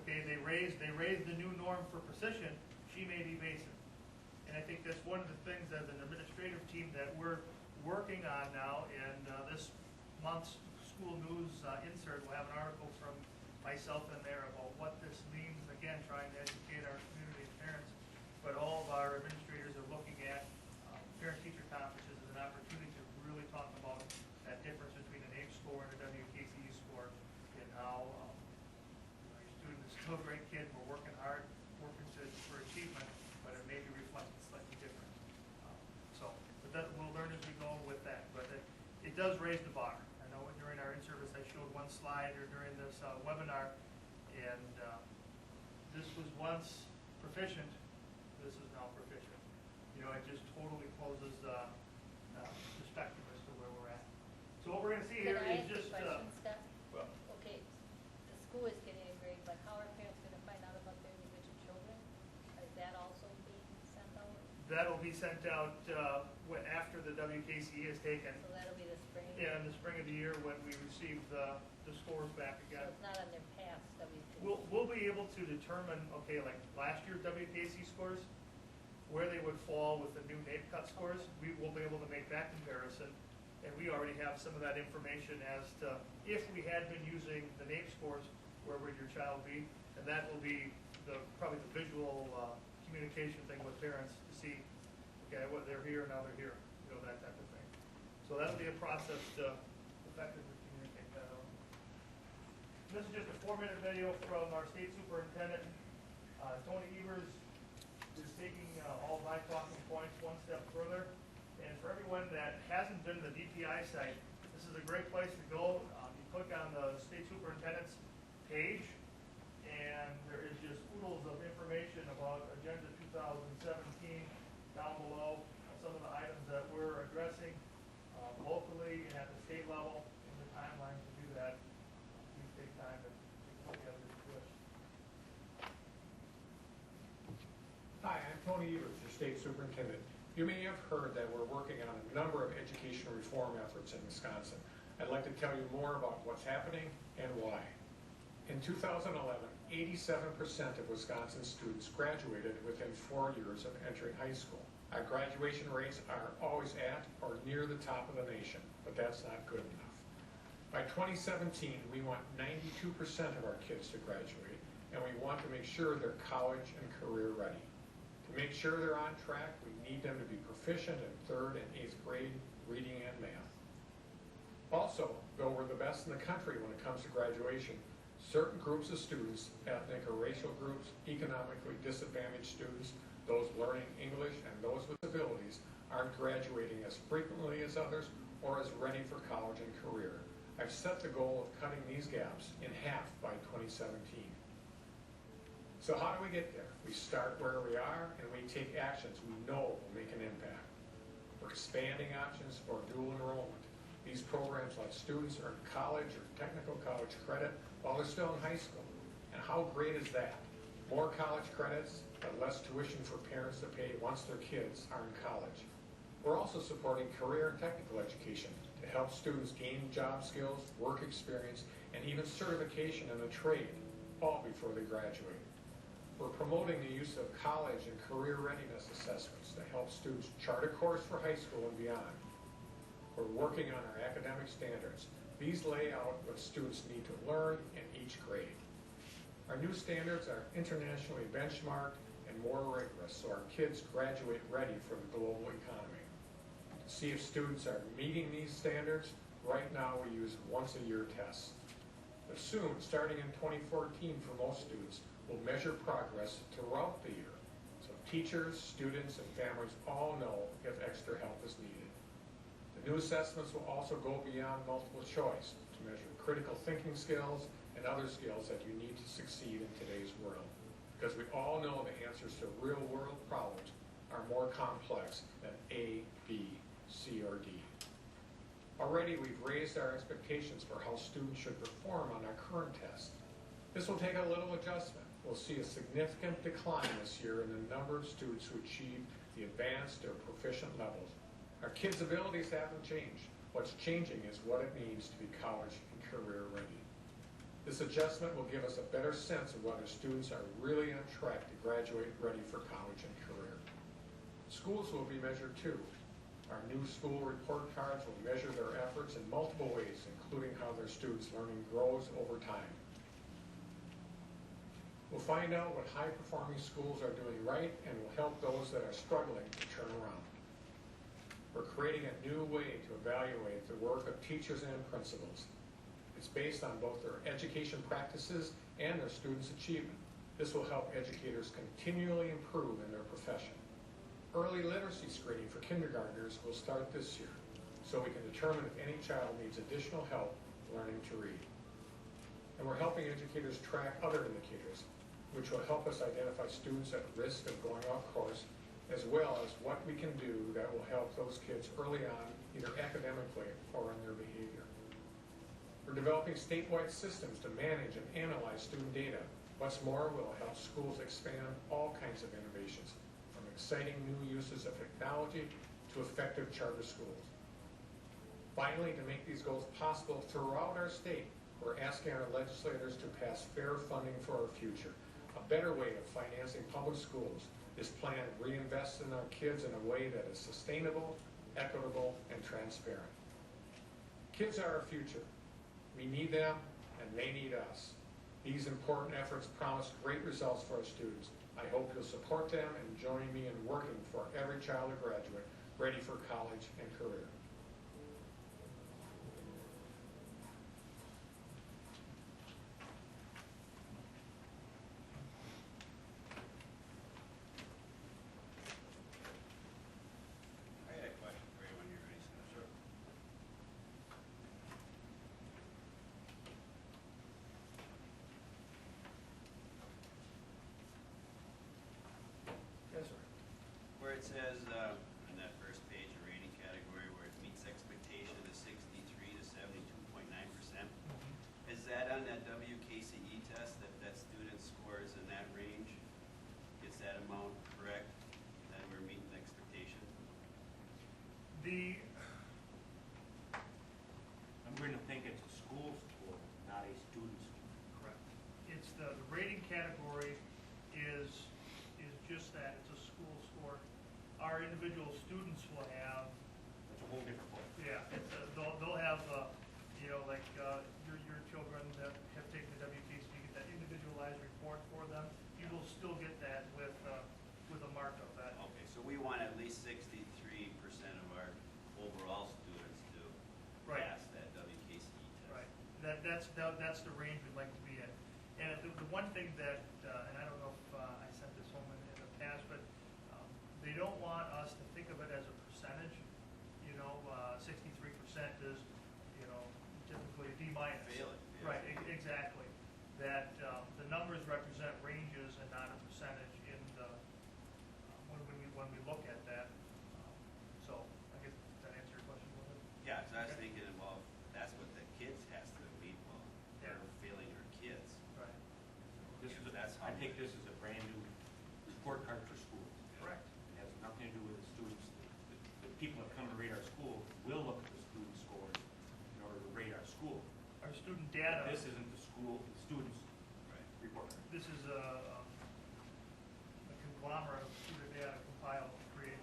Okay, they raised the new norm for precision, she may be basic. And I think that's one of the things as an administrative team that we're working on now, and this month's school news insert will have an article from myself in there about what this means, again, trying to educate our community and parents. But all of our administrators are looking at parent-teacher conferences as an opportunity to really talk about that difference between an AIM score and a WKCE score, and how your student is still a great kid, we're working hard, working for achievement, but it may be reflected slightly different. But that, we'll learn as we go with that. But it does raise the bar. I know during our in-service I showed one slide, or during this webinar, and this was once proficient, this is now proficient. You know, it just totally closes the spectrum as to where we're at. So what we're going to see Can here I is ask a just question, Steph? well, Okay, the school is getting a grade, but how are parents gonna find out about their individual children? Is that also being sent out? that'll be sent out after the WKCE is taken. So that'll be the spring? Yeah, in the spring of the year when we receive the scores back So again. it's not on their past WKCE? We'll be able to determine, okay, like last year's WKC scores, where they would fall with the new NAEP cut scores. We will be able to make that comparison, and we already have some of that information as to, if we had been using the NAEP scores, where would your child be? And that will be probably the visual communication thing with parents to see, okay, what they're here, now they're here, you know, that type of thing. So that'll be a process to effectively communicate that out. This is just a 4-minute video from our state superintendent. Tony Evers is taking all my talking points one step further. And for everyone that hasn't been to the DPI site, this is a great place to go. You click on the state superintendent's page, and there is just oodles of information about Agenda 2017 down below, some of the items that we're addressing locally and at the state level, and the timeline to do that. Please take time to look at it if you wish. Hi, I'm Tony Evers, your state superintendent. You may have heard that we're working on a number of education reform efforts in Wisconsin. I'd like to tell you more about what's happening and why. In 2011, 87% of Wisconsin students graduated within 4 years of entering high school. Our graduation rates are always at or near the top of the nation, but that's not good enough. By 2017, we want 92% of our kids to graduate, and we want to make sure they're college and career ready. To make sure they're on track, we need them to be proficient in 3rd and 8th grade reading and math. Also, though we're the best in the country when it comes to graduation, certain groups of students, ethnic or racial groups, economically disadvantaged students, those learning English, and those with abilities aren't graduating as frequently as others or as ready for college and career. I've set the goal of cutting these gaps in half by 2017. So how do we get there? We start where we are, and we take actions we know will make an impact. We're expanding options for dual enrollment. These programs let students earn college or technical college credit while they're still in high school. And how great is that? More college credits, but less tuition for parents to pay once their kids are in college. We're also supporting career and technical education to help students gain job skills, work experience, and even certification in a trade, all before they graduate. We're promoting the use of college and career readiness assessments to help students chart a course for high school and beyond. We're working on our academic standards. These lay out what students need to learn in each grade. Our new standards are internationally benchmarked and more rigorous, so our kids graduate ready for the global economy. To see if students are meeting these standards, right now we use once-a-year tests. But soon, starting in 2014 for most students, we'll measure progress throughout the year, so teachers, students, and families all know if extra help is needed. The new assessments will also go beyond multiple choice to measure critical thinking skills and other skills that you need to succeed in today's world. Because we all know the answers to real-world problems are more complex than A, B, C, or D. Already we've raised our expectations for how students should perform on our current tests. This will take a little adjustment. We'll see a significant decline this year in the number of students who achieve the advanced or proficient levels. Our kids' abilities haven't changed. What's changing is what it means to be college and career ready. This adjustment will give us a better sense of whether students are really on track to graduate ready for college and career. Schools will be measured too. Our new school report cards will measure their efforts in multiple ways, including how their students' learning grows over time. We'll find out what high-performing schools are doing right and will help those that are struggling to turn around. We're creating a new way to evaluate the work of teachers and principals. It's based on both their education practices and their students' achievement. This will help educators continually improve in their profession. Early literacy screening for kindergartners will start this year, so we can determine if any child needs additional help learning to read. And we're helping educators track other indicators, which will help us identify students at risk of going off course, as well as what we can do that will help those kids early on, either academically or in their behavior. We're developing statewide systems to manage and analyze student data. What's more, we'll help schools expand all kinds of innovations, from exciting new uses of technology to effective charter schools. Finally, to make these goals possible throughout our state, we're asking our legislators to pass fair funding for our future. A better way of financing public schools. This plan reinvests in our kids in a way that is sustainable, equitable, and transparent. Kids are our future. We need them, and they need us. These important efforts promise great results for our students. I hope you'll support them and join me in working for every child to graduate ready for college and career. I had a question for you when you're ready, sir. Yes, sir. Where it says, on that first page, a rating category where it meets expectation is 63 to 72.9%. Is that on that WKCE test, that student scores in that range? Is that amount correct, that we're meeting expectation? I'm going to think it's a school score, not a student score. Correct. It's the rating category is just that, it's a school score. Our individual students will have, It's a whole different book. yeah, they'll have, like your children that have taken the WKC, get that individualized report for them. You will still get that with a mark of that. Okay, so we want at least 63% of our overall students to Right. pass that WKCE test. Right. That's the range we'd like to be in. And the one thing that, and I don't know if I sent this home in the past, but they don't want us to think of it as a percentage. 63% is, typically a D minus. Fail it, yeah. Right, exactly. That the numbers represent ranges and not a percentage in the, when we look at that. So, I guess, does that answer your question a little bit? Yeah, because I was Okay. thinking, well, that's what the kids has to meet, well, they're failing our kids. Right. I think this is a brand new report card for schools. Correct. It has nothing to do with the students. The people that come to rate our school will look at the student scores in order to rate our school. Our student data. This isn't the students' Right. report card. This is a conglomerate of student data compiled to create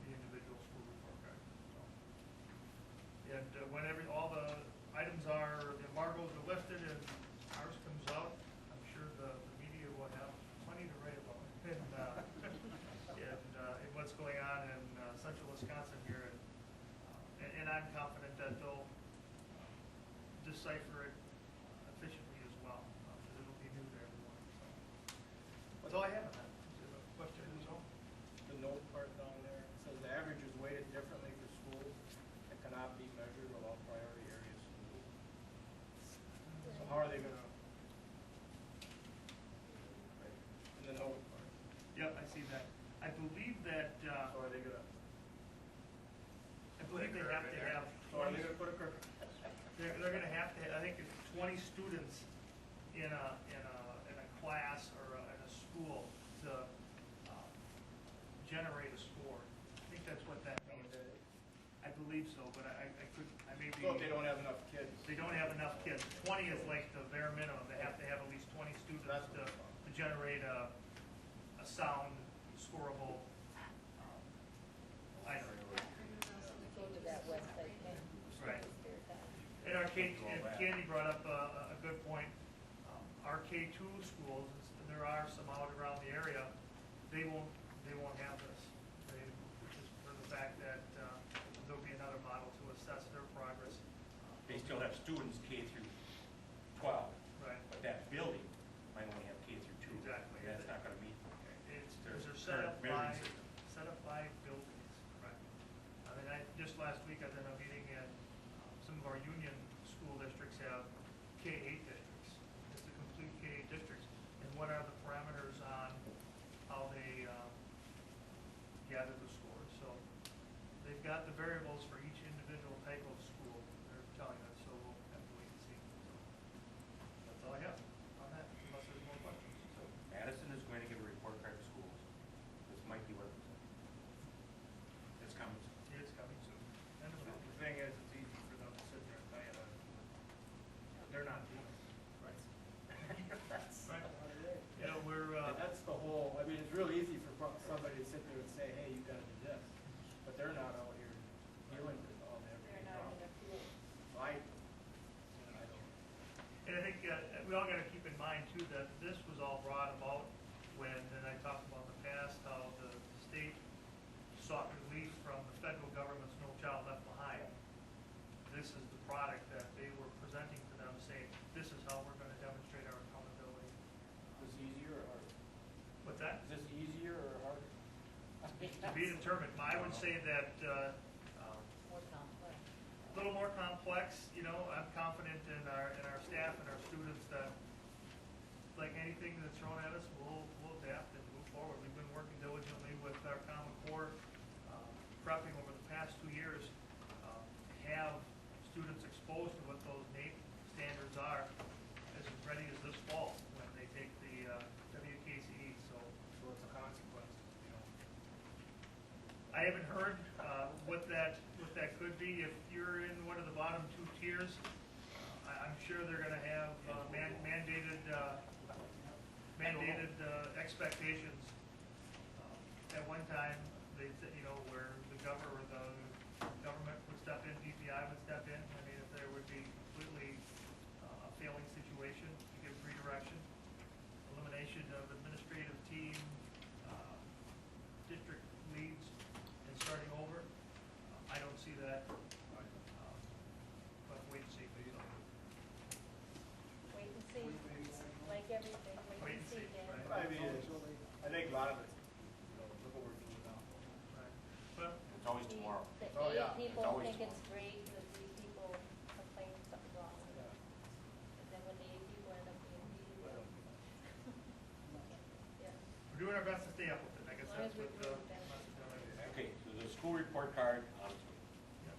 the individual school report card. So, and whenever all the items the embargoes are lifted and ours comes out, I'm sure the media will have plenty to write about it. And what's going on in central Wisconsin here. And I'm confident that they'll decipher it efficiently as well, because it'll be new to everyone. So that's all I have on that. Is there a question or so? The note part down there, it says the average is weighted differently for schools that cannot be measured without priority area schools. So how are they gonna? In the note part. Yep, I see that. I believe that, So are they gonna? I believe they have to have, So are they gonna put a curve? they're gonna have to, I think it's 20 students in a class or in a school to generate a score. I think that's what that means. believe so, but I may be. So if they don't have enough kids. They don't have enough kids. 20 is like the bare minimum. They have to have at least 20 students to generate a sound, scorable item. Go to that website, man. Right. And Candy brought up a good point. Our K-2 schools, and there are some out around the area, they won't have this. Just for the fact that there'll be another model to assess their progress. They still have students K through 12. Right. But that building might only have K through 2. Exactly. That's not gonna meet. They're set up by buildings, correct. I mean, just last week I was in a meeting and some of our union school districts have K-8 districts. It's a complete K-8 districts. And what are the parameters on how they gather the scores? So they've got the variables for each individual type of school. They're telling us, so we'll have to wait and see. So that's all I have on that, unless there's more questions. So Madison is going to give a report card to schools. This might be what it was. It's coming. it's coming soon. End of The thing is, it's easy for them to sit there and tell you that. They're not doing it. Right. That's, Right. You know, we're, and that's the whole, I mean, it's real easy for somebody to sit there and say, hey, you gotta do this. But they're not out here dealing with all that. They're not in the field. I don't. And I think we all got to keep in mind too that this was all brought about when, and I talked about in the past, how the state sought relief from the federal government's No Child Left Behind. This is the product that they were presenting to them, saying, this is how we're going to demonstrate our accountability. Is this easier or harder? What's that? Is this easier or harder? To be determined. I would say that More complex. a little more complex, you know, I'm confident in our staff and our students that, like anything that's thrown at us, we'll adapt and move forward. We've been working diligently with our Common Core, prepping over the past 2 years, to have students exposed to what those NAEP standards are as ready as this fall when they take the WKCE. So it's a consequence, you know. I haven't heard what that could be. If you're in one of the bottom 2 tiers, I'm sure they're going to have mandated expectations. At one time, they said, you know, where the government would step in, DPI would step in. I mean, if there would be completely a failing situation, to give redirection, elimination of administrative team, district leads, and starting over. I don't see that. But wait and see. Wait and see, like everything, wait and see, Dan. I mean, I think a lot of it, you know, look what we're doing now. Right. Well, It's always tomorrow. The Oh, yeah. people It's always think it's tomorrow. great, the B people complain something's wrong with it. And then when the A people end up being B, well. Yeah. we're doing our best to stay up with it. I guess As long that's as we what do the that. message I like to have. Okay, so the school report card, Yep.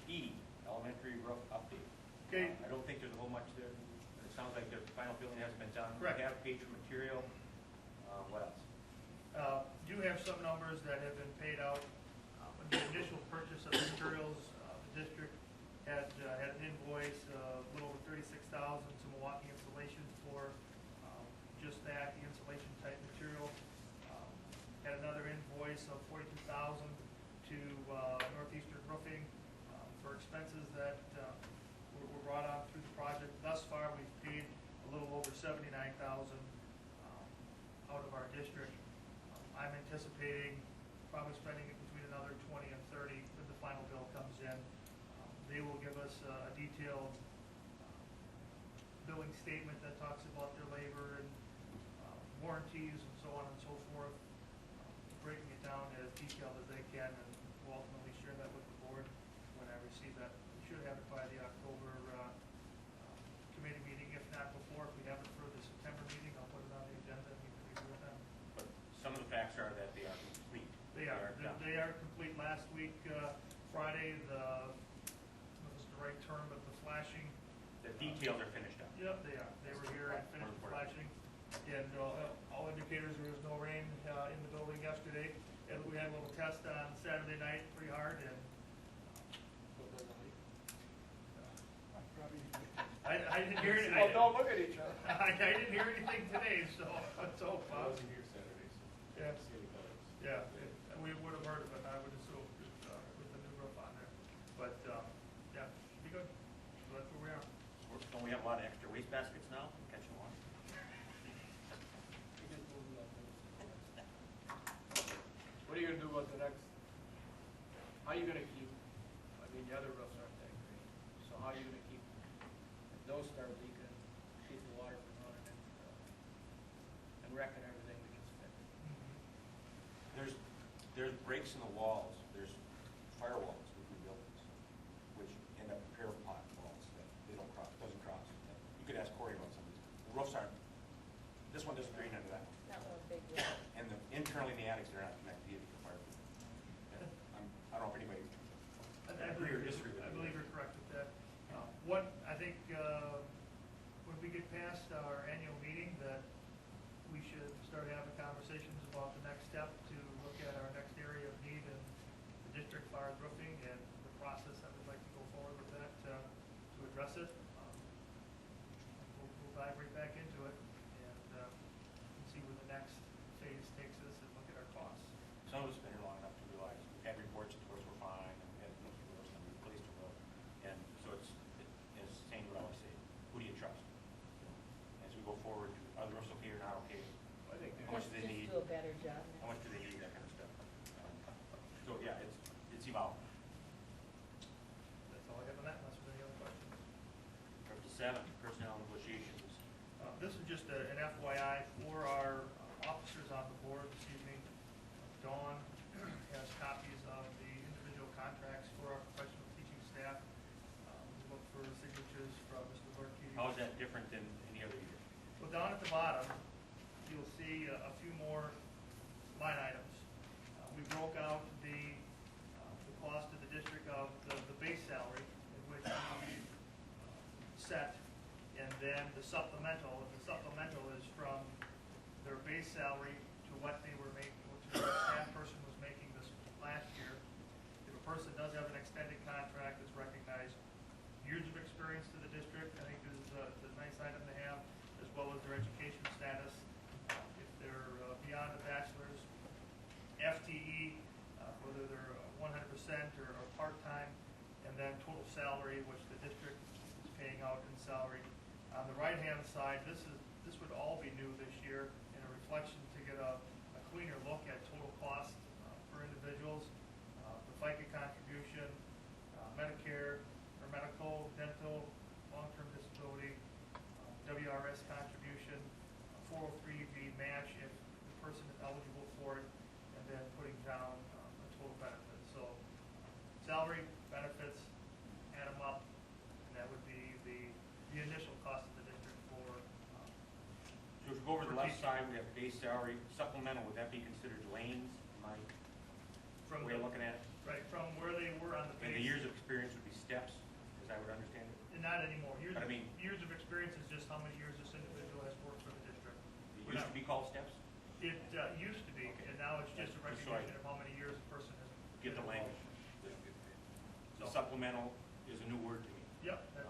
E, elementary roof update. Okay. I don't think there's a whole much there. It sounds like the final filling hasn't been done. Correct. We have page material. What else? Do have some numbers that have been paid out. When the initial purchase of materials, the district had an invoice of a little over $36,000 to Milwaukee Insulation for just that, the insulation type material. Had another invoice of $42,000 to Northeastern Roofing for expenses that were brought on through the project. Thus far, we've paid a little over $79,000 out of our district. I'm anticipating probably spending it between another 20 and 30 when the final bill comes in. They will give us a detailed billing statement that talks about their labor and warranties and so on and so forth, breaking it down as detailed as they can, and we'll ultimately share that with the board when I receive that. We should have it by the October committee meeting, if not before. If we have it for the September meeting, I'll put it on the agenda and we can review it then. But some of the facts are that they are complete. They are. done. They are complete. Last week, Friday, what was the right term, but the flashing. The details are finished up. Yep, they are. They were here and finished the flashing. And all indicators, there was no rain in the building yesterday. And we had a little test on Saturday night, pretty hard, and Probably. I didn't hear it. Well, don't look at each other. I didn't hear anything today, so, so, I wasn't here Saturday, so I Yeah. didn't see any colors. yeah, we would have heard of it, I would assume, with the new roof on there. But, yeah, should be good. So that's where we are. Don't we have a lot of extra waste baskets now? Catching on. What are you gonna do about the next, how are you gonna keep, I mean, the other roofs aren't that great, so how are you gonna keep, if those start leaking, keep the water from running and wrecking everything that gets fixed? There's breaks in the walls, there's firewalls with new buildings, which end up repair pot walls that they don't cross, doesn't cross. You could ask Corey about some of these. The roofs aren't, this one doesn't drain into that one. Not one big roof. And internally in the attics, they're not connected either to fire. I don't know if anybody agree or disagree with I me. believe you're correct with that. What, I think, when we get past our annual meeting, that we should start having conversations about the next step to look at our next area of need in the district as far as roofing and the process that we'd like to go forward with that, to address it. We'll dive right back into it and see where the next phase takes us and look at our costs. Some of us have been here long enough to realize we've had reports that the roofs were fine, and we had looked at the roofs and we replaced the roof. And so it's saying what I always say, who do you trust? As we go forward, are the roofs okay or not okay? I think How much do they need? Just do a better job. How much do they need, that kind of stuff. So, yeah, it's evolving. That's all I have on that, unless there's any other questions. We're up to 7, personnel negotiations. This is just an FYI for our officers on the board this evening. Dawn has copies of the individual contracts for our professional teaching staff. We look for signatures from Mr. Lurkey. How is that different than any other year? Well, down at the bottom, you'll see a few more line items. We broke out the cost of the district of the base salary, in which we set, and then the supplemental. The supplemental is from their base salary to what they were making, which the staff person was making this last year. If a person does have an extended contract that's recognized, years of experience to the district, I think is a nice item to have, as well as their education status. If they're beyond a bachelor's, FTE, whether they're 100% or part-time, and then total salary, which the district is paying out in salary. On the right-hand side, this would all be new this year, in a reflection to get a cleaner look at total cost for individuals, the FICA contribution, Medicare, or medical, dental, long-term disability, WRS contribution, 403B match if the person is eligible for it, and then putting down a total benefit. So salary, benefits, add them up, and that would be the initial cost of the district for. So if we go over the for left teaching. side, we have base salary, supplemental, would that be considered lanes? Am I, From way of the- looking at it? Right, from where they were on the And base. the years of experience would be steps, as I would understand it? And not anymore. But I mean- Years of experience is just how many years this individual has worked for the district. It used to be called steps? It used to be, and now it's just a Just so I- recognition of how many years a person has. Get the been language. involved. The supplemental is a new word to me. Yep, that's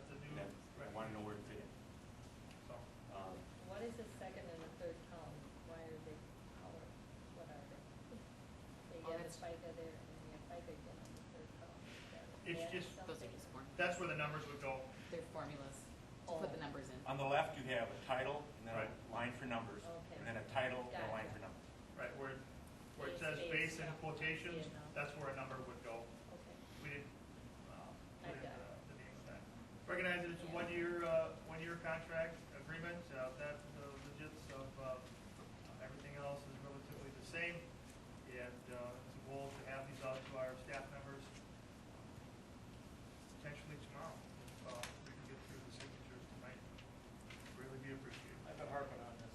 a new. And I want to know where it fit in. So, What is the second and the third column? Why are they colored? What are they? They get a FICA there, and then you have FICA again on the third column. Is that It's adding just- something? Those are just formulas. that's where the numbers would go. They're formulas to put the numbers in. On the left, you have a title, and then Right. a line for numbers, Okay. and then a title, and a line Gotcha. for numbers. Right, where it Base, says base, base in yeah. quotations, Yeah, no. that's where a number would go. Okay. We didn't, I put in got it. the name of that. Recognize that it's a Yeah. one-year contract agreement, that the legits of everything else is relatively the same. And it's a goal to have these out to our staff members potentially tomorrow. If we can get through the signatures tonight, really be appreciated. I've been harping on this.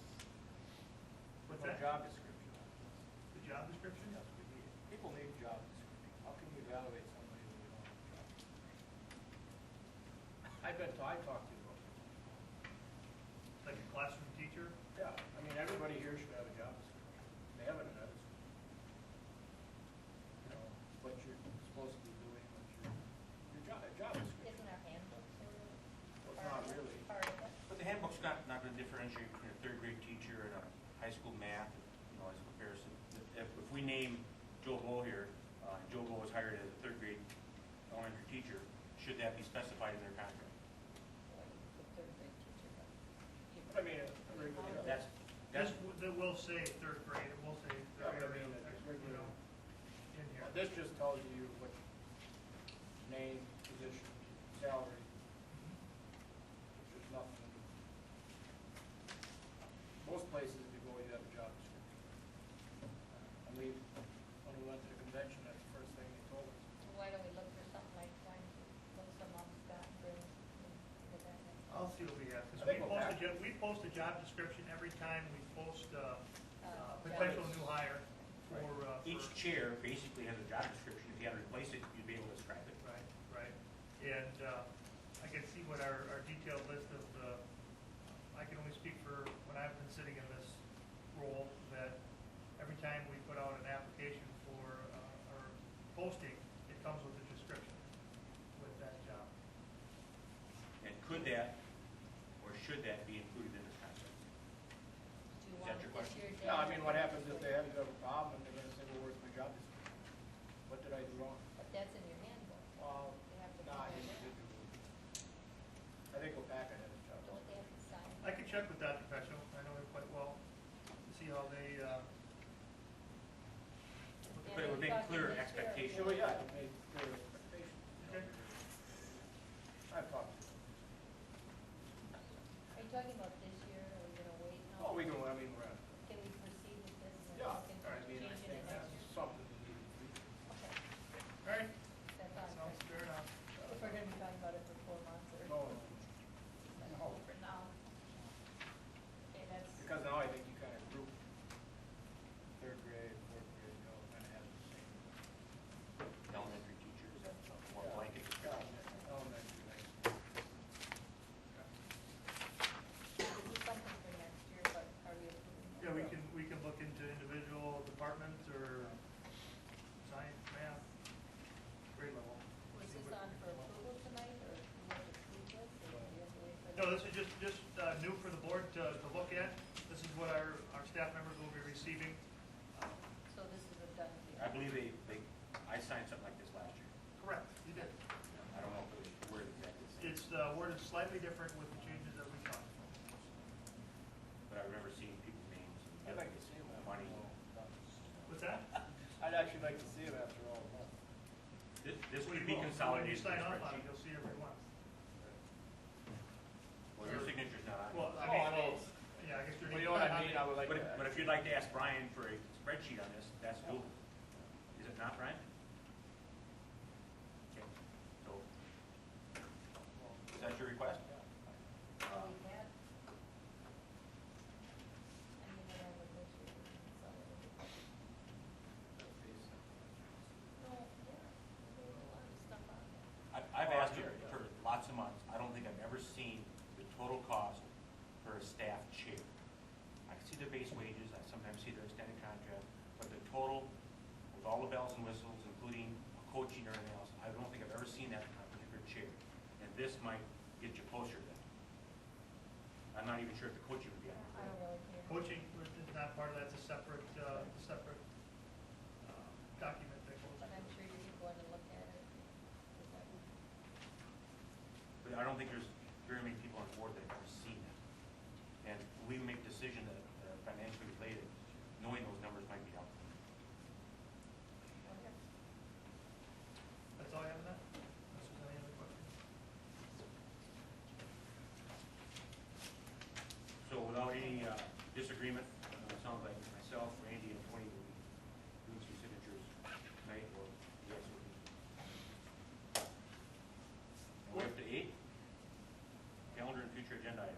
What's No that? job description on this. The job description? Yes, we need, people need job description. How can you evaluate somebody when you don't have a job description? I talked to you about this. Like a classroom teacher? Yeah, I mean, everybody here should have a job description. They haven't had it. You know, what you're supposed to be doing, what your job description. Isn't our handbook sort of if we name Joe Blow here, Joe Blow was hired as a third grade elementary teacher, should that be specified in their contract? I mean, That's, This, that will say third grade, it will say Yeah, third but I grade, mean, it's you know, in here. this just tells you what name, position, salary. There's nothing. Most places if you go, you have a job description. And when we went to the convention, that's the first thing they told us. Why don't we look for something like trying to look some up that brings, get that in. I'll see what we have, I because think we'll have- we post a job description every time we post, potential new hire for, each chair basically has a job description. If you had to replace it, you'd be able to describe it. Right. And, I can see what our detailed list of, I can only speak for when I've been sitting in this role, that every time we put out an application for, our posting, it comes with a description with that job. And could that, or should that be included in this contract? Do you Is want that your this question? year, No, I Dan? mean, what happens if they have a problem and they're gonna say, well, where's my job description? What did I do wrong? But that's in your handbook. Well, They have to. nah, put he that in. did. I think Weyauwega had his job. Don't they have to sign? I can check with that professional, I know him quite well, to see how they, But it would make clear expectations. Sure, yeah, it made clear expectations. Okay. I've talked to them. Are you talking about this year, or are we gonna wait? No. Oh, we can, I mean, we're at, Can we proceed with this and yeah, look into I mean, I changing think it that's next year? something we need to do. Okay, all right, that's on. sounds fair enough. If we're gonna be talking about it for 4 months or. No, That's no. for now. Okay, that's. Because now I think you kind of group third grade, fourth grade, you know, kind of have the same. Elementary teachers, that's a more Yeah. blanket description. Elementary, like, This is something for next year, but are we approving? Yeah, we can look into individual departments or science, math, grade level. Was See this what- on for approval tonight, or do we have to approve this, or do we have to wait for? No, this is just new for the board to look at. This is what our staff members will be receiving. So this is a done deal? I believe I signed something like this last year. Correct, you did. I don't know if it was worded exactly the same, It's worded slightly different with the changes that we talked about. but I remember seeing people's names I'd and like to see them after money. all done. What's that? I'd actually like to see them after all done. This We could be will. consolidated. When you sign in a off on it, spreadsheet. you'll see every one. Well, your signature's not on it. Well, Oh, I know. yeah, I guess you're. Well, you know what I mean, I would like But to. if you'd like to ask Brian for a spreadsheet on this, that's doable. Is it not, Brian? Okay, so, is that your request? So we had. I mean, whatever this year, we can consolidate it. No, yeah, there's a lot of stuff on there. I've asked her for lots of months. I don't think I've ever seen the total cost for a staff chair. I see the base wages, I sometimes see their extended contract, but the total, with all the bells and whistles, including coaching or anything else, I don't think I've ever seen that on a particular chair. And this might get you closer to that. I'm not even sure if the coaching would be on I it. don't really care. Coaching is not part of that, it's a separate document that goes. But I'm sure you can go in and look at it. But I don't think there's very many people on board that have ever seen that. And we make decisions that are financially related, knowing those numbers might be helpful. Okay. That's all I have on that? Unless there's any other questions? So without any disagreement, it sounds like myself, Randy, and Tony will be doing some signatures tonight, or yes, we'll be. And we're up to 8, calendar and future agenda items.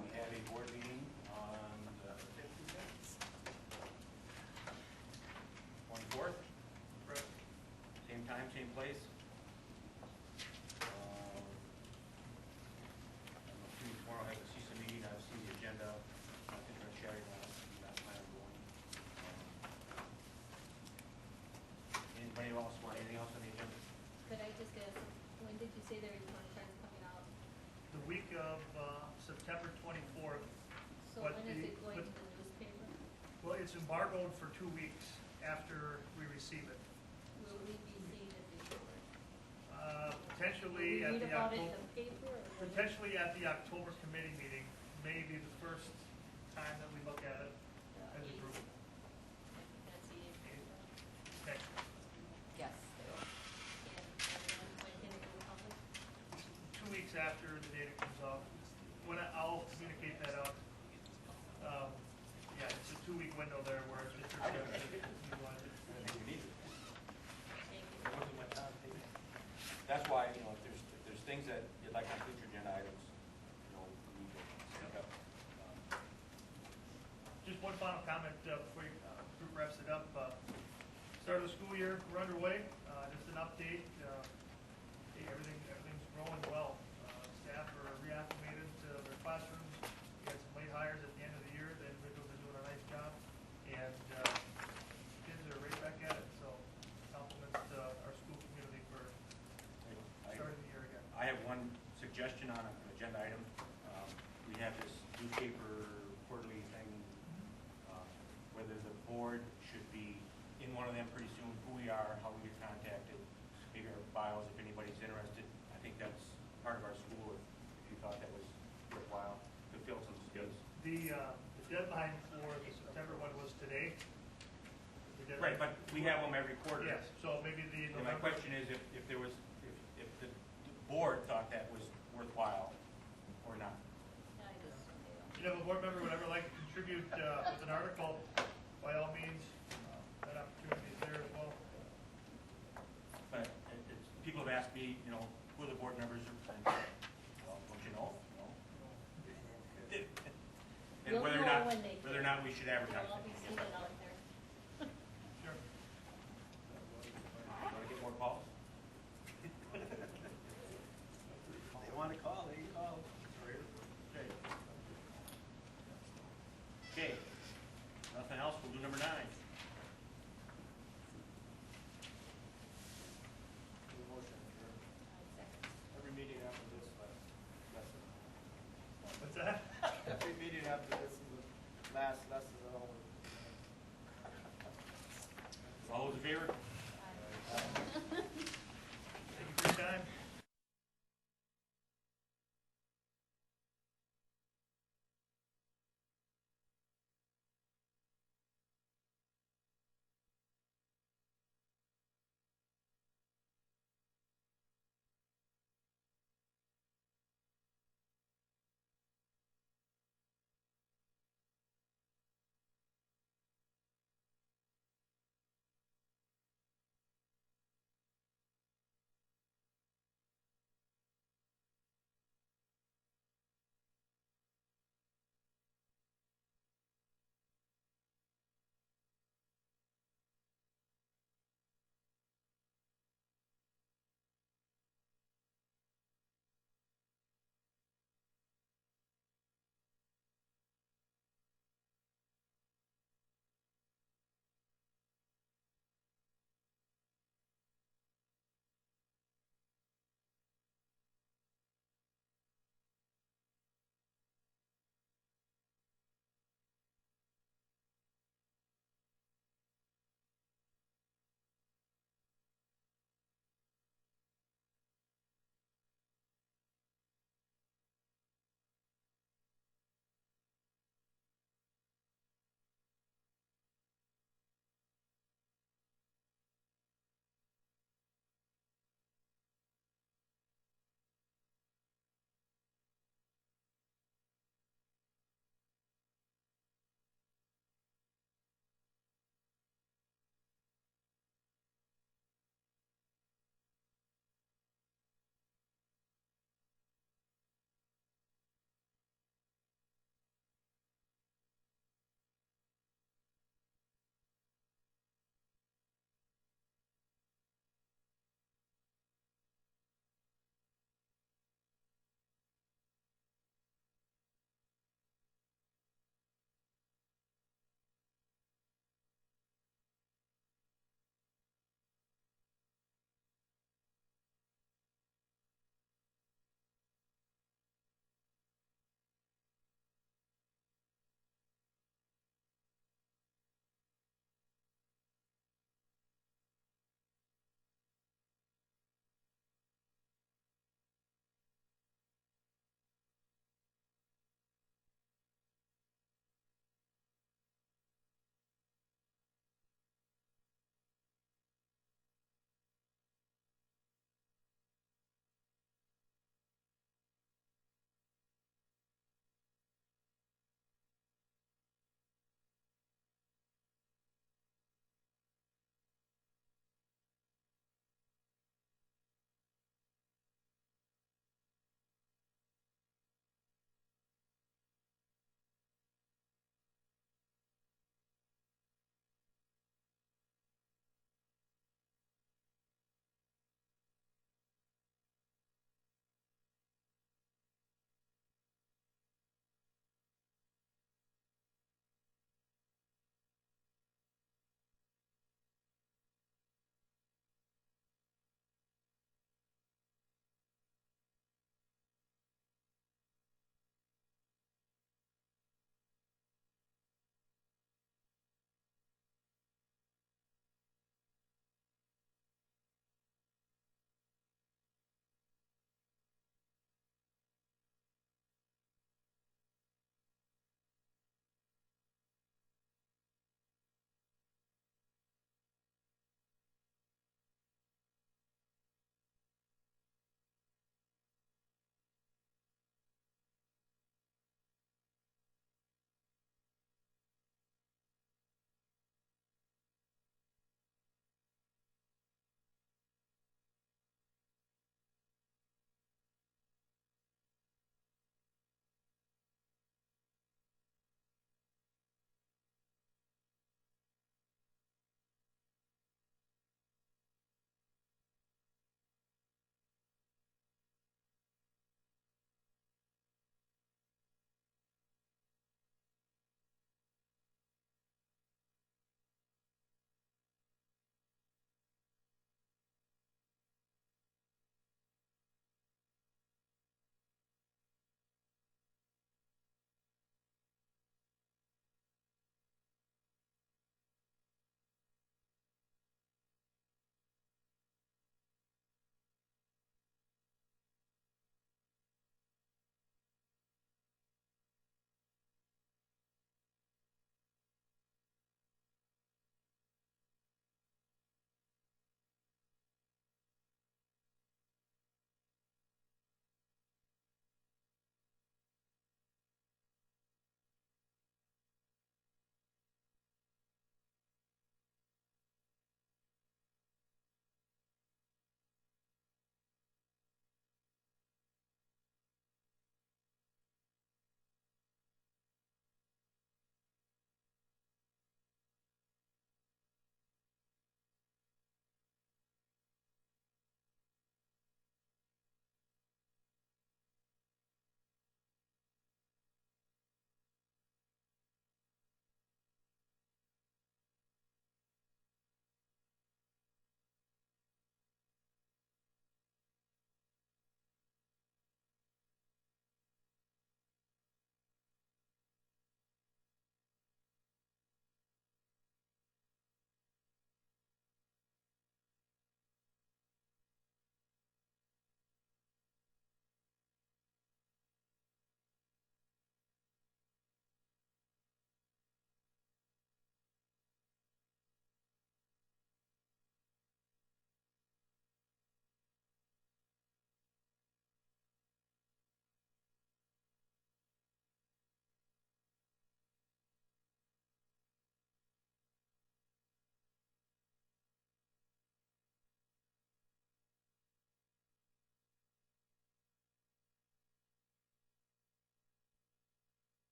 We have a board meeting on the 24th, Correct. same time, same place. I'm assuming tomorrow I have a CISA meeting, I've seen the agenda, I think I'm sharing that, not planning on going. Anybody else want anything else on the agenda? Could I just ask, when did you say the report card's coming out? The week of September 24th. So So But when is the- it going but- to the newspaper? Well, it's embargoed for 2 weeks after we receive it. Will we be seeing it before? Potentially at Will we the read about it in October, the paper or? what? potentially at the October committee meeting, may be the first time that we look at it as a group. That's the April. Okay. Yes. And when can it go public? 2 weeks after the data comes off. I'll communicate that out. Yeah, it's a 2-week window there where it's just. I think we need it. It wasn't what Tom did. That's why, if there's things that you'd like on future agenda items, we need to speak up. Just one final comment before you group wraps it up. Start of the school year, we're underway. Just an update. Hey, everything's rolling well. Staff are reacclimated to their classrooms. We had some late hires at the end of the year. The individuals are doing a nice job, and kids are right back at it. So compliments to our school community for starting the year again. I have one suggestion on an agenda item. We have this newspaper quarterly thing, whether the board should be in one of them pretty soon, who we are, how we get contacted, maybe our bios if anybody's interested. I think that's part of our school, if you thought that was worthwhile, to fill some space. The deadline for the September one was today. The deadline- Right, but we have them every quarter. Yes, so maybe the And my November. question is if there was, if the board thought that was worthwhile or not. I just, You know, if a board member would ever like to contribute with an article, by all means, that opportunity is there as well. But people have asked me, who the board members are, and, well, don't you know? No. And You'll whether or know not, when they whether or not we should advertise I'll be it. seeing it out there. Sure. Want to get more calls? They want to call, they can call. Okay. Okay. Nothing else, we'll do number 9. Every meeting after this, lesson. What's that? Every meeting after this is the last lesson of the whole. All those in favor?